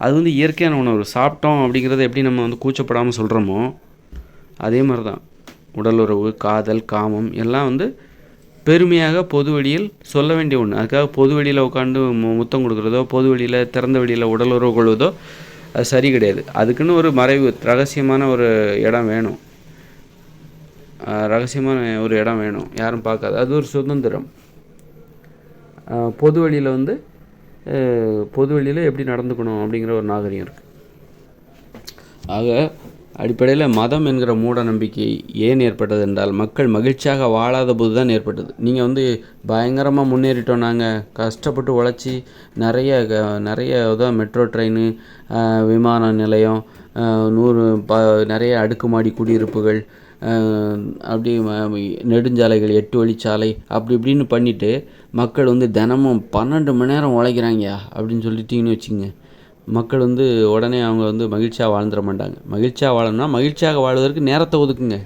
அது இயற்கையான உணவு. சாப்பிட்டோம் அப்படிங்கிறத எப்படி நம்ம கூச்சப்படாமல் சொல்கிறோமோ அதே மாதிரி தான் உடலுறவு, காதல், காமம் எல்லாம் பெருமையாக பொது வழியில் சொல்ல வேண்டிய ஒன்று. அதுக்காக பொது வெளியில் உட்காந்து முத்தம் கொடுக்குறதோ, பொது வெளியில் திறந்த வெளியில் உடலுறவு கொள்வதோ அது சரி கிடையாது. அதுக்குன்னு ஒரு மறைவு ரகசியமான ஒரு இடம் வேணும், யாரும் பார்க்காது. அது ஒரு சுதந்திரம். பொது வழியில் எப்படி நடந்துக்கணும் அப்படிங்கிற ஒரு நாகரிகம் இருக்குது. ஆக அடிப்படையில் மதம் என்கிற மூட நம்பிக்கை ஏன் ஏற்பட்டது என்றால், மக்கள் மகிழ்ச்சியாக வாழாத போது தான் ஏற்பட்டது. நீங்கள் பயங்கரமாக முன்னேறிட்டோம், நாங்கள் கஷ்டப்பட்டு உழைச்சி நிறைய மெட்ரோ ட்ரெயின், விமான நிலையம், நிறைய அடுக்குமாடி குடியிருப்புகள், அப்படி நெடுஞ்சாலைகள், 8 வழிச்சாலை, அப்படி இப்படின்னு பண்ணிவிட்டு மக்கள் தினமும் 12 மணி நேரம் உழைக்கிறாங்க அப்படின்னு சொல்லிட்டிங்கன்னு வச்சுங்க, மக்கள் உடனே அவங்க மகிழ்ச்சியாக வாழ்ந்துட மாட்டாங்க. மகிழ்ச்சியாக வாழணும்னா மகிழ்ச்சியாக வாழ்வதற்கு நேரத்தை ஒதுக்குங்க.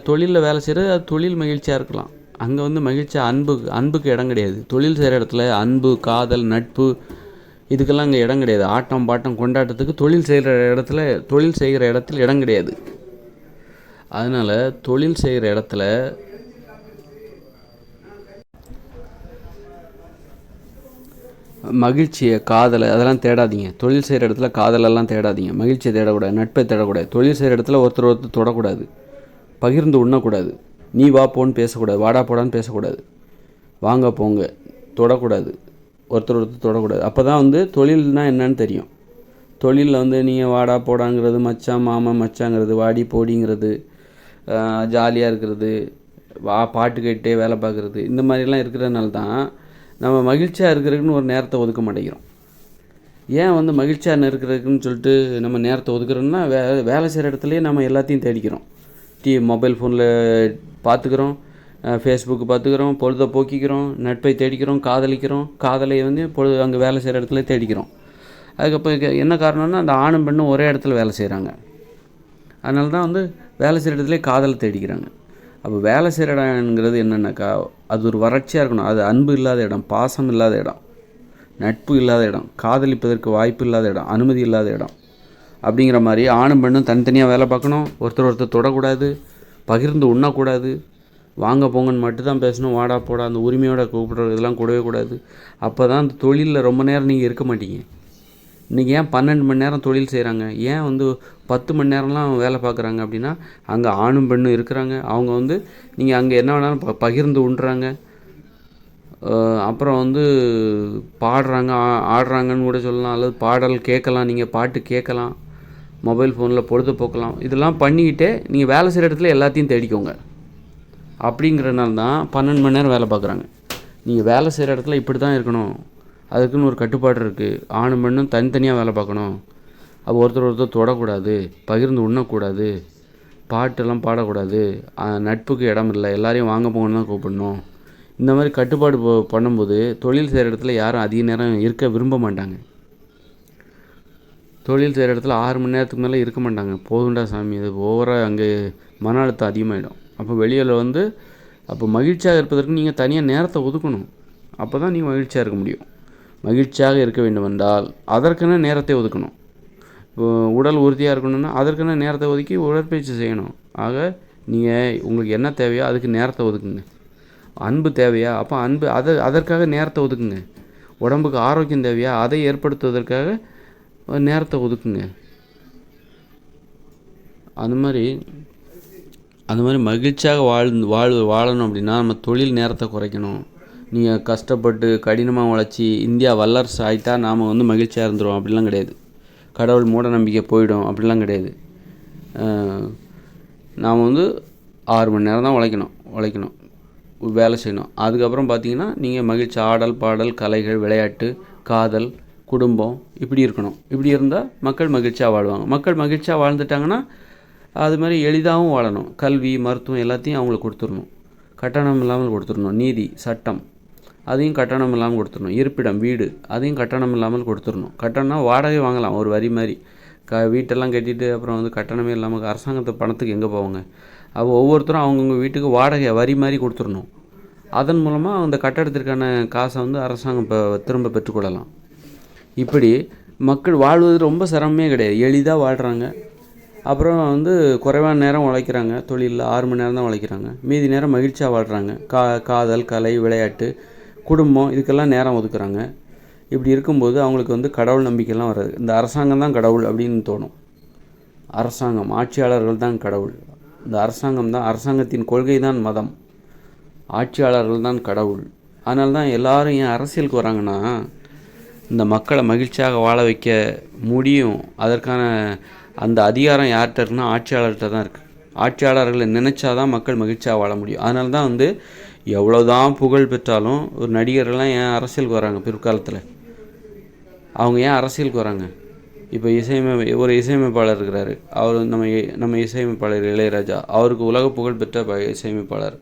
தொழிலில் வேலை செய்கிறது, அது தொழில் மகிழ்ச்சியாக இருக்கலாம். அங்கே மகிழ்ச்சியாக அன்புக்கு இடம் கிடையாது. தொழில் செய்கிற இடத்துல அன்பு, காதல், நட்பு இதுக்கெல்லாம் அங்கே இடம் கிடையாது. ஆட்டம் பாட்டம் கொண்டாட்டத்துக்கு தொழில் செய்கிற இடத்துல இடம் கிடையாது. அதனால் தொழில் செய்கிற இடத்துல மகிழ்ச்சியை, காதலை அதெல்லாம் தேடாதீங்க. தொழில் செய்கிற இடத்துல காதலெல்லாம் தேடாதீங்க, மகிழ்ச்சியை தேடக்கூடாது, நட்பை தேடக்கூடாது. தொழில் செய்கிற இடத்துல ஒருத்தர் தொடக்கூடாது, பகிர்ந்து உண்ணக்கூடாது, நீ வா போன்னு பேசக்கூடாது, வாடா போடான்னு பேசக்கூடாது, வாங்க போங்க தொடக்கூடாது, ஒருத்தர் தொடக்கூடாது. அப்போ தான் தொழில்னால் என்னன்னு தெரியும். தொழிலில் நீங்கள் வாடா போடாங்கிறது, மச்சான் மாமா மச்சாங்கிறது, வாடி போடிங்கிறது, ஜாலியாக இருக்கிறது, பாட்டு கேட்டே வேலை பார்க்குறது, இந்த மாதிரிலாம் இருக்கிறதுனால தான் நம்ம மகிழ்ச்சியாக இருக்கிறதுக்குன்னு ஒரு நேரத்தை ஒதுக்க மாட்டேங்கிறோம். ஏன் மகிழ்ச்சியாக இருக்கிறதுக்குன்னு சொல்லிட்டு நம்ம நேரத்தை ஒதுக்குறோம்னா, வேலை செய்கிற இடத்துலையே நம்ம எல்லாத்தையும் தேடிக்கிறோம். மொபைல் ஃபோனில் பார்த்துக்கிறோம், ஃபேஸ்புக்கு பார்த்துக்கிறோம், பொழுதை போக்கிக்கிறோம், நட்பை தேடிக்கிறோம், காதலிக்கிறோம், காதலை அங்கே வேலை செய்கிற இடத்துல தேடிக்கிறோம். அதுக்கப்புறம் என்ன காரணம்னா, அந்த ஆணும் பெண்ணும் ஒரே இடத்துல வேலை செய்கிறாங்க, அதனால தான் வேலை செய்கிற இடத்துல காதலை தேடிக்கிறாங்க. அப்போ வேலை செய்கிற இடங்கிறது என்னென்னாக்கா, அது ஒரு வறட்சியாக இருக்கணும். அது அன்பு இல்லாத இடம், பாசம் இல்லாத இடம், நட்பு இல்லாத இடம், காதலிப்பதற்கு வாய்ப்பு இல்லாத இடம், அனுமதி இல்லாத இடம். அப்படிங்கிற மாதிரி ஆணும் பெண்ணும் தனித்தனியாக வேலை பார்க்கணும், ஒருத்தர் தொடக்கூடாது, பகிர்ந்து உண்ணக்கூடாது, வாங்க போங்கன்னு மட்டும்தான் பேசணும், வாடா போடா அந்த உரிமையோட கூப்பிட்றது இதெல்லாம் கூடவே கூடாது. அப்போ தான் அந்த தொழிலில் ரொம்ப நேரம் நீங்கள் இருக்க மாட்டீங்க. இன்றைக்கி ஏன் 12 மணி நேரம் தொழில் செய்கிறாங்க, ஏன் 10 மணி நேரம்லாம் வேலை பார்க்குறாங்க அப்படின்னா, அங்கே ஆணும் பெண்ணும் இருக்கிறாங்க. அவங்க நீங்கள் அங்கே என்ன வேணாலும் பகிர்ந்து உண்றாங்க, அப்புறம் பாடுறாங்க, ஆடுறாங்கன்னு கூட சொல்லலாம், அல்லது பாடல் கேட்கலாம், நீங்கள் பாட்டு கேட்கலாம், மொபைல் ஃபோனில் பொழுதுபோக்கலாம். இதெல்லாம் பண்ணிக்கிட்டே நீங்கள் வேலை செய்கிற இடத்துல எல்லாத்தையும் தேடிக்கோங்க. அப்படிங்கிறனால தான் 12 மணி நேரம் வேலை பார்க்குறாங்க. நீங்கள் வேலை செய்கிற இடத்துல இப்படி தான் இருக்கணும், அதுக்குன்னு ஒரு கட்டுப்பாடு இருக்குது. ஆணும் பெண்ணும் தனித்தனியாக வேலை பார்க்கணும், அப்போ ஒருத்தர் தொடக்கூடாது, பகிர்ந்து உண்ணக்கூடாது, பாட்டெல்லாம் பாடக்கூடாது, நட்புக்கு இடம் இல்லை, எல்லாரையும் வாங்க போங்கன்னு தான் கூப்பிடணும். இந்த மாதிரி கட்டுப்பாடு பண்ணும்போது தொழில் செய்கிற இடத்துல யாரும் அதிக நேரம் இருக்க விரும்ப மாட்டாங்க. தொழில் செய்கிற இடத்துல 6 மணி நேரத்துக்கு மேலே இருக்க மாட்டாங்க. போதுண்டா சாமி, இது ஓவராக அங்கே மன அழுத்தம் அதிகமாகிடும். அப்போ வெளியில் அப்போ மகிழ்ச்சியாக இருப்பதற்கு நீங்கள் தனியாக நேரத்தை ஒதுக்கணும். அப்போ தான் நீங்கள் மகிழ்ச்சியாக இருக்க முடியும். மகிழ்ச்சியாக இருக்க வேண்டுமென்றால் அதற்கென நேரத்தை ஒதுக்கணும். உடல் உறுதியாக இருக்கணும்னா அதற்கான நேரத்தை ஒதுக்கி உடற்பயிற்சி செய்யணும். ஆக நீங்கள் உங்களுக்கு என்ன தேவையோ அதுக்கு நேரத்தை ஒதுக்குங்க. அன்பு தேவையா, அப்போ அன்பு அதற்காக நேரத்தை ஒதுக்குங்க. உடம்புக்கு ஆரோக்கியம் தேவையா, அதை ஏற்படுத்துவதற்காக நேரத்தை ஒதுக்குங்க. அந்த மாதிரி மகிழ்ச்சியாக வாழணும் அப்படின்னா நம்ம தொழில் நேரத்தை குறைக்கணும். நீங்கள் கஷ்டப்பட்டு கடினமாக உழைச்சி இந்தியா வல்லரசு ஆகிட்டா நாம் வந்து மகிழ்ச்சியாக இருந்துருவோம் அப்படிலாம் கிடையாது. கடவுள் மூட நம்பிக்கை போயிடும் அப்படிலாம் கிடையாது. நாம் வந்து 6 மணி நேரம் தான் உழைக்கணும், வேலை செய்யணும். அதுக்கப்புறம் பார்த்திங்கன்னா நீங்கள் மகிழ்ச்சி, ஆடல் பாடல், கலைகள், விளையாட்டு, காதல், குடும்பம் இப்படி இருக்கணும். இப்படி இருந்தால் மக்கள் மகிழ்ச்சியாக வாழ்வாங்க. மக்கள் மகிழ்ச்சியாக வாழ்ந்துட்டாங்கன்னா அது மாதிரி எளிதாகவும் வாழணும். கல்வி, மருத்துவம் எல்லாத்தையும் அவங்களுக்கு கொடுத்துடணும். கட்டணம் இல்லாமல் கொடுத்துடணும். நீதி, சட்டம் அதையும் கட்டணம் இல்லாமல் கொடுத்துடணும். இருப்பிடம், வீடு அதையும் கட்டணம் இல்லாமல் கொடுத்துடணும். கட்டணம்னா வாடகை வாங்கலாம், ஒரு வரி மாதிரி. வீட்டெல்லாம் கட்டிட்டு அப்புறம் வந்து கட்டணமே இல்லாமல் அரசாங்கத்து பணத்துக்கு எங்கே போவாங்க? அப்போ ஒவ்வொருத்தரும் அவங்கவுங்க வீட்டுக்கு வாடகை வரி மாதிரி கொடுத்துடணும். அதன் மூலமாக அந்த கட்டடத்திற்கான காசை வந்து அரசாங்கம் திரும்ப பெற்றுக்கொள்ளலாம். இப்படி மக்கள் வாழ்வது ரொம்ப சிரமமே கிடையாது, எளிதாக வாழ்கிறாங்க. அப்புறம் வந்து குறைவான நேரம் உழைக்கிறாங்க. தொழிலில் 6 மணி நேரம் தான் உழைக்கிறாங்க. மீதி நேரம் மகிழ்ச்சியாக வாழ்கிறாங்க. காதல், கலை, விளையாட்டு, குடும்பம் இதுக்கெல்லாம் நேரம் ஒதுக்குறாங்க. இப்படி இருக்கும்போது அவங்களுக்கு வந்து கடவுள் நம்பிக்கைலாம் வராது. இந்த அரசாங்கம் தான் கடவுள் அப்படின்னு தோணும். அரசாங்கம், ஆட்சியாளர்கள் தான் கடவுள். இந்த அரசாங்கத்தின் கொள்கை தான் மதம், ஆட்சியாளர்கள் தான் கடவுள். அதனால தான் எல்லோரும் ஏன் அரசியலுக்கு வராங்கன்னா, இந்த மக்களை மகிழ்ச்சியாக வாழ வைக்க முடியும். அதற்கான அந்த அதிகாரம் யார்கிட்ட இருக்குன்னா ஆட்சியாளர்கிட்ட தான் இருக்குது. ஆட்சியாளர்களை நினைச்சாதான் மக்கள் மகிழ்ச்சியாக வாழ முடியும். அதனால தான் வந்து எவ்வளோதான் புகழ் பெற்றாலும் ஒரு நடிகர்கள்லாம் ஏன் அரசியலுக்கு வராங்க? பிற்காலத்தில் அவங்க ஏன் அரசியலுக்கு வராங்க? இப்போ ஒரு இசையமைப்பாளர் இருக்கிறாரு. அவர் நம்ம இசையமைப்பாளர் இளையராஜா, அவருக்கு உலக புகழ் பெற்ற இசையமைப்பாளர்.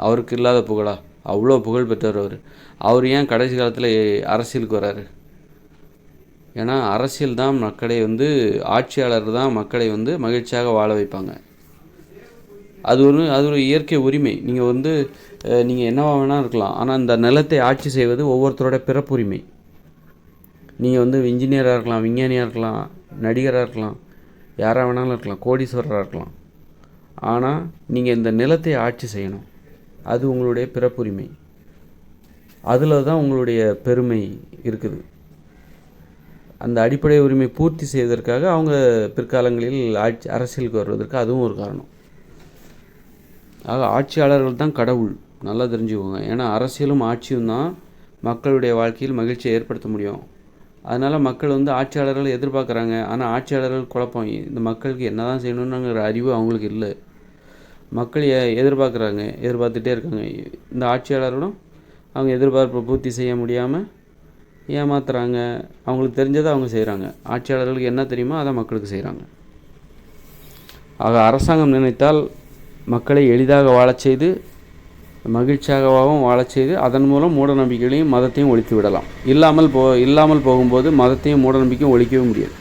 அவருக்கு இல்லாத புகழா? அவ்வளோ புகழ் பெற்றவர். அவர் ஏன் கடைசி காலத்தில் அரசியலுக்கு வராரு? ஏன்னா அரசியல் தான் மக்களை வந்து, ஆட்சியாளர் தான் மக்களை வந்து மகிழ்ச்சியாக வாழ வைப்பாங்க. அது ஒரு இயற்கை உரிமை. நீங்கள் என்னவா வேணால் இருக்கலாம், ஆனால் இந்த நிலத்தை ஆட்சி செய்வது ஒவ்வொருத்தரோட பிறப்புரிமை. நீங்கள் வந்து இன்ஜினியராக இருக்கலாம், விஞ்ஞானியாக இருக்கலாம், நடிகராக இருக்கலாம், யாராக வேணாலும் இருக்கலாம், கோடீஸ்வரராக இருக்கலாம். ஆனால் நீங்கள் இந்த நிலத்தை ஆட்சி செய்யணும். அது உங்களுடைய பிறப்புரிமை. அதில் தான் உங்களுடைய பெருமை இருக்குது. அந்த அடிப்படை உரிமை பூர்த்தி செய்வதற்காக அவங்க பிற்காலங்களில் அரசியலுக்கு வருவதற்கு அதுவும் ஒரு காரணம். ஆக ஆட்சியாளர்கள் தான் கடவுள், நல்லா தெரிஞ்சுக்கோங்க. ஏன்னா அரசியலும் ஆட்சியும் தான் மக்களுடைய வாழ்க்கையில் மகிழ்ச்சியை ஏற்படுத்த முடியும். அதனால் மக்கள் வந்து ஆட்சியாளர்களை எதிர்பார்க்குறாங்க. ஆனால் ஆட்சியாளர்கள் குழப்பம், இந்த மக்களுக்கு என்ன தான் செய்யணுங்கிற அறிவு அவங்களுக்கு இல்லை. மக்கள் எதிர்பார்த்துட்டே இருக்காங்க. இந்த ஆட்சியாளர்களும் அவங்க எதிர்பார்ப்பை பூர்த்தி செய்ய முடியாமல் ஏமாத்துறாங்க. அவங்களுக்கு தெரிஞ்சதை அவங்க செய்கிறாங்க. ஆட்சியாளர்களுக்கு என்ன தெரியுமோ அதை மக்களுக்கு செய்கிறாங்க. ஆக அரசாங்கம் நினைத்தால் மக்களை எளிதாக வாழச் செய்து, மகிழ்ச்சியாகவும் வாழச் செய்து, அதன் மூலம் மூட நம்பிக்கைகளையும் மதத்தையும் ஒழித்து விடலாம். இல்லாமல் போகும்போது மதத்தையும் மூட நம்பிக்கையும் ஒழிக்கவே முடியாது.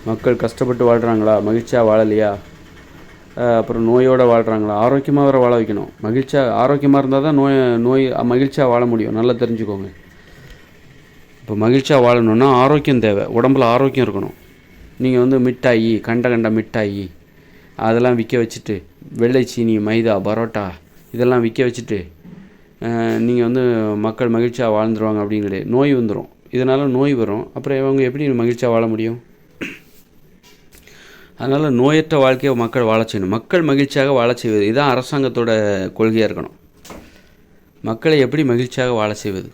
மக்கள் கஷ்டப்பட்டு வாழ்கிறாங்களா, மகிழ்ச்சியாக வாழலையா, அப்புறம் நோயோடு வாழ்கிறாங்களா, ஆரோக்கியமாக வேறு வாழ வைக்கணும். ஆரோக்கியமாக இருந்தால் தான் மகிழ்ச்சியாக வாழ முடியும். நல்லா தெரிஞ்சுக்கோங்க. இப்போ மகிழ்ச்சியாக வாழணுன்னா ஆரோக்கியம் தேவை. உடம்புல ஆரோக்கியம் இருக்கணும். நீங்கள் வந்து மிட்டாயி, கண்ட மிட்டாயி அதெல்லாம் விற்க வச்சுட்டு, வெள்ளை சீனி, மைதா, பரோட்டா இதெல்லாம் விற்க வச்சுட்டு நீங்கள் வந்து மக்கள் மகிழ்ச்சியாக வாழ்ந்துருவாங்க அப்படின்னு கிடையாது. நோய் வந்துடும். இதனால் நோய் வரும். அப்புறம் இவங்க எப்படி மகிழ்ச்சியாக வாழ முடியும்? அதனால் நோயற்ற வாழ்க்கையை மக்கள் வாழ செய்யணும். மக்கள் மகிழ்ச்சியாக வாழ செய்வது இதுதான் அரசாங்கத்தோட கொள்கையாக இருக்கணும். மக்களை எப்படி மகிழ்ச்சியாக வாழ செய்வது,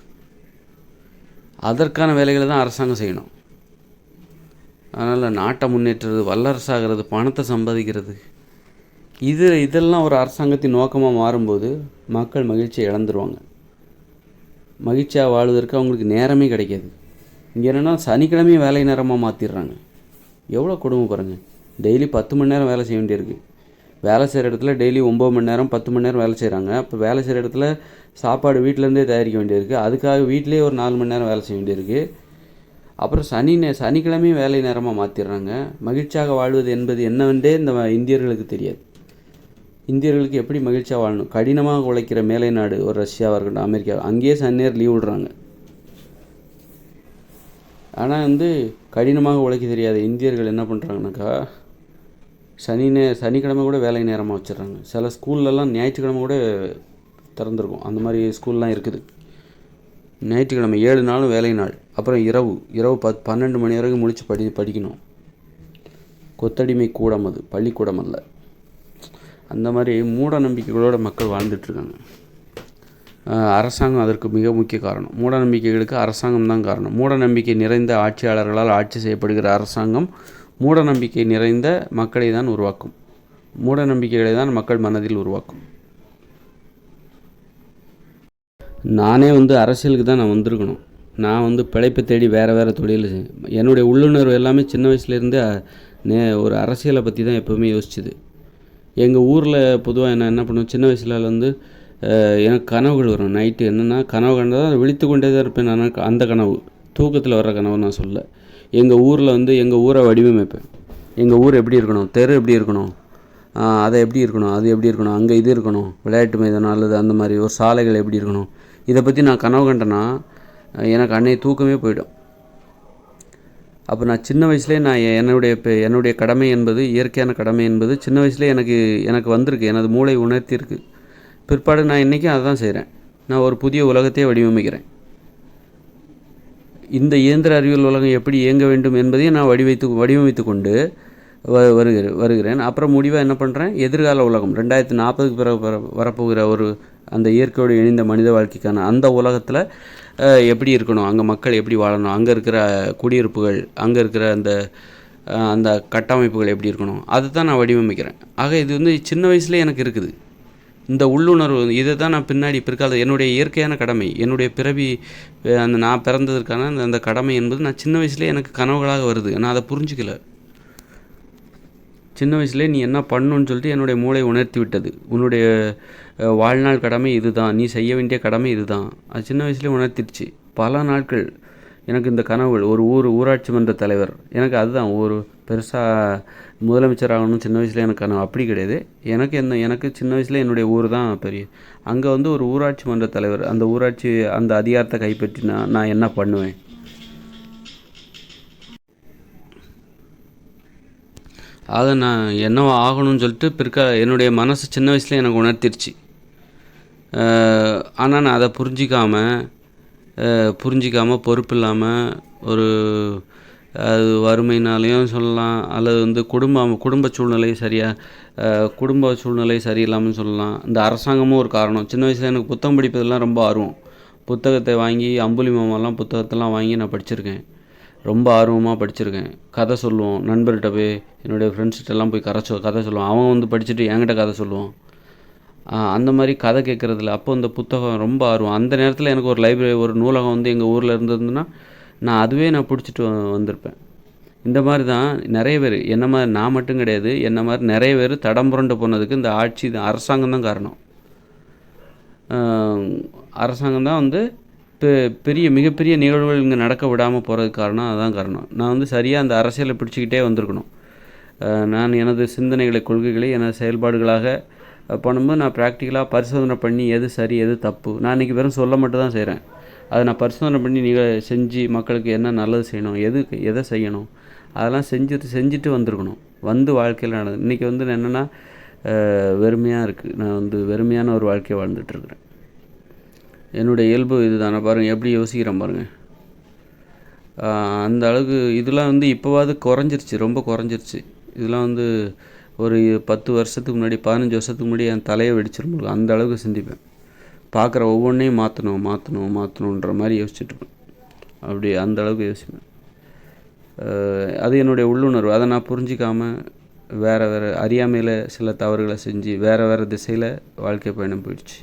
அதற்கான வேலைகளை தான் அரசாங்கம் செய்யணும். அதனால் நாட்டை முன்னேற்றுறது, வல்லரசாகிறது, பணத்தை சம்பாதிக்கிறது, இதெல்லாம் ஒரு அரசாங்கத்தின் நோக்கமாக மாறும்போது மக்கள் மகிழ்ச்சியை இழந்துருவாங்க. மகிழ்ச்சியாக வாழ்வதற்கு அவங்களுக்கு நேரமே கிடைக்காது. இங்கே என்னென்னா சனிக்கிழமையும் வேலை நேரமாக மாற்றிடுறாங்க. எவ்வளோ கொடுமை பாருங்கள். டெய்லி 10 மணி நேரம் வேலை செய்ய வேண்டியிருக்கு. வேலை செய்கிற இடத்துல டெய்லி 9 மணி நேரம் 10 மணி நேரம் வேலை செய்கிறாங்க. அப்போ வேலை செய்கிற இடத்துல சாப்பாடு வீட்டிலேருந்தே தயாரிக்க வேண்டியிருக்கு. அதுக்காக வீட்டிலே ஒரு 4 மணி நேரம் வேலை செய்ய வேண்டியிருக்கு. அப்புறம் சனிக்கிழமையும் வேலை நேரமாக மாற்றிடுறாங்க. மகிழ்ச்சியாக வாழ்வது என்பது என்னவென்றே இந்த இந்தியர்களுக்கு தெரியாது. இந்தியர்களுக்கு எப்படி மகிழ்ச்சியாக வாழணும்? கடினமாக உழைக்கிற மேலை நாடு ஒரு ரஷ்யாவாக இருக்கட்டும், அமெரிக்கா, அங்கேயே சனி நேரம் லீவ் விடுறாங்க. ஆனால் வந்து கடினமாக உழைக்க தெரியாத இந்தியர்கள் என்ன பண்ணுறாங்கனாக்கா, சனிக்கிழமை கூட வேலை நேரமாக வச்சிடுறாங்க. சில ஸ்கூல்லலாம் ஞாயிற்றுக்கிழமை கூட திறந்துருக்கும். அந்த மாதிரி ஸ்கூல்லாம் இருக்குது. ஞாயிற்றுக்கிழமை 7 நாளும் வேலை நாள். அப்புறம் இரவு 12 மணி வரைக்கும் முழிச்சு படிக்கணும். கொத்தடிமை கூடம், அது பள்ளிக்கூடம் அல்ல. அந்த மாதிரி மூட நம்பிக்கைகளோடு மக்கள் வாழ்ந்துட்டுருக்காங்க. அரசாங்கம் அதற்கு மிக முக்கிய காரணம். மூட நம்பிக்கைகளுக்கு அரசாங்கம் தான் காரணம். மூட நம்பிக்கை நிறைந்த ஆட்சியாளர்களால் ஆட்சி செய்யப்படுகிற அரசாங்கம் மூட நம்பிக்கை நிறைந்த மக்களை தான் உருவாக்கும். மூட நம்பிக்கைகளை தான் மக்கள் மனதில் உருவாக்கும். நானே வந்து அரசியலுக்கு தான் நான் வந்திருக்கணும். நான் வந்து பிழைப்பை தேடி வேறு தொழில் என்னுடைய உள்ளுணர்வு எல்லாமே சின்ன வயசுலேருந்தே ஒரு அரசியலை பற்றி தான் எப்போவுமே யோசிச்சுது. எங்கள் ஊரில் பொதுவாக என்ன பண்ணுவோம், சின்ன வயசில் வந்து எனக்கு கனவுகள் வரும். நைட்டு என்னென்னா கனவு கண்டால் விழித்து கொண்டே தான் இருப்பேன். நான் அந்த கனவு தூக்கத்தில் வர்ற கனவு நான் சொல்ல. எங்கள் ஊரில் வந்து எங்கள் ஊரை வடிவமைப்பேன். எங்கள் ஊர் எப்படி இருக்கணும், தெரு எப்படி இருக்கணும், அதை எப்படி இருக்கணும், அது எப்படி இருக்கணும், அங்கே இது இருக்கணும், விளையாட்டு மைதானம் அல்லது அந்த மாதிரி ஒரு சாலைகள் எப்படி இருக்கணும், இதை பற்றி நான் கனவு கண்டேன்னா எனக்கு அன்னைய தூக்கமே போயிடும். அப்போ நான் சின்ன வயசுலேயே நான் என்னுடைய கடமை என்பது, இயற்கையான கடமை என்பது சின்ன வயசுலேயே எனக்கு வந்திருக்கு. எனது மூளை உணர்த்தியிருக்கு. பிற்பாடு நான் இன்றைக்கும் அதை தான் செய்கிறேன். நான் ஒரு புதிய உலகத்தையே வடிவமைக்கிறேன். இந்த இயந்திர அறிவியல் உலகம் எப்படி இயங்க வேண்டும் என்பதையும் நான் வடிவமைத்து கொண்டு வருகிறேன். அப்புறம் முடிவாக என்ன பண்ணுறேன், எதிர்கால உலகம் 2040க்கு பிறகு வரப்போகிற ஒரு அந்த இயற்கையோடு இணைந்த மனித வாழ்க்கைக்கான அந்த உலகத்தில் எப்படி இருக்கணும், அங்கே மக்கள் எப்படி வாழணும், அங்கே இருக்கிற குடியிருப்புகள், அங்கே இருக்கிற அந்த கட்டமைப்புகள் எப்படி இருக்கணும், அதை தான் நான் வடிவமைக்கிறேன். ஆக இது வந்து சின்ன வயசுலேயே எனக்கு இருக்குது இந்த உள்ளுணர்வு. இதை தான் நான் பிற்காலம் என்னுடைய இயற்கையான கடமை, என்னுடைய பிறவி, நான் பிறந்ததற்கான அந்த கடமை என்பது நான் சின்ன வயசுலேயே எனக்கு கனவுகளாக வருது. நான் அதை புரிஞ்சிக்கல. சின்ன வயசுலேயே நீ என்ன பண்ணணுன்னு சொல்லிட்டு என்னுடைய மூளை உணர்த்தி விட்டது. உன்னுடைய வாழ்நாள் கடமை இது தான், நீ செய்ய வேண்டிய கடமை இது தான். அது சின்ன வயசுலேயே உணர்த்திடுச்சு. பல நாட்கள் எனக்கு இந்த கனவுகள். ஒரு ஊராட்சி மன்ற தலைவர், எனக்கு அதுதான் ஒரு பெருசாக முதலமைச்சர் ஆகணும் சின்ன வயசில் எனக்கு கனவு. அப்படி கிடையாது. எனக்கு சின்ன வயசில் என்னுடைய ஊர் தான் பெரிய. அங்கே வந்து ஒரு ஊராட்சி மன்ற தலைவர், அந்த ஊராட்சி அந்த அதிகாரத்தை கைப்பற்றி நான் என்ன பண்ணுவேன். ஆக நான் என்னவோ ஆகணும்னு சொல்லிட்டு என்னுடைய மனசு சின்ன வயசுல எனக்கு உணர்த்திருச்சு. ஆனால் நான் அதை புரிஞ்சிக்காமல் பொறுப்பு இல்லாமல் அது வறுமைனாலையும் சொல்லலாம், அல்லது வந்து குடும்ப சூழ்நிலை சரியில்லாமல் சொல்லலாம். இந்த அரசாங்கமும் ஒரு காரணம். சின்ன வயசில் எனக்கு புத்தகம் படிப்பதெல்லாம் ரொம்ப ஆர்வம். புத்தகத்தை வாங்கி அம்புலி மாமாலாம் புத்தகத்தெல்லாம் வாங்கி நான் படிச்சிருக்கேன். ரொம்ப ஆர்வமாக படிச்சிருக்கேன். கதை சொல்லுவோம் நண்பர்கிட்ட போய், என்னுடைய ஃப்ரெண்ட்ஸ்கிட்டலாம் போய் கதை சொல்லுவோம். அவன் வந்து படிச்சுட்டு என்கிட்ட கதை சொல்லுவான். அந்த மாதிரி கதை கேட்குறதுல அப்போ இந்த புத்தகம் ரொம்ப ஆர்வம். அந்த நேரத்தில் எனக்கு ஒரு நூலகம் வந்து எங்கள் ஊரில் இருந்ததுன்னா நான் பிடிச்சிட்டு வந்திருப்பேன். இந்த மாதிரி தான் நிறைய பேர் என்ன மாதிரி, நான் மட்டும் கிடையாது, என்ன மாதிரி நிறைய பேர் தடம் புரண்டு போனதுக்கு இந்த அரசாங்கம் தான் காரணம். அரசாங்கம் தான் வந்து மிகப்பெரிய நிகழ்வுகள் இங்கே நடக்க விடாமல் போகிறதுக்கு காரணம் அதுதான் காரணம். நான் வந்து சரியாக அந்த அரசியலை பிடிச்சிக்கிட்டே வந்திருக்கணும். நான் எனது சிந்தனைகளை, கொள்கைகளை எனது செயல்பாடுகளாக பண்ணும்போது நான் ப்ராக்டிக்கலாக பரிசோதனை பண்ணி எது சரி எது தப்பு. நான் இன்றைக்கி வெறும் சொல்ல மட்டும் தான் செய்கிறேன். அதை நான் பரிசோதனை பண்ணி செஞ்சு மக்களுக்கு என்ன நல்லது செய்யணும், எதை செய்யணும், அதெல்லாம் செஞ்சுட்டு வந்திருக்கணும். வந்து வாழ்க்கையில் நடந்தது. இன்றைக்கி வந்து என்னென்னா வெறுமையாக இருக்குது. நான் வந்து வெறுமையான ஒரு வாழ்க்கையை வாழ்ந்துட்டுருக்குறேன். என்னுடைய இயல்பு இது தானே. பாருங்கள் எப்படி யோசிக்கிறேன் பாருங்கள். அந்த அளவுக்கு இதெல்லாம் வந்து இப்போவாது குறைஞ்சிருச்சு, ரொம்ப குறைஞ்சிருச்சு. இதெல்லாம் வந்து ஒரு 10 வருஷத்துக்கு முன்னாடி, 15 வருஷத்துக்கு முன்னாடி என் தலையை வெடிச்சிரும்போது அந்த அளவுக்கு சிந்திப்பேன். பார்க்குற ஒவ்வொன்றையும் மாற்றணுன்ற மாதிரி யோசிச்சுட்ருப்பேன். அப்படி அந்த அளவுக்கு யோசிப்பேன். அது என்னுடைய உள்ளுணர்வு. அதை நான் புரிஞ்சிக்காமல் வேறு அறியாமையில் சில தவறுகளை செஞ்சு வேறு திசையில் வாழ்க்கை பயணம் போயிடுச்சு,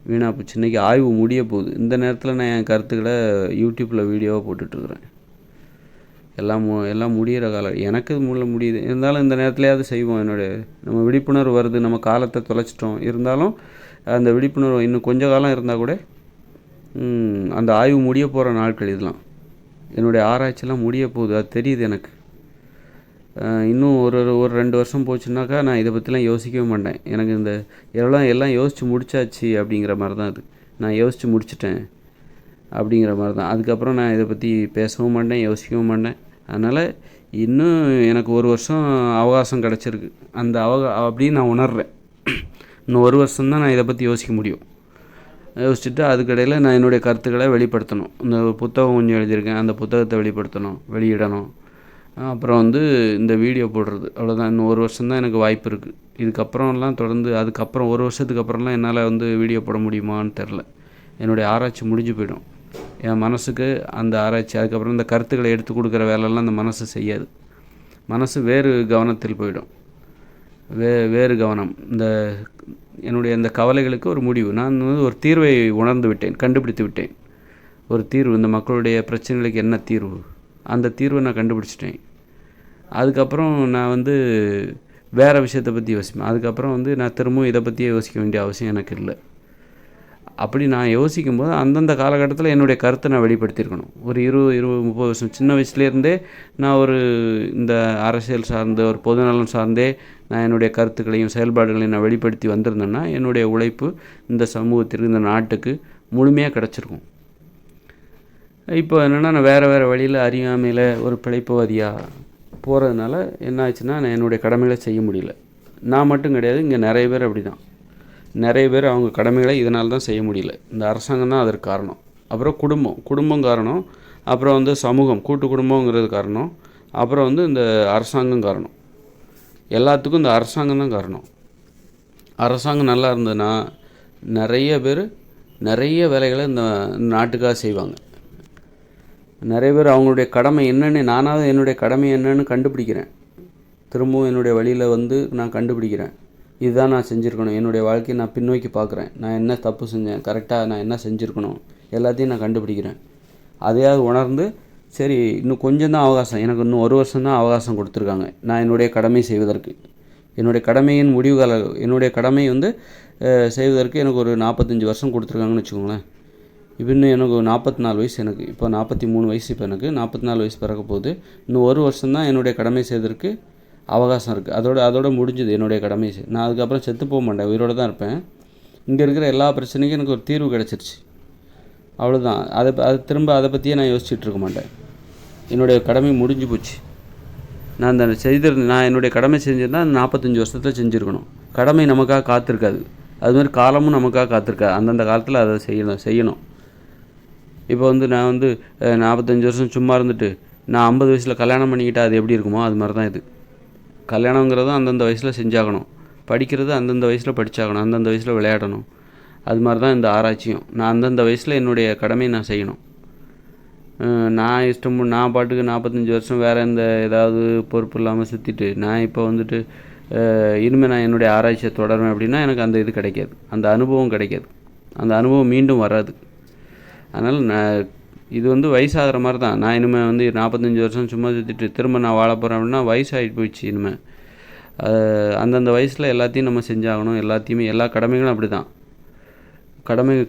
வீணாக போச்சு. இன்றைக்கி ஆய்வு முடிய போகுது. இந்த நேரத்தில் நான் என் கருத்துக்களை யூடியூப்பில் வீடியோவாக போட்டுட்ருக்குறேன். எல்லாம் முடிகிற காலம். எனக்கு முடியுது. இருந்தாலும் இந்த நேரத்துலையாவது செய்வோம். நம்ம விழிப்புணர்வு வருது. நம்ம காலத்தை தொலைச்சிட்டோம். இருந்தாலும் அந்த விழிப்புணர்வு இன்னும் கொஞ்சம் காலம் இருந்தால் கூட அந்த ஆய்வு முடிய போகிற நாட்கள் இதெல்லாம். என்னுடைய ஆராய்ச்சியெல்லாம் முடிய போகுது, அது தெரியுது எனக்கு. இன்னும் ஒரு 2 வருஷம் போச்சுன்னாக்கா நான் இதை பற்றிலாம் யோசிக்கவே மாட்டேன். எனக்கு எல்லாம் யோசித்து முடிச்சாச்சு அப்படிங்கிற மாதிரி தான் இது. நான் யோசித்து முடிச்சிட்டேன். அப்படிங்கிற மாதிரி தான். அதுக்கப்புறம் நான் இதை பற்றி பேசவும் மாட்டேன், யோசிக்கவும் மாட்டேன். அதனால் இன்னும் எனக்கு 1 வருஷம் அவகாசம் கிடச்சிருக்கு. அந்த அப்படின்னு நான் உணர்கிறேன். இன்னும் 1 வருஷம்தான் நான் இதை பற்றி யோசிக்க முடியும். யோசிச்சுட்டு அதுக்கிடையில் நான் என்னுடைய கருத்துக்களை வெளிப்படுத்தணும். இந்த புத்தகம் கொஞ்சம் எழுதியிருக்கேன், அந்த புத்தகத்தை வெளிப்படுத்தணும், வெளியிடணும். அப்புறம் வந்து இந்த வீடியோ போடுறது, அவ்வளோதான். இன்னும் 1 வருஷம்தான் எனக்கு வாய்ப்பு இருக்குது. இதுக்கப்புறம்லாம் தொடர்ந்து அதுக்கப்புறம் 1 வருஷத்துக்கு அப்புறம்லாம் என்னால் வந்து வீடியோ போட முடியுமான்னு தெரில. என்னுடைய ஆராய்ச்சி முடிஞ்சு போயிடும். என் மனசுக்கு அந்த ஆராய்ச்சி, அதுக்கப்புறம் இந்த கருத்துக்களை எடுத்து கொடுக்குற வேலையெல்லாம் அந்த மனசு செய்யாது. மனசு வேறு கவனத்தில் போயிடும். வேறு கவனம். என்னுடைய இந்த கவலைகளுக்கு ஒரு முடிவு. நான் வந்து ஒரு தீர்வை உணர்ந்து விட்டேன், கண்டுபிடித்து விட்டேன். ஒரு தீர்வு, இந்த மக்களுடைய பிரச்சனைகளுக்கு என்ன தீர்வு, அந்த தீர்வை நான் கண்டுபிடிச்சிட்டேன். அதுக்கப்புறம் நான் வந்து வேறு விஷயத்தை பற்றி யோசிப்பேன். அதுக்கப்புறம் வந்து நான் திரும்பவும் இதை பற்றியே யோசிக்க வேண்டிய அவசியம் எனக்கு இல்லை. அப்படி நான் யோசிக்கும்போது அந்தந்த காலகட்டத்தில் என்னுடைய கருத்தை நான் வெளிப்படுத்தியிருக்கணும். ஒரு 20-30 வருஷம் சின்ன வயசுலேருந்தே நான் இந்த அரசியல் சார்ந்து, ஒரு பொதுநலம் சார்ந்தே நான் என்னுடைய கருத்துக்களையும் செயல்பாடுகளையும் நான் வெளிப்படுத்தி வந்திருந்தேன்னா என்னுடைய உழைப்பு இந்த சமூகத்திற்கு, இந்த நாட்டுக்கு முழுமையாக கிடச்சிருக்கும். இப்போ என்னென்னா, நான் வேறு வழியில் அறியாமையில் ஒரு பிழைப்புவாதியாக போகிறதுனால என்ன ஆச்சுன்னா, நான் என்னுடைய கடமைகளை செய்ய முடியல. நான் மட்டும் கிடையாது, இங்கே நிறைய பேர் அப்படி தான். நிறைய பேர் அவங்க கடமைகளை இதனால தான் செய்ய முடியல. இந்த அரசாங்கம் தான் அதற்கு காரணம். அப்புறம் குடும்பம் காரணம். அப்புறம் வந்து சமூகம், கூட்டு குடும்பங்கிறது காரணம். அப்புறம் வந்து இந்த அரசாங்கம் காரணம். எல்லாத்துக்கும் இந்த அரசாங்கம் தான் காரணம். அரசாங்கம் நல்லா இருந்ததுன்னா நிறைய பேர் நிறைய வேலைகளை இந்த நாட்டுக்காக செய்வாங்க. நிறைய பேர் அவங்களுடைய கடமை என்னென்னு, நானாவது என்னுடைய கடமை என்னன்னு கண்டுபிடிக்கிறேன். திரும்பவும் என்னுடைய வழியில் வந்து நான் கண்டுபிடிக்கிறேன். இதுதான் நான் செஞ்சுருக்கணும். என்னுடைய வாழ்க்கையை நான் பின்னோக்கி பார்க்குறேன். நான் என்ன தப்பு செஞ்சேன், கரெக்டாக நான் என்ன செஞ்சுருக்கணும், எல்லாத்தையும் நான் கண்டுபிடிக்கிறேன். அதையாவது உணர்ந்து, சரி இன்னும் கொஞ்சம் தான் அவகாசம், எனக்கு இன்னும் 1 வருஷம் தான் அவகாசம் கொடுத்துருக்காங்க நான் என்னுடைய கடமை செய்வதற்கு. என்னுடைய கடமையின் முடிவு கால, என்னுடைய கடமை வந்து செய்வதற்கு எனக்கு ஒரு 45 வருஷம் கொடுத்துருக்காங்கன்னு வச்சுக்கோங்களேன். இப்போ இன்னும் எனக்கு 44 வயசு, எனக்கு இப்போ 43 வயசு. இப்போ எனக்கு 44 வயசு பிறக்க போகுது. இன்னும் 1 வருஷம் தான் என்னுடைய கடமை செய்வதற்கு அவகாசம் இருக்குது. அதோட முடிஞ்சுது என்னுடைய கடமை. நான் அதுக்கப்புறம் செத்து போக மாட்டேன், உயிரோடு தான் இருப்பேன். இங்கே இருக்கிற எல்லா பிரச்சனைக்கும் எனக்கு ஒரு தீர்வு கிடச்சிருச்சு, அவ்வளோதான். திரும்ப அதை பற்றியே நான் யோசிச்சுட்டு இருக்க மாட்டேன். என்னுடைய கடமை முடிஞ்சு போச்சு. நான் நான் என்னுடைய கடமை செஞ்சிருந்தால் 45 வருஷத்தில் செஞ்சுருக்கணும். கடமை நமக்காக காத்திருக்காது, அதுமாதிரி காலமும் நமக்காக காத்திருக்காது. அந்தந்த காலத்தில் அதை செய்யணும். இப்போ வந்து நான் வந்து 45 வருஷம் சும்மா இருந்துட்டு நான் 50 வயசில் கல்யாணம் பண்ணிக்கிட்டால் அது எப்படி இருக்குமோ அது மாதிரி தான் இது. கல்யாணங்கிறதும் அந்தந்த வயசில் செஞ்சாகணும். படிக்கிறது அந்தந்த வயசில் படித்தாகணும். அந்தந்த வயசில் விளையாடணும். அது மாதிரி தான் இந்த ஆராய்ச்சியும். நான் அந்தந்த வயசில் என்னுடைய கடமையை நான் செய்யணும். நான் பாட்டுக்கு 45 வருஷம் வேறு ஏதாவது பொறுப்பு இல்லாமல் சுற்றிட்டு நான் இப்போ வந்துட்டு இனிமேல் நான் என்னுடைய ஆராய்ச்சியை தொடருவேன் அப்படின்னா எனக்கு அந்த இது கிடைக்காது, அந்த அனுபவம் கிடைக்காது. அந்த அனுபவம் மீண்டும் வராது. அதனால் இது வந்து வயசாகிற மாதிரி தான். நான் இனிமேல் வந்து 45 வருஷம் சும்மா சுற்றிட்டு திரும்ப நான் வாழ போகிறேன் அப்படின்னா வயசாகிட்டு போயிடுச்சு. இனிமேல் அந்தந்த வயசில் எல்லாத்தையும் நம்ம செஞ்சாகணும். எல்லா கடமைகளும் அப்படி தான்.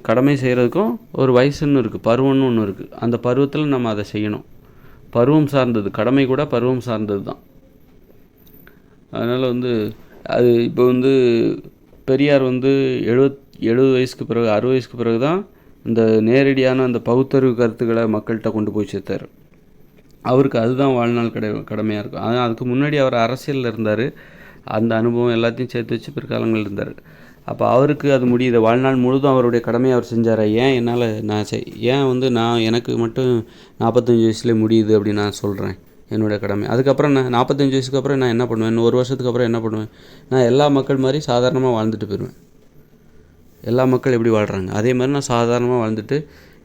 கடமை செய்கிறதுக்கும் ஒரு வயசுன்னு இருக்குது, பருவம்னு ஒன்று இருக்குது. அந்த பருவத்தில் நம்ம அதை செய்யணும். பருவம் சார்ந்தது, கடமை கூட பருவம் சார்ந்தது தான். அதனால் வந்து அது இப்போ வந்து பெரியார் வந்து 70 வயசுக்கு பிறகு 60 வயசுக்கு பிறகு தான் இந்த நேரடியான அந்த பகுத்தறிவு கருத்துக்களை மக்கள்கிட்ட கொண்டு போய் சேர்த்தார். அவருக்கு அதுதான் வாழ்நாள் கடமையாக இருக்கும். ஆனால் அதுக்கு முன்னாடி அவர் அரசியலில் இருந்தார். அந்த அனுபவம் எல்லாத்தையும் சேர்த்து வச்சு பிற்காலங்கள் இருந்தார். அப்போ அவருக்கு அது முடியுது. வாழ்நாள் முழுதும் அவருடைய கடமையை அவர் செஞ்சார். ஏன் வந்து எனக்கு மட்டும் 45 வயசுலேயே முடியுது அப்படின்னு நான் சொல்கிறேன் என்னுடைய கடமை. அதுக்கப்புறம் நான் 45 வயசுக்கு அப்புறம் நான் என்ன பண்ணுவேன், இன்னும் 1 வருஷத்துக்கு அப்புறம் என்ன பண்ணுவேன்? நான் எல்லா மக்கள் மாதிரி சாதாரணமாக வாழ்ந்துட்டு போயிடுவேன். எல்லா மக்கள் எப்படி வாழ்கிறாங்க அதே மாதிரி நான் சாதாரணமாக வாழ்ந்துட்டு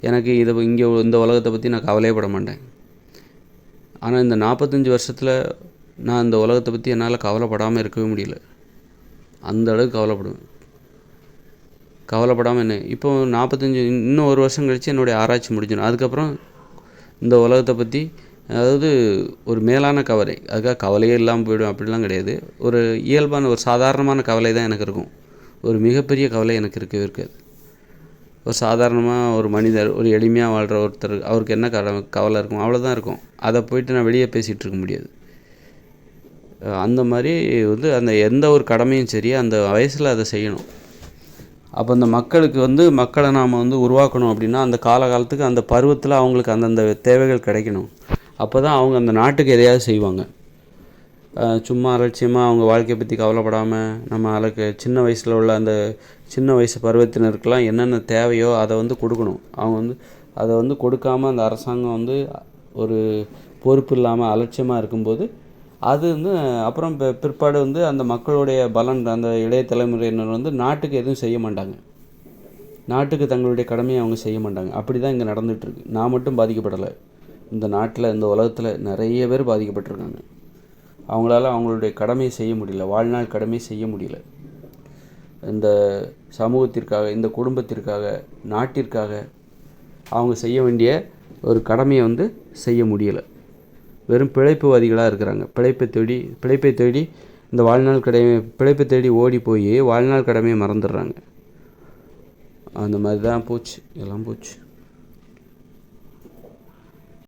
எனக்கு இந்த உலகத்தை பற்றி நான் கவலையே பட மாட்டேன். ஆனால் இந்த 45 வருஷத்தில் நான் இந்த உலகத்தை பற்றி என்னால் கவலைப்படாமல் இருக்கவே முடியல. அந்த அளவுக்கு கவலைப்படாமல் என்ன, இப்போ 45 இன்னும் 1 வருஷம் கழித்து என்னுடைய ஆராய்ச்சி முடிஞ்சிடும். அதுக்கப்புறம் இந்த உலகத்தை பற்றி, அதாவது ஒரு மேலான கவலை, அதுக்காக கவலையே இல்லாமல் போய்டும் அப்படிலாம் கிடையாது. ஒரு இயல்பான ஒரு சாதாரணமான கவலை தான் எனக்கு இருக்கும். ஒரு மிகப்பெரிய கவலை எனக்கு இருக்கவே இருக்காது. ஒரு சாதாரணமாக ஒரு மனிதர், ஒரு எளிமையாக வாழ்கிற ஒருத்தர், அவருக்கு என்ன கவலை இருக்கும், அவ்வளோதான் இருக்கும். அதை போயிட்டு நான் வெளியே பேசிகிட்டு இருக்க முடியாது. அந்த மாதிரி வந்து அந்த எந்த ஒரு கடமையும் சரி அந்த வயசில் அதை செய்யணும். அப்போ அந்த மக்களுக்கு வந்து மக்களை நாம் வந்து உருவாக்கணும் அப்படின்னா அந்த காலகாலத்துக்கு அந்த பருவத்தில் அவங்களுக்கு அந்தந்த தேவைகள் கிடைக்கணும். அப்போ தான் அவங்க அந்த நாட்டுக்கு எதையாவது செய்வாங்க. சும்மா அலட்சியமாக அவங்க வாழ்க்கையை பற்றி கவலைப்படாமல் நம்ம அதுக்கு சின்ன வயசில் உள்ள அந்த சின்ன வயசு பருவத்தினருக்கெல்லாம் என்னென்ன தேவையோ அதை வந்து கொடுக்கணும். அவங்க வந்து அதை வந்து கொடுக்காமல் அந்த அரசாங்கம் வந்து ஒரு பொறுப்பு இல்லாமல் அலட்சியமாக இருக்கும்போது அது வந்து அப்புறம் பிற்பாடு வந்து அந்த மக்களுடைய பலன் அந்த இளைய தலைமுறையினர் வந்து நாட்டுக்கு எதுவும் செய்ய மாட்டாங்க. நாட்டுக்கு தங்களுடைய கடமையை அவங்க செய்ய மாட்டாங்க. அப்படி தான் இங்கே நடந்துகிட்ருக்கு. நான் மட்டும் பாதிக்கப்படலை. இந்த நாட்டில் இந்த உலகத்தில் நிறைய பேர் பாதிக்கப்பட்டிருக்காங்க. அவங்களால அவங்களுடைய கடமையை செய்ய முடியல, வாழ்நாள் கடமையை செய்ய முடியல. இந்த சமூகத்திற்காக, இந்த குடும்பத்திற்காக, நாட்டிற்காக அவங்க செய்ய வேண்டிய ஒரு கடமையை வந்து செய்ய முடியலை. வெறும் பிழைப்புவாதிகளாக இருக்கிறாங்க. பிழைப்பை தேடி இந்த வாழ்நாள் கடமை பிழைப்பை தேடி ஓடி போய் வாழ்நாள் கடமையை மறந்துடுறாங்க. அந்த மாதிரி தான் போச்சு, எல்லாம் போச்சு.